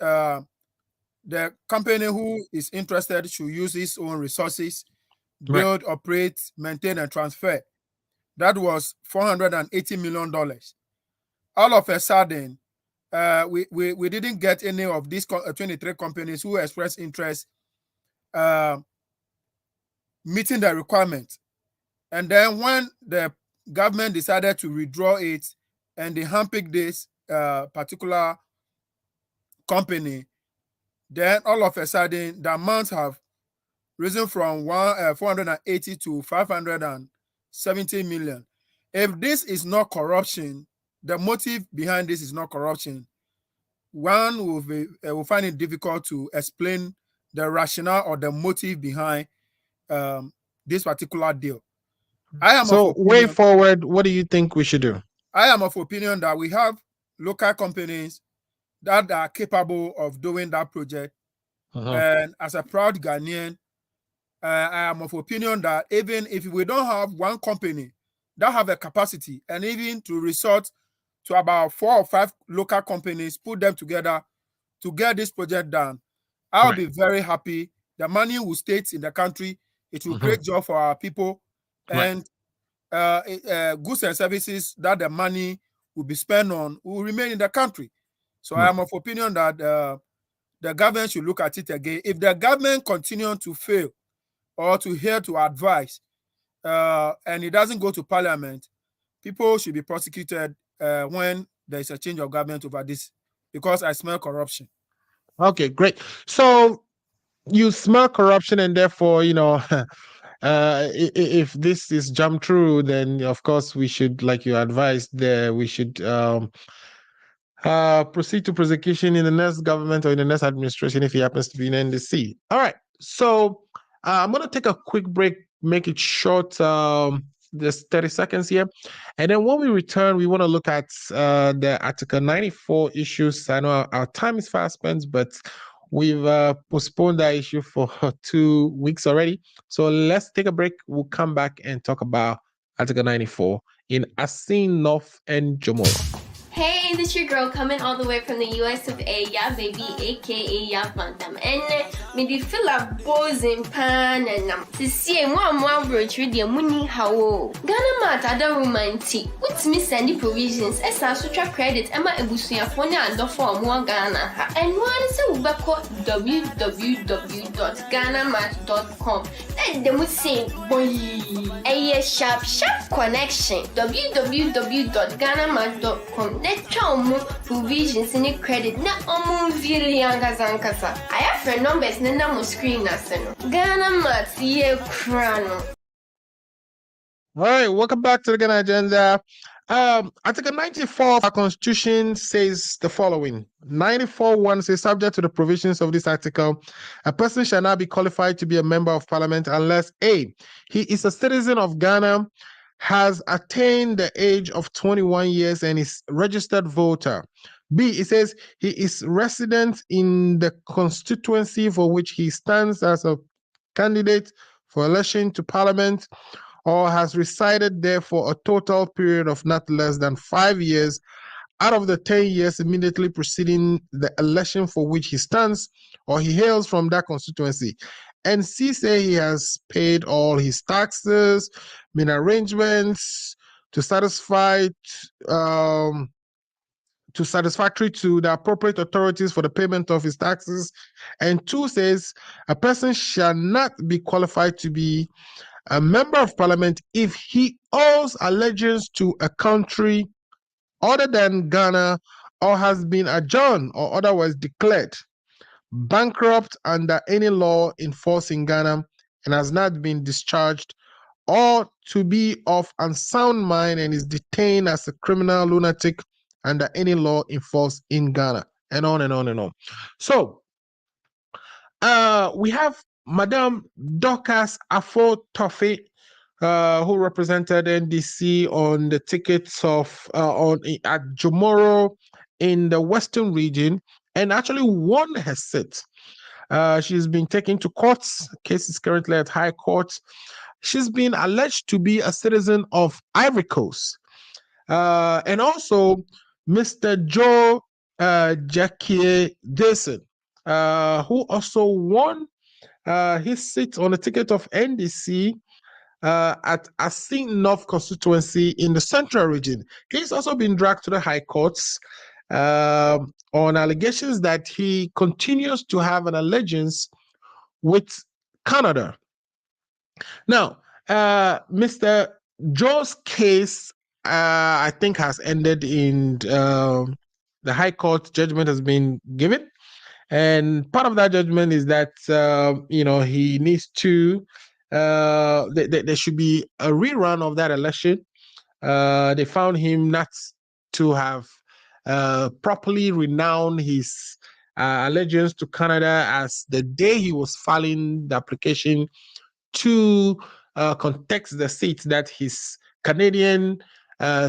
the company who is interested should use its own resources, build, operate, maintain, and transfer. That was $480 million. All of a sudden, we didn't get any of these 23 companies who expressed interest meeting the requirement. And then when the government decided to withdraw it and they handpicked this particular company, then all of a sudden the amounts have risen from 480 to 570 million. If this is not corruption, the motive behind this is not corruption, one will find it difficult to explain the rationale or the motive behind this particular deal. So way forward, what do you think we should do? I am of opinion that we have local companies that are capable of doing that project. And as a proud Ghanaian, I am of opinion that even if we don't have one company that have a capacity, and even to resort to about 4 or 5 local companies, put them together to get this project done, I'll be very happy. The money will stay in the country. It will create job for our people, and goods and services that the money will be spent on will remain in the country. So I am of opinion that the government should look at it again. If the government continues to fail or to hear to advice, and it doesn't go to parliament, people should be prosecuted when there is a change of government over this, because I smell corruption. Okay, great. So you smell corruption, and therefore, if this is jumped through, then of course we should, like you advised there, we should proceed to prosecution in the next government or in the next administration if he happens to be in NDC. All right. So I'm going to take a quick break, make it short, just 30 seconds here. And then when we return, we want to look at the Article 94 issues. I know our time is fast spent, but we've postponed that issue for 2 weeks already. So let's take a break. We'll come back and talk about Article 94 in Asin, North, and Jamora. Hey Hey, this your girl coming all the way from the US of A, yeah, baby, aka ya Bantam. And me di feel a buzzing pan and to see one bridge with your money how Ghana mat other romantic. What's me sandy provisions? As I sutra credit, Emma Ebusuya Fonia and the form one Ghana. And one is a www.ghanamat.com. And then we say, boy, a sharp connection. www.ghanamat.com. Let's try provisions in the credit. Na really ankasa. I have friend numbers na mo screen na seno. Ghana Mat ye crano. All right, welcome back to the Ghana Agenda. Article 94 of our Constitution says the following. 94.1 says, subject to the provisions of this article, a person shall not be qualified to be a member of parliament unless A, he is a citizen of Ghana, has attained the age of 21 years and is registered voter. B, it says he is resident in the constituency for which he stands as a candidate for election to parliament, or has resided there for a total period of not less than 5 years out of the 10 years immediately preceding the election for which he stands, or he hails from that constituency. And C, say he has paid all his taxes, made arrangements to satisfactory to the appropriate authorities for the payment of his taxes. And 2 says a person shall not be qualified to be a member of parliament if he owes allegiance to a country other than Ghana, or has been adjourned or otherwise declared bankrupt under any law in force in Ghana and has not been discharged, or to be of unsound mind and is detained as a criminal lunatic under any law in force in Ghana, and on and on and on. So we have Madam Dorcas Afo-Toffee, who represented NDC on the tickets of at Jomoro in the Western region, and actually won her seat. She's been taken to courts. Case is currently at High Court. She's been alleged to be a citizen of Ivory Coast, and also Mr. Joe Jackie Dyson, who also won his seat on the ticket of NDC at Assin North constituency in the Central region. He's also been dragged to the High Courts on allegations that he continues to have an allegiance with Canada. Now, Mr. Joe's case, I think, has ended in the High Court. Judgment has been given. And part of that judgment is that, he needs to, there should be a rerun of that election. They found him not to have properly renowned his allegiance to Canada as the day he was filing the application to contest the seat, that his Canadian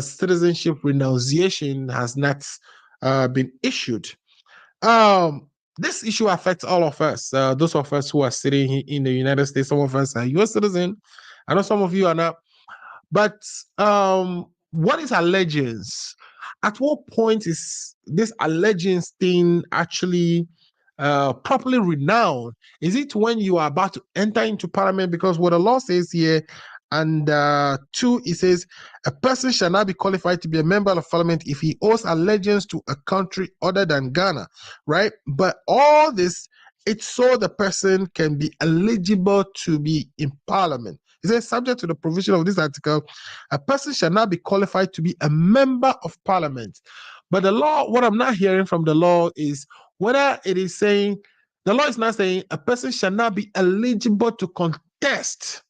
citizenship renunciation has not been issued. This issue affects all of us, those of us who are sitting in the United States. Some of us are US citizens. I know some of you are not. But what is allegiance? At what point is this allegiance thing actually properly renowned? Is it when you are about to enter into parliament? Because what the law says here, and 2, it says a person shall not be qualified to be a member of parliament if he owes allegiance to a country other than Ghana, right? But all this, it's so the person can be eligible to be in parliament. It says, subject to the provision of this article, a person shall not be qualified to be a member of parliament. But the law, what I'm not hearing from the law is whether it is saying, the law is not saying a person shall not be eligible to contest,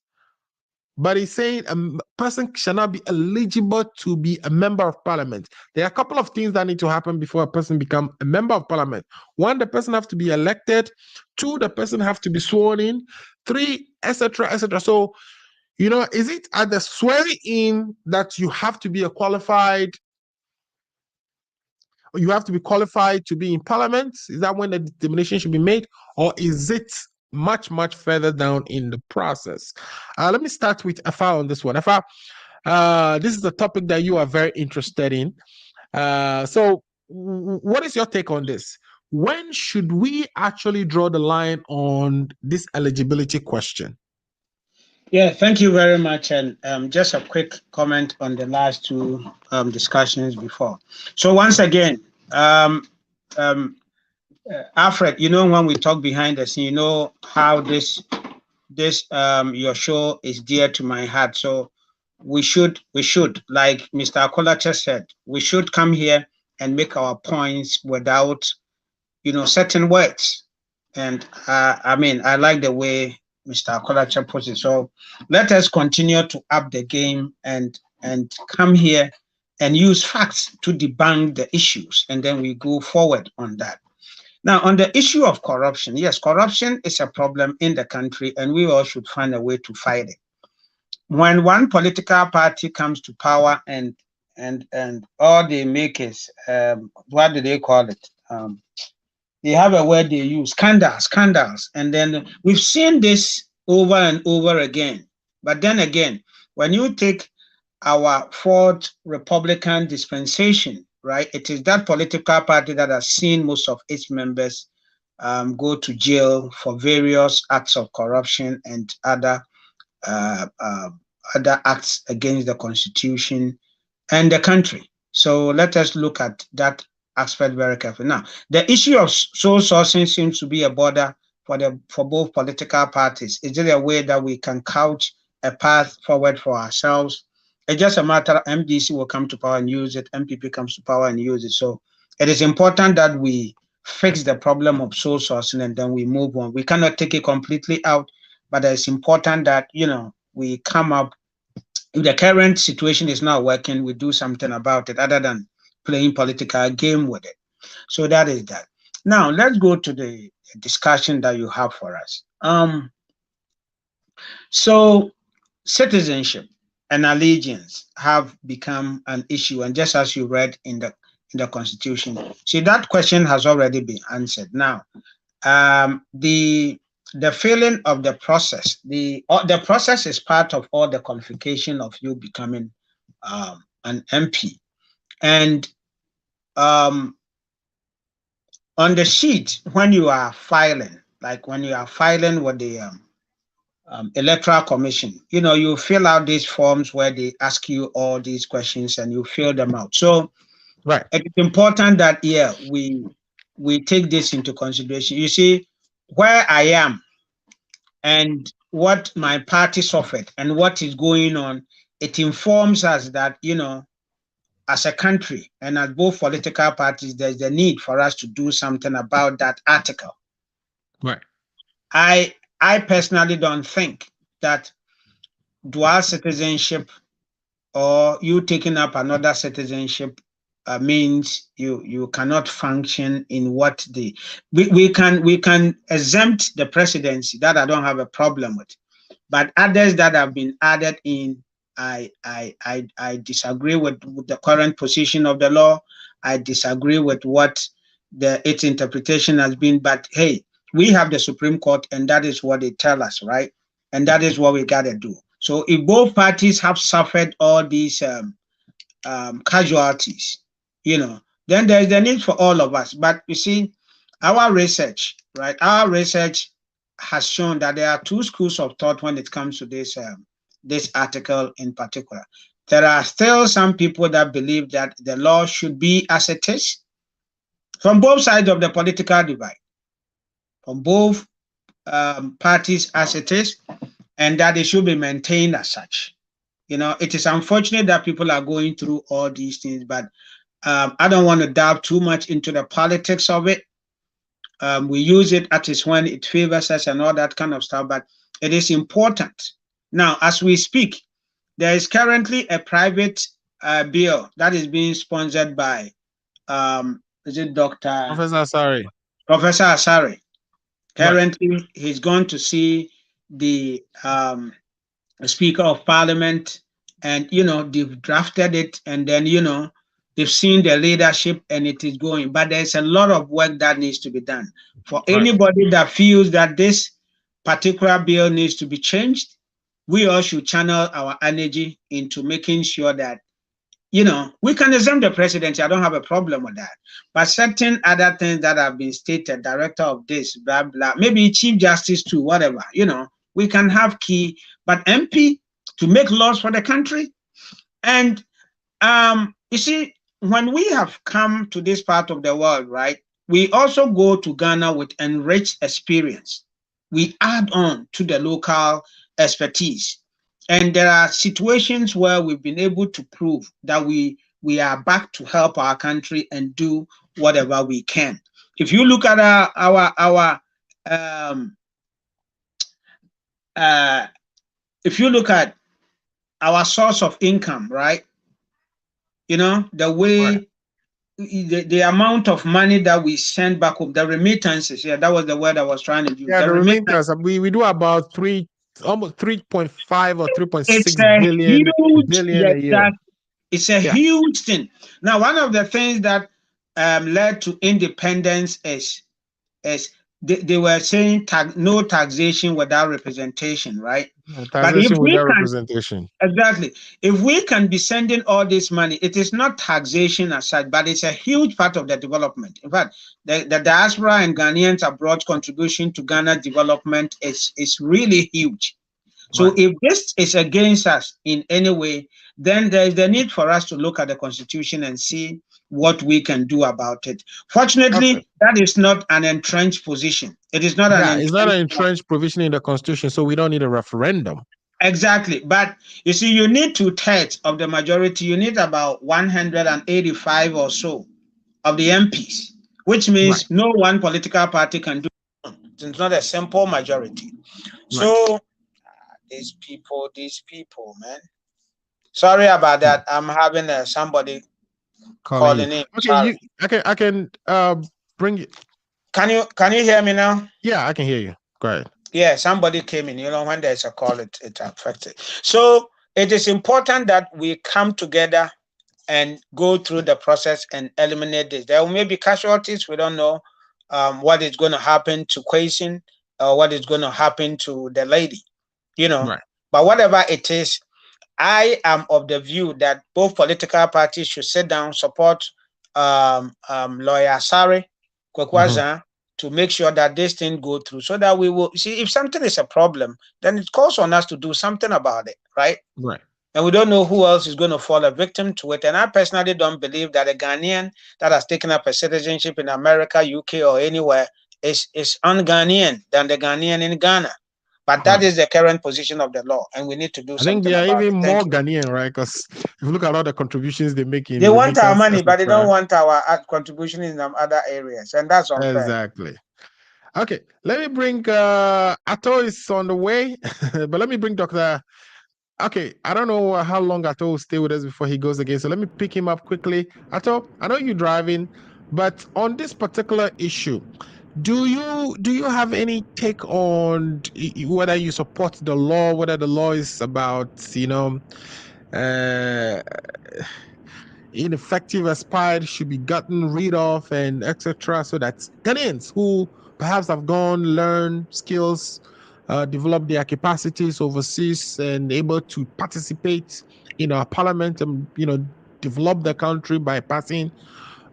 but it's saying a person shall not be eligible to be a member of parliament. There are a couple of things that need to happen before a person becomes a member of parliament. 1, the person has to be elected. 2, the person has to be sworn in. 3, etc., etc. So, is it at the swearing in that you have to be qualified to be in parliament? Is that when the determination should be made? Or is it much, much further down in the process? Let me start with Afa on this one. Afa, this is a topic that you are very interested in. So, what is your take on this? When should we actually draw the line on this eligibility question? Yeah, thank you very much. And just a quick comment on the last two discussions before. So once again, Alfred, you know, when we talk behind the scene, you know how this your show is dear to my heart. So we should, like Mr. Akolacha said, we should come here and make our points without, you know, certain words. And I mean, I like the way Mr. Akolacha puts it. So let us continue to up the game and come here and use facts to debunk the issues, and then we go forward on that. Now, on the issue of corruption, yes, corruption is a problem in the country, and we all should find a way to fight it. When one political party comes to power and all they make is what do they call it? They have a word they use, scandals, and then we've seen this over and over again. But then again, when you take our fourth Republican dispensation, right, it is that political party that has seen most of its members go to jail for various acts of corruption and other acts against the Constitution and the country. So let us look at that aspect very carefully. Now, the issue of sole sourcing seems to be a border for both political parties. Is it a way that we can couch a path forward for ourselves? It's just a matter of MDC will come to power and use it, MPP comes to power and use it. So it is important that we fix the problem of sole sourcing and then we move on. We cannot take it completely out, but it's important that, you know, we come up. If the current situation is not working, we do something about it other than playing political game with it. So that is that. Now let's go to the discussion that you have for us. So citizenship and allegiance have become an issue, and just as you read in the Constitution, see that question has already been answered. Now, the failing of the process, the process is part of all the qualification of you becoming an MP. And on the sheet, when you are filing, like when you are filing with the Electoral Commission, you know, you fill out these forms where they ask you all these questions and you fill them out. So right, it's important that, yeah, we take this into consideration. You see, where I am and what my party suffered and what is going on, it informs us that, you know, as a country and as both political parties, there's the need for us to do something about that article. Right. I personally don't think that dual citizenship or you taking up another citizenship means you cannot function in what we can exempt the presidency. That I don't have a problem with, but others that have been added in, I disagree with the current position of the law. I disagree with what its interpretation has been. But hey, we have the Supreme Court, and that is what they tell us, right? And that is what we gotta do. So if both parties have suffered all these casualties, you know, then there's the need for all of us. But you see, our research, right? Our research has shown that there are two schools of thought when it comes to this article in particular. There are still some people that believe that the law should be as it is from both sides of the political divide, from both parties as it is, and that it should be maintained as such. You know, it is unfortunate that people are going through all these things, but I don't want to dive too much into the politics of it. We use it at least when it favors us and all that kind of stuff, but it is important. Now, as we speak, there is currently a private bill that is being sponsored by, is it Dr. Professor Asari? Professor Asari. Currently, he's going to see the Speaker of Parliament, and, you know, they've drafted it, and then, you know, they've seen the leadership, and it is going. But there's a lot of work that needs to be done. For anybody that feels that this particular bill needs to be changed, we all should channel our energy into making sure that, we can exempt the presidency. I don't have a problem with that. But certain other things that have been stated, director of this, blah, blah, maybe chief justice too, whatever, we can have key, but MP to make laws for the country. And you see, when we have come to this part of the world, right, we also go to Ghana with enriched experience. We add on to the local expertise. And there are situations where we've been able to prove that we are back to help our country and do whatever we can. If you look at if you look at our source of income, right? The way, right, the amount of money that we send back home, the remittances. Yeah, that was the word I was trying to use. Yeah, the remittances. We do about almost 3.5 or 3.6 billion a year. It's a huge thing. Now, one of the things that led to independence is they were saying no taxation without representation, right? Taxation without representation. Exactly. If we can be sending all this money, it is not taxation as such, but it's a huge part of the development. In fact, the diaspora and Ghanaians abroad contribution to Ghana development is really huge. So right, if this is against us in any way, then there is the need for us to look at the Constitution and see what we can do about it. Fortunately, that is not an entrenched position. It is not it's not an entrenched provision in the Constitution, so we don't need a referendum. Exactly. But you see, you need 2/3 of the majority. You need about 185 or so of the MPs, which means no one political party can do it. It's not a simple majority. So these people, man. Sorry about that. I'm having somebody calling in. Okay, I can bring you. Can you hear me now? Yeah, I can hear you. Go ahead. Yeah, somebody came in. When there's a call, it affected. So it is important that we come together and go through the process and eliminate this. There may be casualties. We don't know what is going to happen to Kwesi or what is going to happen to the lady, Right. But whatever it is, I am of the view that both political parties should sit down, support lawyer Sari Kwekwaza, to make sure that this thing go through, so that we will see if something is a problem, then it calls on us to do something about it, right? Right. And we don't know who else is going to fall a victim to it. And I personally don't believe that a Ghanaian that has taken up a citizenship in America, UK, or anywhere is un-Ghanaian than the Ghanaian in Ghana. But that is the current position of the law, and we need to do something about it. I think they are even more Ghanaian, right? Because if you look at all the contributions they make in, they want our money, but they don't want our contribution in other areas, and that's unfair. Exactly. Okay, let me bring Ato is on the way, but let me bring Dr. Okay, I don't know how long Ato will stay with us before he goes again, so let me pick him up quickly. Ato, I know you're driving, but on this particular issue, do you have any take on whether you support the law, whether the law is about ineffective expired should be gotten rid of and etc., so that Ghanaians who perhaps have gone, learn skills, develop their capacities overseas and able to participate in our parliament and develop the country by passing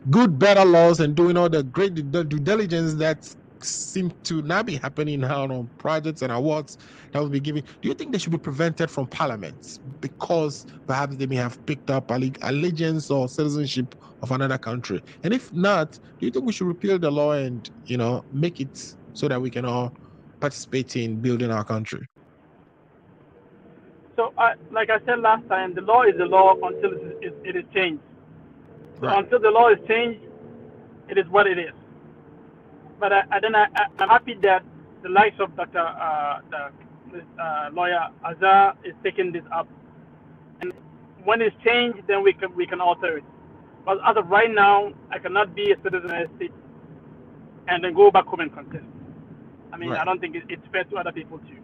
good, better laws and doing all the great due diligence that seem to not be happening now on projects and awards that will be given. Do you think they should be prevented from parliaments because perhaps they may have picked up allegiance or citizenship of another country? And if not, do you think we should repeal the law and make it so that we can all participate in building our country? So, like I said last time, the law is the law until it is changed. So until the law is changed, it is what it is. But I'm happy that the likes of Dr. Lawyer Azar is taking this up. And when it's changed, then we can alter it. But as of right now, I cannot be a citizen of the state and then go back home and contest. I mean, I don't think it's fair to other people too.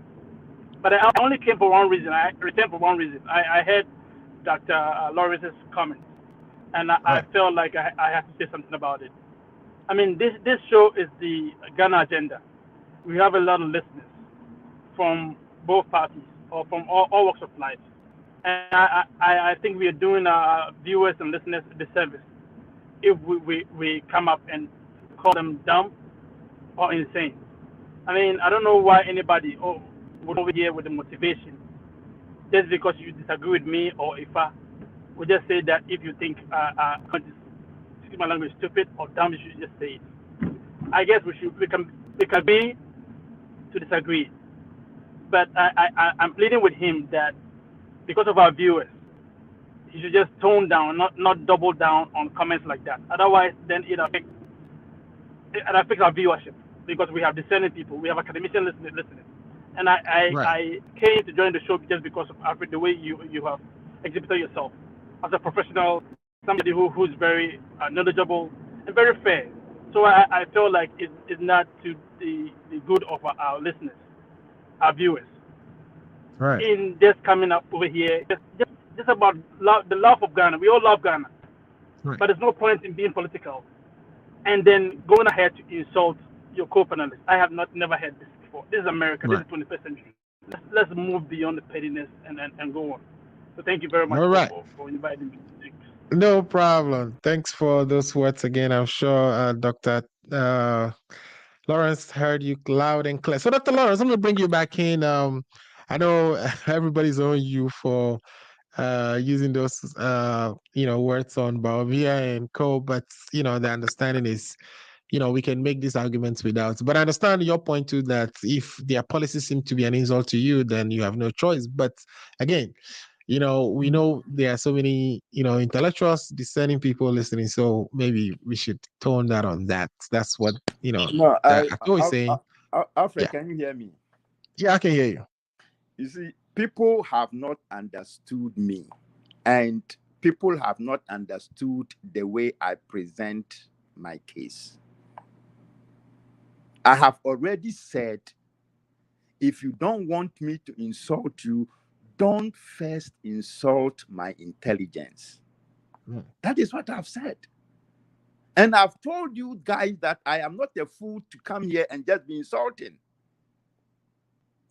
But I only came for one reason. I returned for one reason. I heard Dr. Lawrence's comments. And I felt like I have to say something about it. I mean, this show is the Ghana agenda. We have a lot of listeners from both parties or from all walks of life. And I think we are doing our viewers and listeners a disservice if we come up and call them dumb or insane. I mean, I don't know why anybody would over here with the motivation just because you disagree with me or if I would just say that if you think excuse my language, stupid or dumb, you should just say it. I guess we can agree to disagree, but I'm pleading with him that because of our viewers, he should just tone down, not double down on comments like that. Otherwise, then it affects our viewership because we have discerning people, we have academicians listening. And I came to join the show just because of Alfred, the way you have exhibited yourself as a professional, somebody who's very knowledgeable and very fair. So I feel like it's not to the good of our listeners, our viewers. Right. In just coming up over here, just about the love of Ghana. We all love Ghana, Right. but there's no point in being political and then going ahead to insult your co-panelists. I have never heard this before. This is America. Right. This is 21st century. Let's move beyond the pettiness and go on. So thank you very much All right. for inviting me. No problem. Thanks for those words again. I'm sure Dr. Lawrence heard you loud and clear. So, Dr. Lawrence, I'm going to bring you back in. I know everybody's on you for using those words on Baovia and co, but the understanding is we can make these arguments without. But I understand your point too, that if their policies seem to be an insult to you, then you have no choice. But again, we know there are so many intellectuals, discerning people listening, so maybe we should tone that on that. That's what No, I always saying. Alfred, Yeah. can you hear me? Yeah, I can hear you. You see, people have not understood me, and people have not understood the way I present my case. I have already said, if you don't want me to insult you, don't first insult my intelligence. That is what I've said. And I've told you guys that I am not a fool to come here and just be insulting.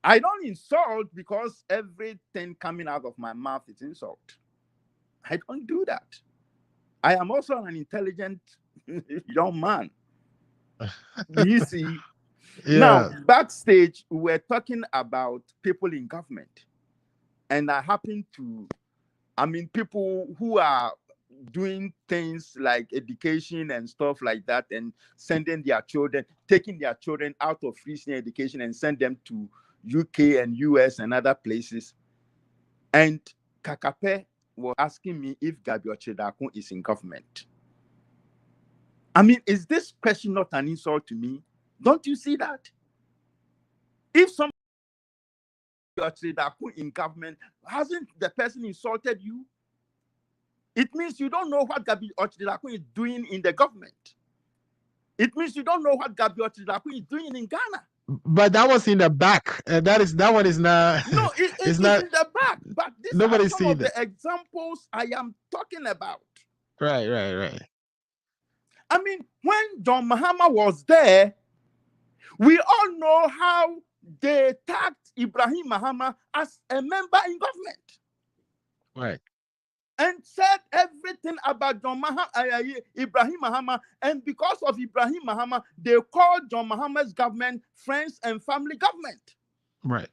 I don't insult because everything coming out of my mouth is insult. I don't do that. I am also an intelligent young man. Do you see? Yeah. Now, backstage, we were talking about people in government. And I happen to, people who are doing things like education and stuff like that and sending their children, taking their children out of Christian education and send them to UK and US and other places. And Kakape was asking me if Gabi Ochedakun is in government. Is this question not an insult to me? Don't you see that? If somebody in government, hasn't the person insulted you? It means you don't know what Gabi Ochedakun is doing in the government. It means you don't know what Gabi Ochedakun is doing in Ghana. But that was in the back. That one is not. No, it's not in the back. But these nobody are some see of that. the examples I am talking about. Right. When John Mahama was there, we all know how they tagged Ibrahim Mahama as a member in government. Right. And said everything about Ibrahim Mahama. And because of Ibrahim Mahama, they called John Mahama's government friends and family government. Right.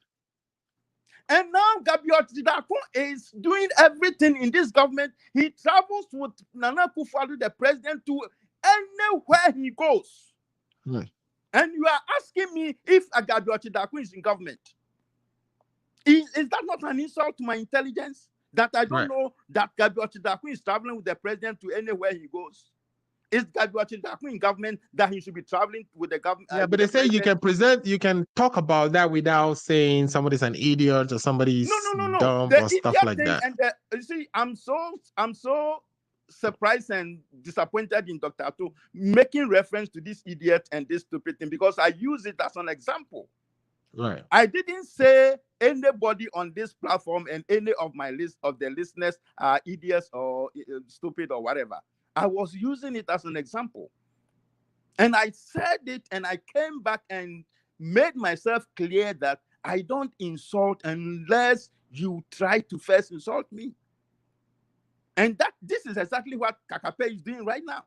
And now Gabi Ochedakun is doing everything in this government. He travels with Nana Akufo-Addo, the president, to anywhere he goes. Right. And you are asking me if Gabi Ochedakun is in government. Is that not an insult to my intelligence? That I don't know that Gabi Ochedakun is traveling with the president to anywhere he goes? Is Gabi Ochedakun in government that he should be traveling with the government? Yeah, but they say you can talk about that without saying somebody's an idiot or somebody's dumb or stuff like that. And you see, I'm so surprised and disappointed in Dr. Atto making reference to this idiot and this stupid thing because I use it as an example. Right. I didn't say anybody on this platform and any of my list of the listeners are idiots or stupid or whatever. I was using it as an example. And I said it and I came back and made myself clear that I don't insult unless you try to first insult me. And this is exactly what Kakape is doing right now,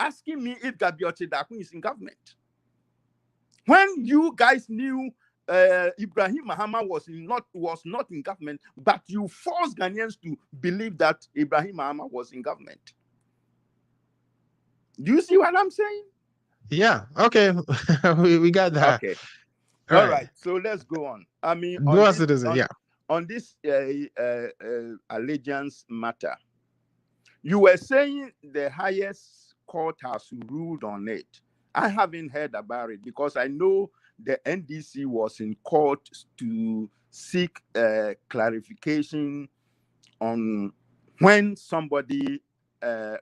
asking me if Gabi Ochedakun is in government. When you guys knew Ibrahim Mahama was not in government, but you forced Ghanaians to believe that Ibrahim Mahama was in government. Do you see what I'm saying? Yeah. Okay. we got that. Okay. All right. So let's go on. I mean, on this allegiance matter, you were saying the highest court has ruled on it. I haven't heard about it because I know the NDC was in court to seek clarification on when somebody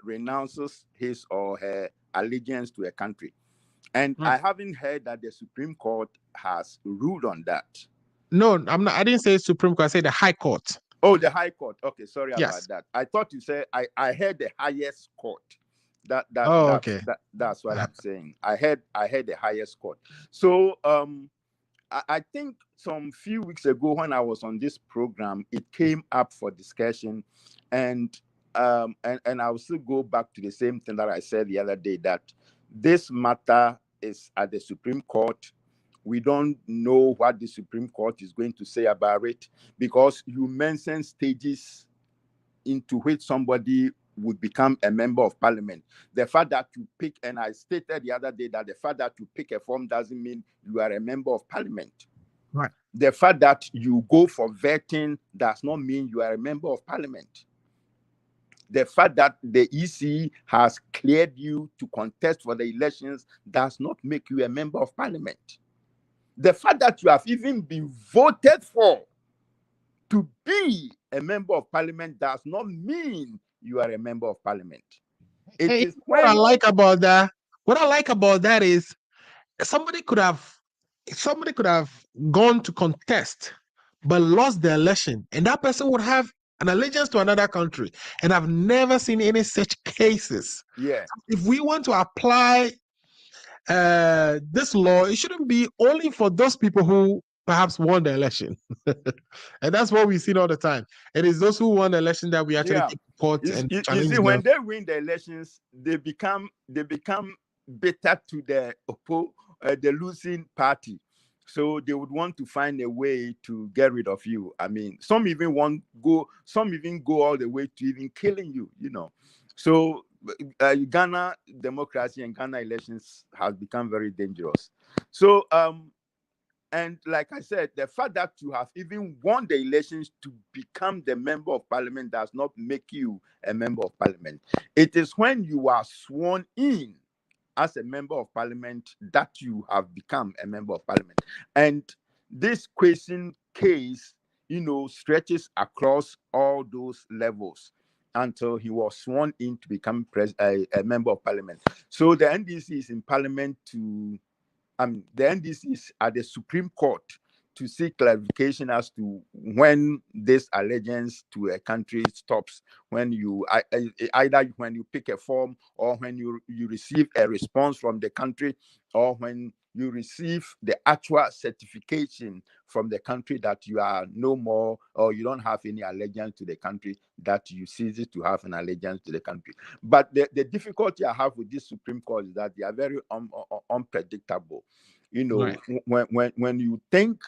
renounces his or her allegiance to a country. And I haven't heard that the Supreme Court has ruled on that. No, I didn't say Supreme Court. I said the High Court. Oh, the High Court. Okay, sorry about that. I thought you said I heard the highest court. That's what I'm saying. I heard the highest court. So I think some few weeks ago when I was on this program, it came up for discussion, and I will still go back to the same thing that I said the other day, that this matter is at the Supreme Court. We don't know what the Supreme Court is going to say about it, because you mentioned stages into which somebody would become a member of parliament. The fact that you pick, and I stated the other day that the fact that you pick a form doesn't mean you are a member of parliament. Right. The fact that you go for vetting does not mean you are a member of parliament. The fact that the EC has cleared you to contest for the elections does not make you a member of parliament. The fact that you have even been voted for to be a member of parliament does not mean you are a member of parliament. What I like about that is somebody could have gone to contest but lost the election, and that person would have an allegiance to another country. And I've never seen any such cases. Yeah. If we want to apply this law, it shouldn't be only for those people who perhaps won the election. And that's what we see all the time. It is those who won the election that we actually take to court and challenge them. When they win the elections, they become bitter to the losing party. So they would want to find a way to get rid of you. I mean, some even go all the way to even killing you, you know. So Ghana democracy and Ghana elections has become very dangerous. So and like I said, the fact that you have even won the elections to become the member of parliament does not make you a member of parliament. It is when you are sworn in as a member of parliament that you have become a member of parliament. And this question case, you know, stretches across all those levels until he was sworn in to become a member of parliament. So the NDC is in parliament the NDC is at the Supreme Court to seek clarification as to when this allegiance to a country stops, when you either when you pick a form, or when you receive a response from the country, or when you receive the actual certification from the country that you are no more, or you don't have any allegiance to the country, that you cease to have an allegiance to the country. But the difficulty I have with this Supreme Court is that they are very unpredictable. You know, right. when you think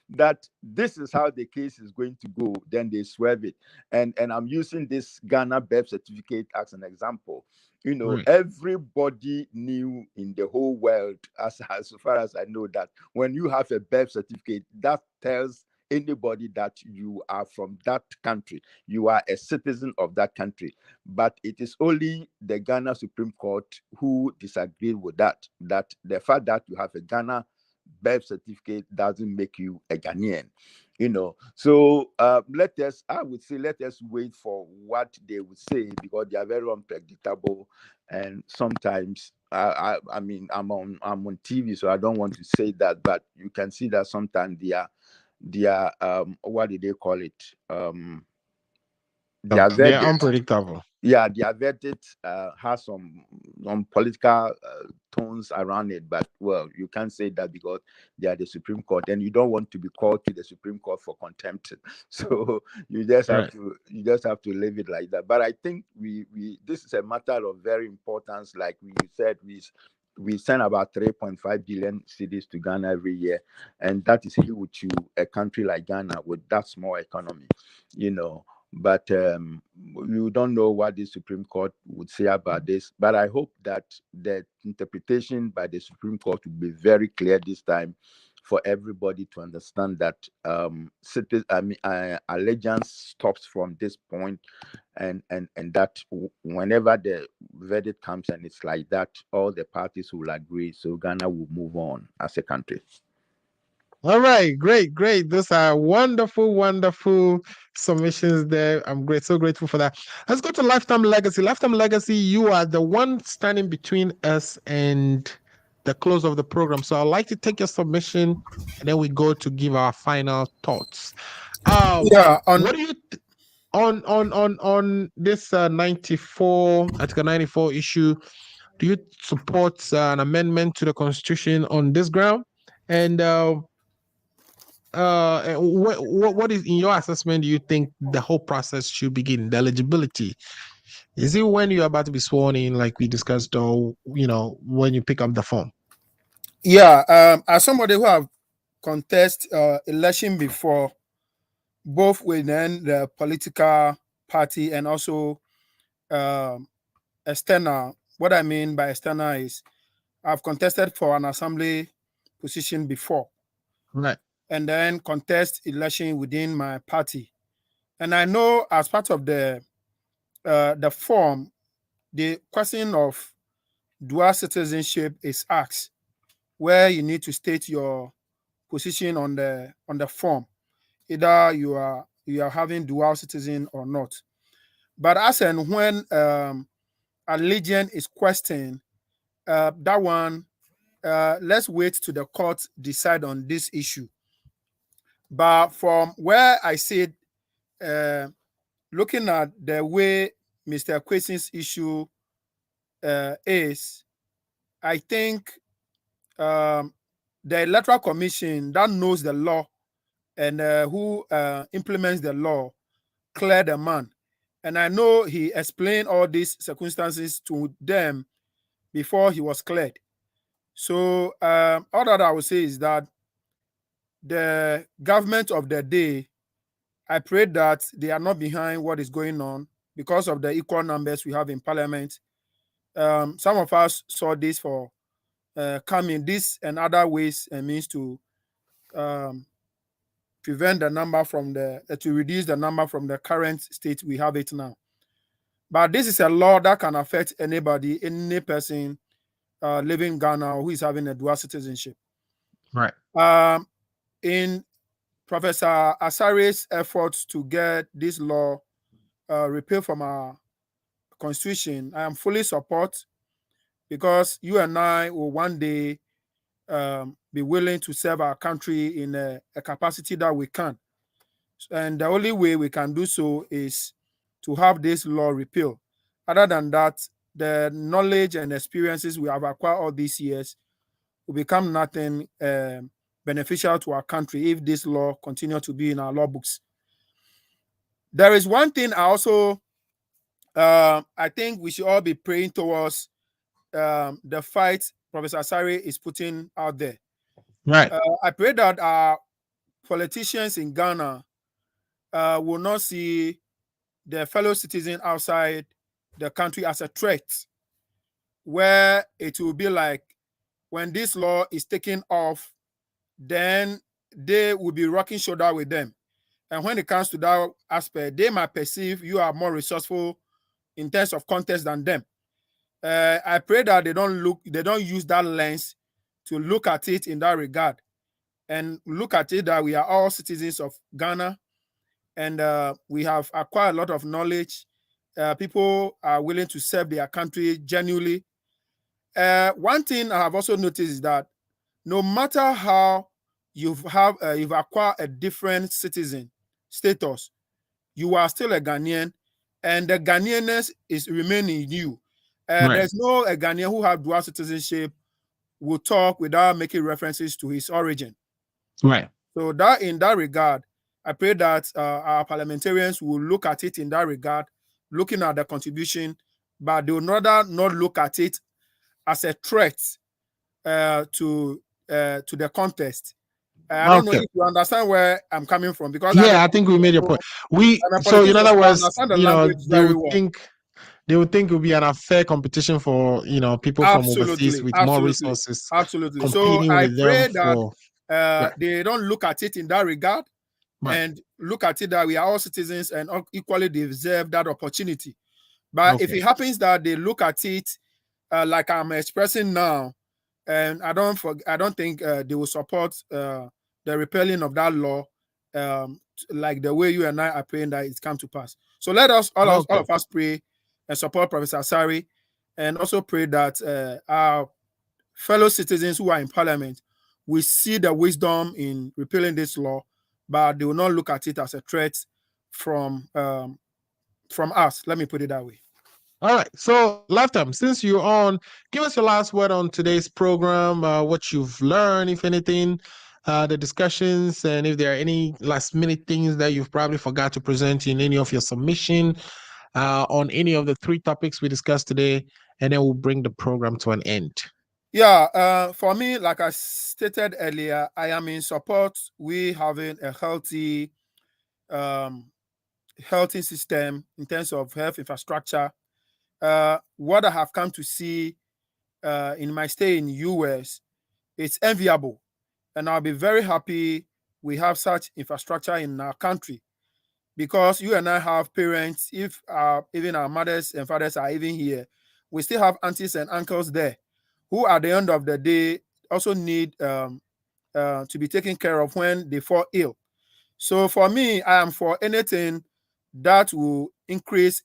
that this is how the case is going to go, then they swerve it. And I'm using this Ghana birth certificate as an example. You know, right. Everybody knew in the whole world, as far as I know, that when you have a birth certificate, that tells anybody that you are from that country, you are a citizen of that country. But it is only the Ghana Supreme Court who disagreed with that the fact that you have a Ghana birth certificate doesn't make you a Ghanaian, you know. So let us wait for what they would say, because they are very unpredictable, and sometimes I mean I'm on TV, so I don't want to say that, but you can see that sometimes they are what do they call it? They are unpredictable. yeah, their verdict has some political tones around it, but well, you can't say that because they are the Supreme Court, and you don't want to be called to the Supreme Court for contempt. So you just have Right. to leave it like that. But I think we this is a matter of very importance. Like we said, we send about 3.5 billion cedis to Ghana every year, and that is huge to a country like Ghana with that small economy, you know. But you don't know what the Supreme Court would say about this. But I hope that the interpretation by the Supreme Court will be very clear this time for everybody to understand that allegiance stops from this point, and that whenever the verdict comes and it's like that, all the parties will agree. So Ghana will move on as a country. All right, great. Those are wonderful submissions there. I'm so grateful for that. Let's go to Lifetime Legacy. Lifetime Legacy, you are the one standing between us and the close of the program. So I'd like to take your submission, and then we go to give our final thoughts. Yeah, what do you on this 94 Article 94 issue? Do you support an amendment to the Constitution on this ground? And what is, in your assessment, do you think the whole process should begin? The eligibility, is it when you're about to be sworn in, like we discussed, or when you pick up the form? Yeah, as somebody who have contested election before, both within the political party and also external. What I mean by external is I've contested for an assembly position before, Right. and then contest election within my party. And I know as part of the form, the question of dual citizenship is asked, where you need to state your position on the form, either you are having dual citizen or not. But as and when allegiance is questioned, that one, let's wait to the court decide on this issue. But from where I sit, looking at the way Mr. Kwesi's issue is, I think the Electoral Commission that knows the law and who implements the law clear the man. And I know he explained all these circumstances to them before he was cleared. So all that I would say is that the government of the day, I pray that they are not behind what is going on because of the equal numbers we have in parliament. Some of us saw this for coming this and other ways and means to prevent the number from to reduce the number from the current state we have it now. But this is a law that can affect anybody, any person living in Ghana who is having a dual citizenship. Right. In Professor Asare's efforts to get this law repealed from our constitution, I am fully support, because you and I will one day be willing to serve our country in a capacity that we can. And the only way we can do so is to have this law repealed. Other than that, the knowledge and experiences we have acquired all these years will become nothing beneficial to our country if this law continue to be in our law books. There is one thing I also I think we should all be praying towards, the fight Professor Asare is putting out there. Right. I pray that our politicians in Ghana will not see their fellow citizens outside the country as a threat, where it will be like when this law is taken off, then they will be rocking shoulder with them. And when it comes to that aspect, they might perceive you are more resourceful in terms of contest than them. I pray that they don't use that lens to look at it in that regard, and look at it that we are all citizens of Ghana, and we have acquired a lot of knowledge. People are willing to serve their country genuinely. One thing I have also noticed is that no matter how you've acquired a different citizen status, you are still a Ghanaian, and the Ghanaianness is remaining in you. Right. There's no a Ghanaian who have dual citizenship will talk without making references to his origin. Right. So that in that regard, I pray that our parliamentarians will look at it in that regard, looking at the contribution, but they will rather not look at it as a threat to the contest. I don't know Okay. if you understand where I'm coming from, because Yeah, I think we made your point. I'm a So in politician, other so I words, understand the language they very would well. think it would be an unfair competition for people from overseas with more resources Absolutely. So competing I with them pray that for they don't look at it in that regard, Right. and look at it that we are all citizens and equally deserve that opportunity. But if Okay. it happens that they look at it like I'm expressing now, and I don't think they will support the repealing of that law, like the way you and I are praying that it's come to pass. So let us all of us pray and support Professor Asari, and also pray that our fellow citizens who are in Parliament will see the wisdom in repealing this law, but they will not look at it as a threat from us. Let me put it that way. All right. So, Lifetime, since you're on, give us your last word on today's program, what you've learned, if anything, the discussions, and if there are any last minute things that you've probably forgot to present in any of your submission on any of the 3 topics we discussed today, and then we'll bring the program to an end. Yeah, for me, like I stated earlier, I am in support we having a healthy system in terms of health infrastructure. What I have come to see in my stay in US, it's enviable, and I'll be very happy we have such infrastructure in our country, because you and I have parents, if even our mothers and fathers are even here, we still have aunties and uncles there who at the end of the day also need to be taken care of when they fall ill. So for me, I am for anything that will increase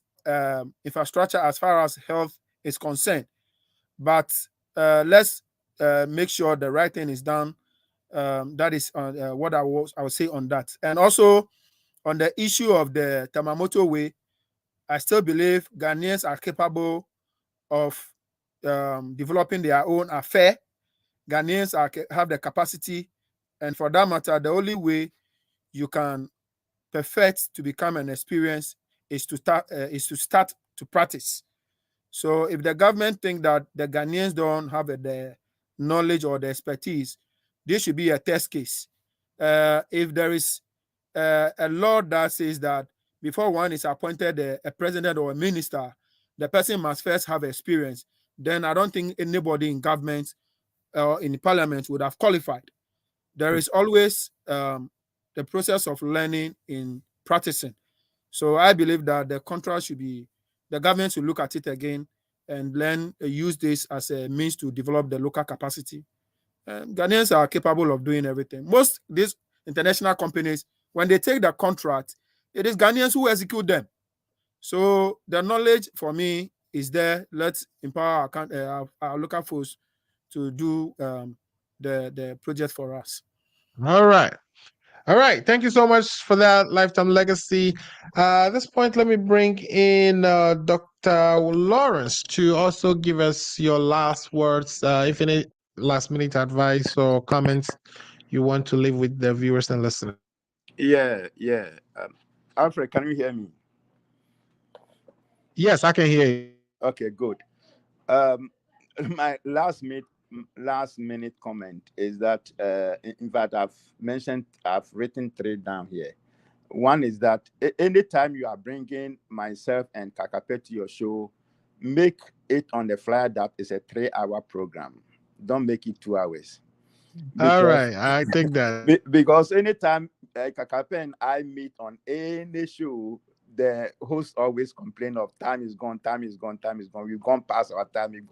infrastructure as far as health is concerned. But let's make sure the right thing is done. That is what I would say on that. And also on the issue of the Tema Motorway, I still believe Ghanaians are capable of developing their own affair. Ghanaians have the capacity, and for that matter, the only way you can perfect to become an experience is to start to practice. So if the government think that the Ghanaians don't have the knowledge or the expertise, this should be a test case. If there is a law that says that before one is appointed a president or a minister, the person must first have experience, then I don't think anybody in government or in parliament would have qualified. There is always the process of learning in practicing. So I believe that the government should look at it again and use this as a means to develop the local capacity. Ghanaians are capable of doing everything. Most these international companies, when they take the contract, it is Ghanaians who execute them. So the knowledge for me is there. Let's empower our local force to do the project for us. All right. All right. Thank you so much for that, Lifetime Legacy. At this point, let me bring in Dr. Lawrence to also give us your last words, if any last minute advice or comments you want to leave with the viewers and listeners. Yeah. Alfred, can you hear me? Yes, I can hear you. Okay, good. My last minute comment is that in fact I've written 3 down here. One is that anytime you are bringing myself and Kakape to your show, make it on the flyer that is a 3-hour program. Don't make it 2 hours. All right, I think that because anytime Kakape and I meet on any show, the host always complain of time is gone. We've gone past our time.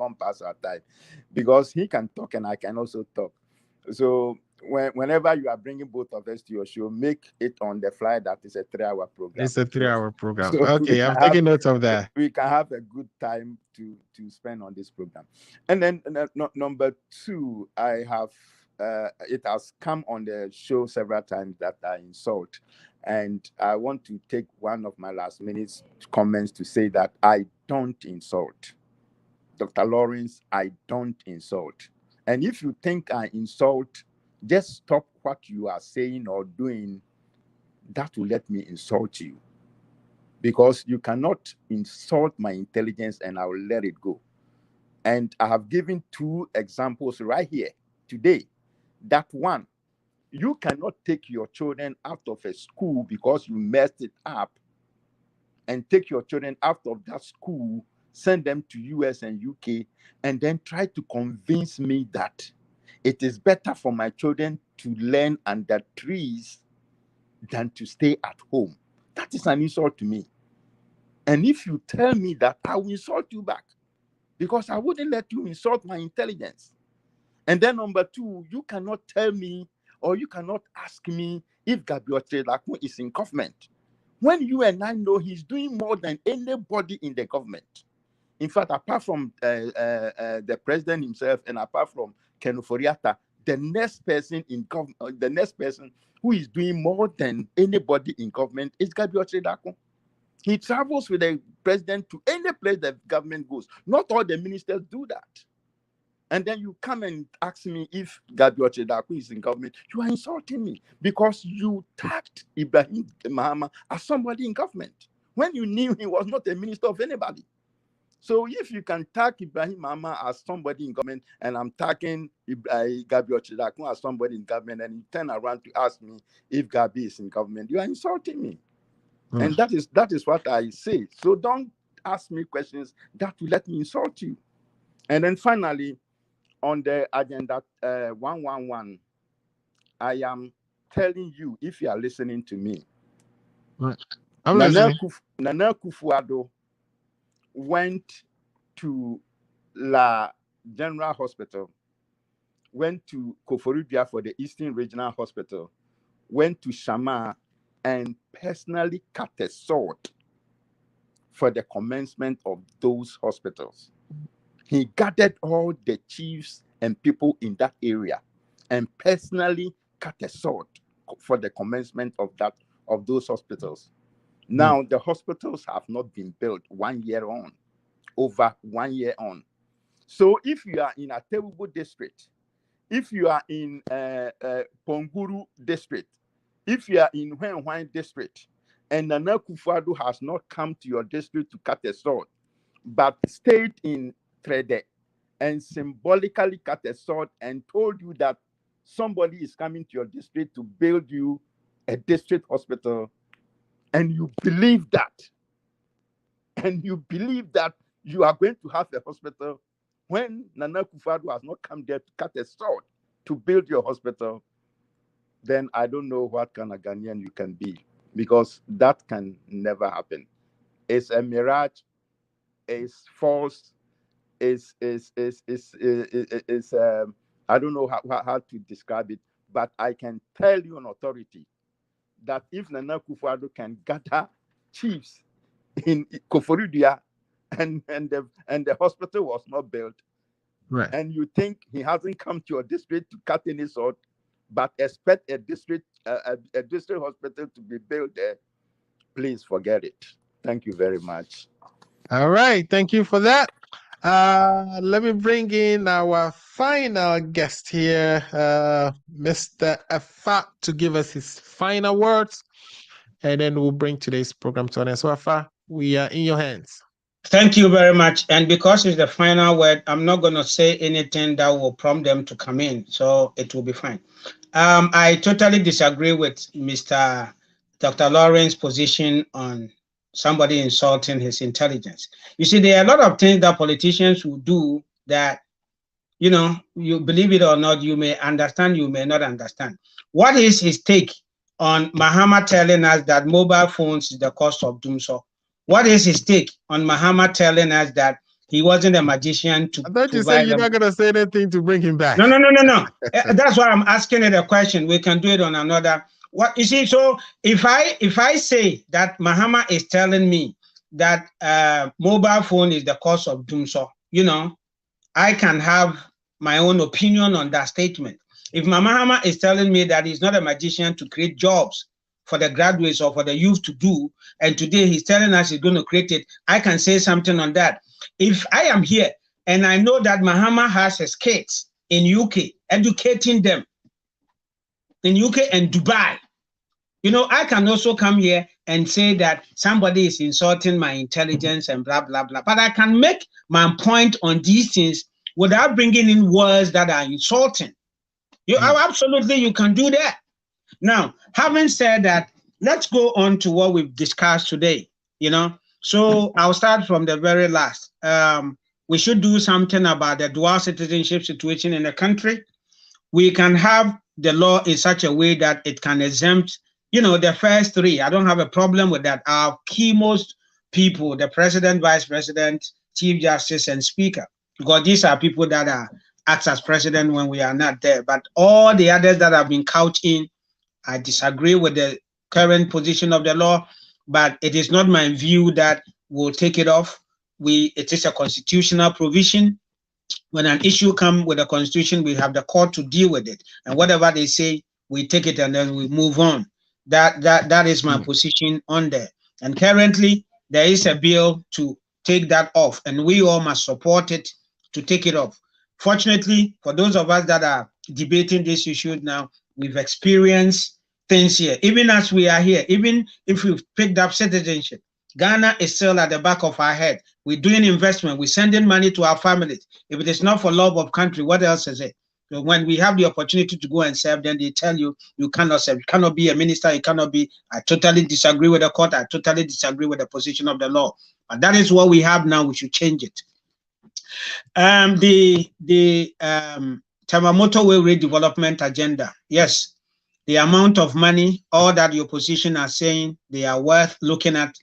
Because he can talk and I can also talk. So whenever you are bringing both of us to your show, make it on the flyer that is a 3-hour program. It's a 3-hour program. So okay, I'm taking notes of that. We can have a good time to spend on this program. And then number 2, I have it has come on the show several times that I insult. And I want to take one of my last minutes comments to say that I don't insult. Dr. Lawrence, I don't insult. And if you think I insult, just stop what you are saying or doing. That will let me insult you. Because you cannot insult my intelligence and I will let it go. And I have given 2 examples right here today. That one, you cannot take your children out of a school because you messed it up and take your children out of that school, send them to US and UK, and then try to convince me that it is better for my children to learn under trees than to stay at home. That is an insult to me. And if you tell me that, I will insult you back because I wouldn't let you insult my intelligence. And then number 2, you cannot tell me or you cannot ask me if Gabriel Tredakun is in government, when you and I know he's doing more than anybody in the government. In fact, apart from the president himself and apart from Ken Ofori-Atta, the next person in government, the next person who is doing more than anybody in government is Gabriel Tredakun. He travels with the president to any place the government goes. Not all the ministers do that. And then you come and ask me if Gabriel Tredakun is in government. You are insulting me because you tagged Ibrahim Mahama as somebody in government when you knew he was not a minister of anybody. So if you can tag Ibrahim Mahama as somebody in government and I'm tagging Gabriel Tredakun as somebody in government and you turn around to ask me if Gabi is in government, you are insulting me. And that is what I say. So don't ask me questions that will let me insult you. And then finally, on the agenda 111, I am telling you, if you are listening to me, I'm listening. Nana Akufo-Addo went to La General Hospital, went to Koforidua for the Eastern Regional Hospital, went to Shama and personally cut a sword for the commencement of those hospitals. He gathered all the chiefs and people in that area and personally cut a sword for the commencement of those hospitals. Now, the hospitals have not been built 1 year on, over 1 year on. So if you are in Atebubu district, if you are in Ponguru district, if you are in Hwenhwan district, and Nana Akufo-Addo has not come to your district to cut a sword, but stayed in Trede and symbolically cut a sword and told you that somebody is coming to your district to build you a district hospital, and you believe that, you are going to have a hospital when Nana Akufo-Addo has not come there to cut a sword to build your hospital, then I don't know what kind of Ghanaian you can be, because that can never happen. It's a mirage, it's false, it's I don't know how to describe it, but I can tell you on authority that if Nana Akufo-Addo can gather chiefs in Koforidua and the hospital was not built, right, and you think he hasn't come to your district to cut any sword, but expect a district hospital to be built there, please forget it. Thank you very much. All right, thank you for that. Let me bring in our final guest here, Mr. Afa, to give us his final words, and then we'll bring today's program to an end. So Afa, we are in your hands. Thank you very much. And because it's the final word, I'm not going to say anything that will prompt them to come in, so it will be fine. I totally disagree with Mr. Dr. Lawrence's position on somebody insulting his intelligence. You see, there are a lot of things that politicians will do that, you believe it or not, you may understand, you may not understand. What is his take on Mahama telling us that mobile phones is the cause of doom? So what is his take on Mahama telling us that he wasn't a magician to I thought you said you're not going to say anything to bring him back. No. That's why I'm asking it a question. We can do it on another. What you see? So if I say that Mahama is telling me that mobile phone is the cause of doom, so I can have my own opinion on that statement. If Mahama is telling me that he's not a magician to create jobs for the graduates or for the youth to do, and today he's telling us he's going to create it, I can say something on that. If I am here and I know that Mahama has his kids in UK, educating them in UK and Dubai, I can also come here and say that somebody is insulting my intelligence and blah, blah, blah. But I can make my point on these things without bringing in words that are insulting. Absolutely, you can do that. Now, having said that, let's go on to what we've discussed today, So I'll start from the very last. We should do something about the dual citizenship situation in the country. We can have the law in such a way that it can exempt, the first three. I don't have a problem with that. Our key most people, the president, vice president, chief justice, and speaker, because these are people that act as president when we are not there. But all the others that have been couched in, I disagree with the current position of the law, but it is not my view that we'll take it off. It is a constitutional provision. When an issue comes with the constitution, we have the court to deal with it. And whatever they say, we take it and then we move on. That is my position on there. And currently, there is a bill to take that off, and we all must support it to take it off. Fortunately, for those of us that are debating this issue now, we've experienced things here. Even as we are here, even if we've picked up citizenship, Ghana is still at the back of our head. We're doing investment. We're sending money to our families. If it is not for love of country, what else is it? So when we have the opportunity to go and serve, then they tell you, you cannot serve. You cannot be a minister. You cannot be. I totally disagree with the court. I totally disagree with the position of the law. But that is what we have now. We should change it. The Tema Motorway redevelopment agenda. Yes, the amount of money, all that the opposition are saying, they are worth looking at.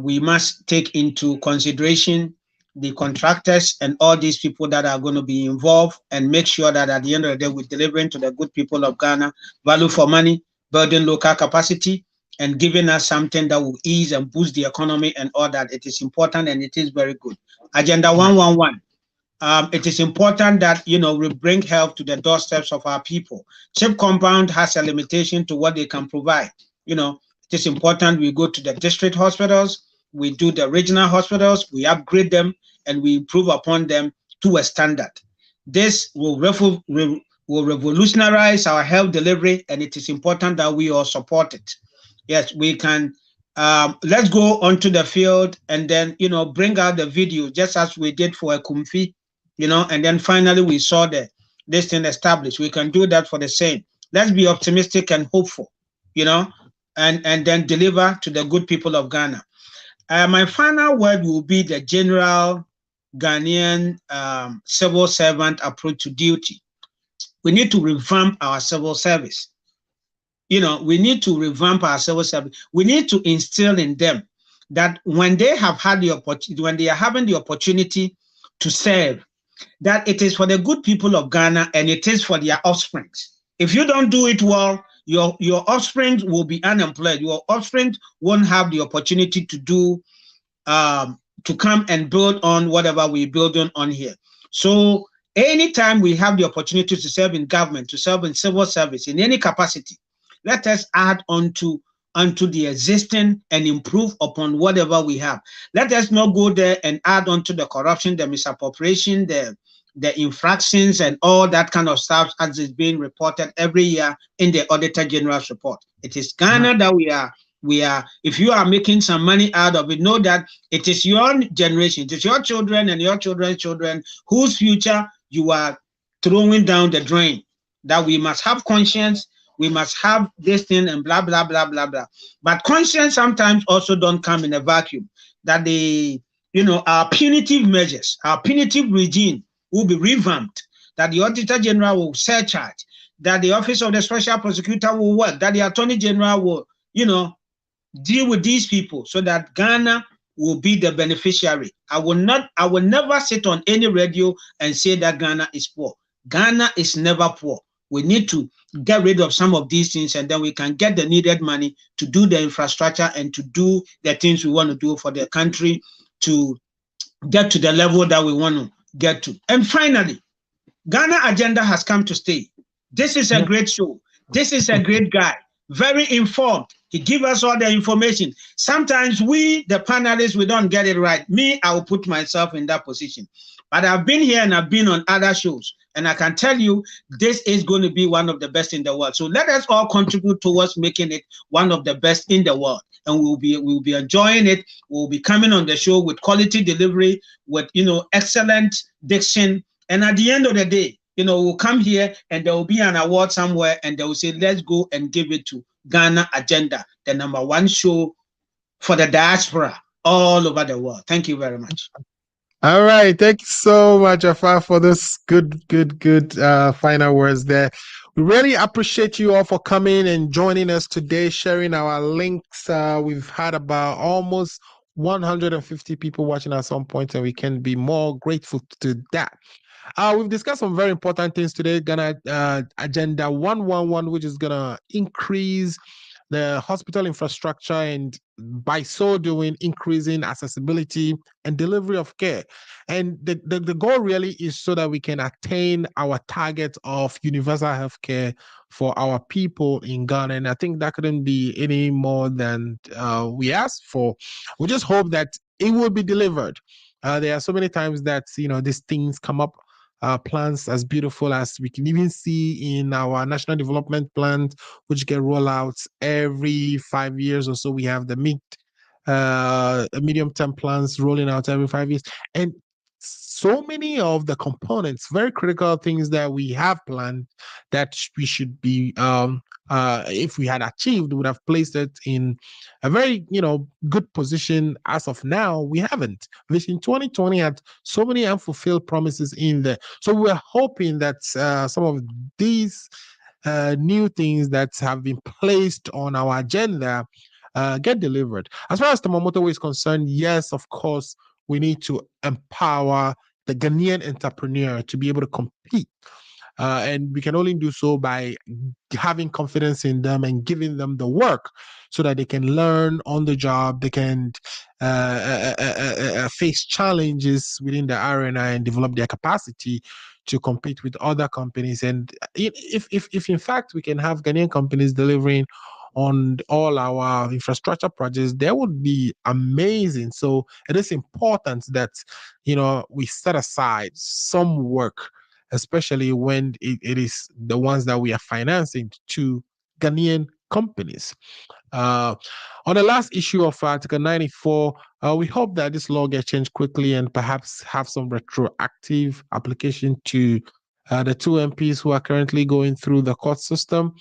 We must take into consideration the contractors and all these people that are going to be involved, and make sure that at the end of the day, we're delivering to the good people of Ghana value for money, building local capacity, and giving us something that will ease and boost the economy and all that. It is important and it is very good. Agenda 111. It is important that, we bring help to the doorsteps of our people. CHIP compound has a limitation to what they can provide. It is important we go to the district hospitals, we do the regional hospitals, we upgrade them, and we improve upon them to a standard. This will revolutionize our health delivery, and it is important that we all support it. Yes, we can. Let's go onto the field and then, bring out the video, just as we did for a Kumfi, and then finally we saw this thing established. We can do that for the same. Let's be optimistic and hopeful, and then deliver to the good people of Ghana. My final word will be the general Ghanaian civil servant approach to duty. We need to revamp our civil service. We need to revamp our civil service. We need to instill in them that when they have had the opportunity, when they are having the opportunity to serve, that it is for the good people of Ghana and it is for their offspring. If you don't do it well, your offspring will be unemployed. Your offspring won't have the opportunity to do, to come and build on whatever we're building on here. So anytime we have the opportunity to serve in government, to serve in civil service, in any capacity, let us add onto the existing and improve upon whatever we have. Let us not go there and add on to the corruption, the misappropriation, the infractions and all that kind of stuff as is being reported every year in the Auditor General's report. It is Ghana that we are, if you are making some money out of it, know that it is your generation, it is your children and your children's children whose future you are throwing down the drain. That we must have conscience, we must have this thing and blah, blah, blah, blah, blah. But conscience sometimes also don't come in a vacuum. That our punitive measures, our punitive regime will be revamped, that the Auditor General will surcharge, that the Office of the Special Prosecutor will work, that the Attorney General will, deal with these people so that Ghana will be the beneficiary. I will never sit on any radio and say that Ghana is poor. Ghana is never poor. We need to get rid of some of these things, and then we can get the needed money to do the infrastructure and to do the things we want to do for the country to get to the level that we want to get to. And finally, Ghana agenda has come to stay. This is a great show. This is a great guy. very informed. He gives us all the information. Sometimes we, the panelists, we don't get it right. Me, I will put myself in that position. But I've been here and I've been on other shows. And I can tell you, this is going to be one of the best in the world. So let us all contribute towards making it one of the best in the world. And we'll be enjoying it. We'll be coming on the show with quality delivery, with excellent diction. And at the end of the day, we'll come here and there will be an award somewhere, and they will say, let's go and give it to Ghana Agenda, the #1 show for the diaspora all over the world. Thank you very much. All right. Thank you so much, Afar, for this good final words there. We really appreciate you all for coming and joining us today, sharing our links. We've had about almost 150 people watching at some point, and we can be more grateful to that. We've discussed some very important things today. Ghana Agenda 111, which is going to increase the hospital infrastructure, and by so doing, increasing accessibility and delivery of care. And the goal really is so that we can attain our target of universal health care for our people in Ghana. And I think that couldn't be any more than we asked for. We just hope that it will be delivered. There are so many times that, these things come up, plans as beautiful as we can even see in our national development plans, which get rolled out every 5 years or so. We have the medium-term plans rolling out every 5 years. And so many of the components, very critical things that we have planned that we should be, if we had achieved, would have placed it in a very, good position. As of now, we haven't. Vision 2020 had so many unfulfilled promises in there. So we're hoping that some of these new things that have been placed on our agenda get delivered. As far as Tema Motorway is concerned, yes, of course, we need to empower the Ghanaian entrepreneur to be able to compete. And we can only do so by having confidence in them and giving them the work so that they can learn on the job, they can face challenges within the arena and develop their capacity to compete with other companies. And if in fact we can have Ghanaian companies delivering on all our infrastructure projects, that would be amazing. So it is important that we set aside some work, especially when it is the ones that we are financing, to Ghanaian companies. On the last issue of Article 94, we hope that this law gets changed quickly and perhaps have some retroactive application to the 2 MPs who are currently going through the court system.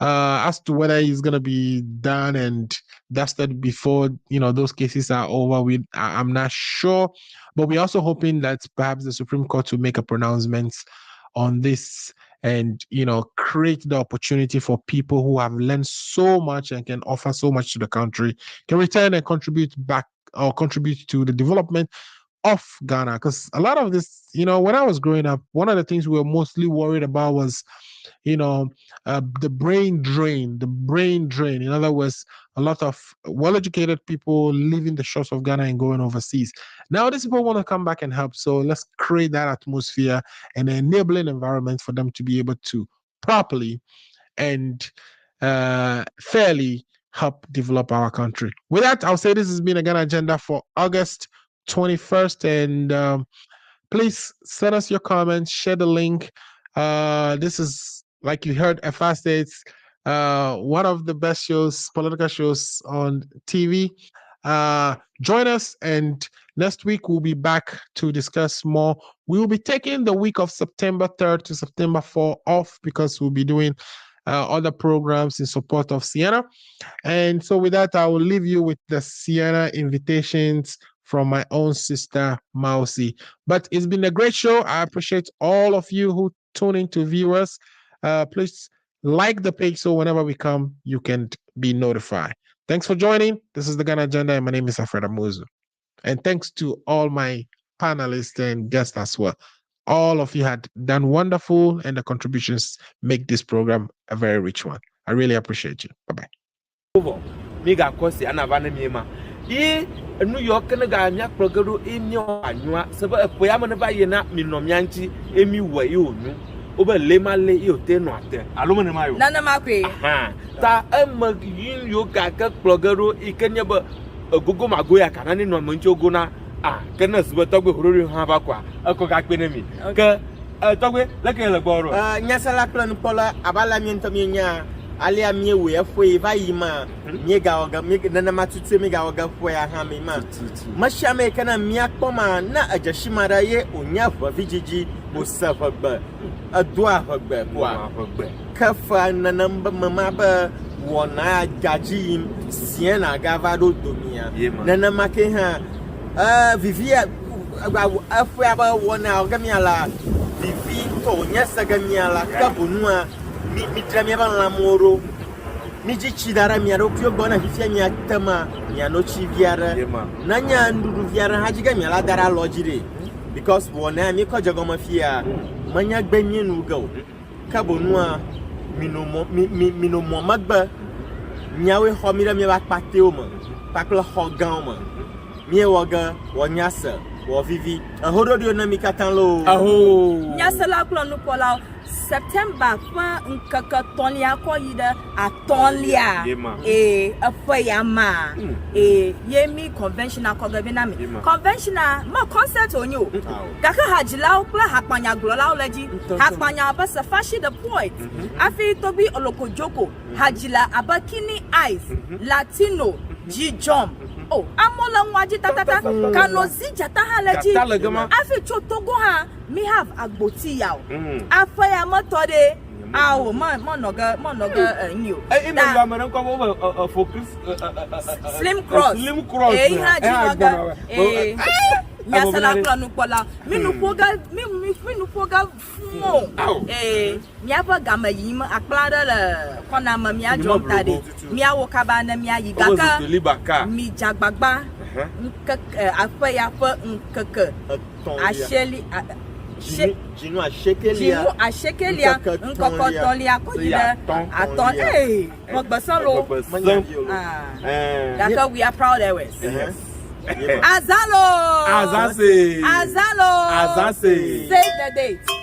As to whether it's going to be done and dusted before those cases are over, I'm not sure. But we're also hoping that perhaps the Supreme Court will make a pronouncement on this and create the opportunity for people who have learned so much and can offer so much to the country, can return and contribute back or contribute to the development of Ghana. Because a lot of this, when I was growing up, one of the things we were mostly worried about was the brain drain. In other words, a lot of well-educated people leaving the shores of Ghana and going overseas. Now these people want to come back and help. So let's create that atmosphere and an enabling environment for them to be able to properly and fairly help develop our country. With that, I'll say this has been a Ghana Agenda for August 21st. And please send us your comments, share the link. This is, like you heard FR states, one of the best shows, political shows on TV. Join us, and next week we'll be back to discuss more. We will be taking the week of September 3rd to September 4th off because we'll be doing other programs in support of Sienna. And so with that, I will leave you with the Sienna invitations from my own sister, Mausi. But it's been a great show. I appreciate all of you who tune in to viewers. Please like the page so whenever we come, you can be notified. Thanks for joining. This is the Ghana Agenda, and my name is Alfred Amuzu. And thanks to all my panelists and guests as well. All of you had done wonderful, and the contributions make this program a very rich one. I really appreciate you. Bye-bye. New York na Ghana progrado enyo anwa sebe epoya me ba ye na minomyanti emi wayo nu obe lema le yo te no ate alumene mayo nana makwe ta yin yo ka plogero ikenye ba gogo magoya kana ni no mancho gona kana suba togbe horori ha ba kwa akoka pene mi ke togbe leke le gboro nyasala plan pola abala mi ntominya ali amie we efwe ba yima nyega oga nana matutu mi ga oga fo ya ha mi ma masha me kana mi akpoma na ajashimara ye onya fo vijiji musafa ba adwa fo gbe kwa kafa nana mama ba wona gajim siena gavado domia nana make ha vivia afwe aba wona oga mi ala vivi to nyasa ga mi ala kabunua mi trami ba lamoro mi ji chidara mi aro kyo bona fifia mi atama mi ano chi biara nanya nduru biara hajiga mi ala dara lojire because wona mi ko jogo mafia manya gbenye nu go kabonua mino mo magba nyawe ho mi ba pate o mo paklo ho gan mo mi woga wonyasa wo vivi ahododo na mi katanlo nyasa la klo no pola September fa nkaka tonia ko yida atolia afayama yemi conventional ko gabina mi conventional ma concert onyo daka hajila okla hakpanya glola oleji hakpanya abasa fashi the point afi tobi olokojoko hajila abakini eyes latino jijom amola nwaji tatata kanozi jata haleji afi chotogo ha mi have agboti yaw afaya motode awo monoga new focus slim cross hajiwaga nyasala planu pola minu poga fumo miaba gama yima akplada la kona ma mi ajontade mi awo kabana mi ayigaka mi jagbagba afaya fa nkaka asheli Jinu ashekelia nkokotolia kodida aton mogbasanlo daka we are proud always Azalo Azase save the date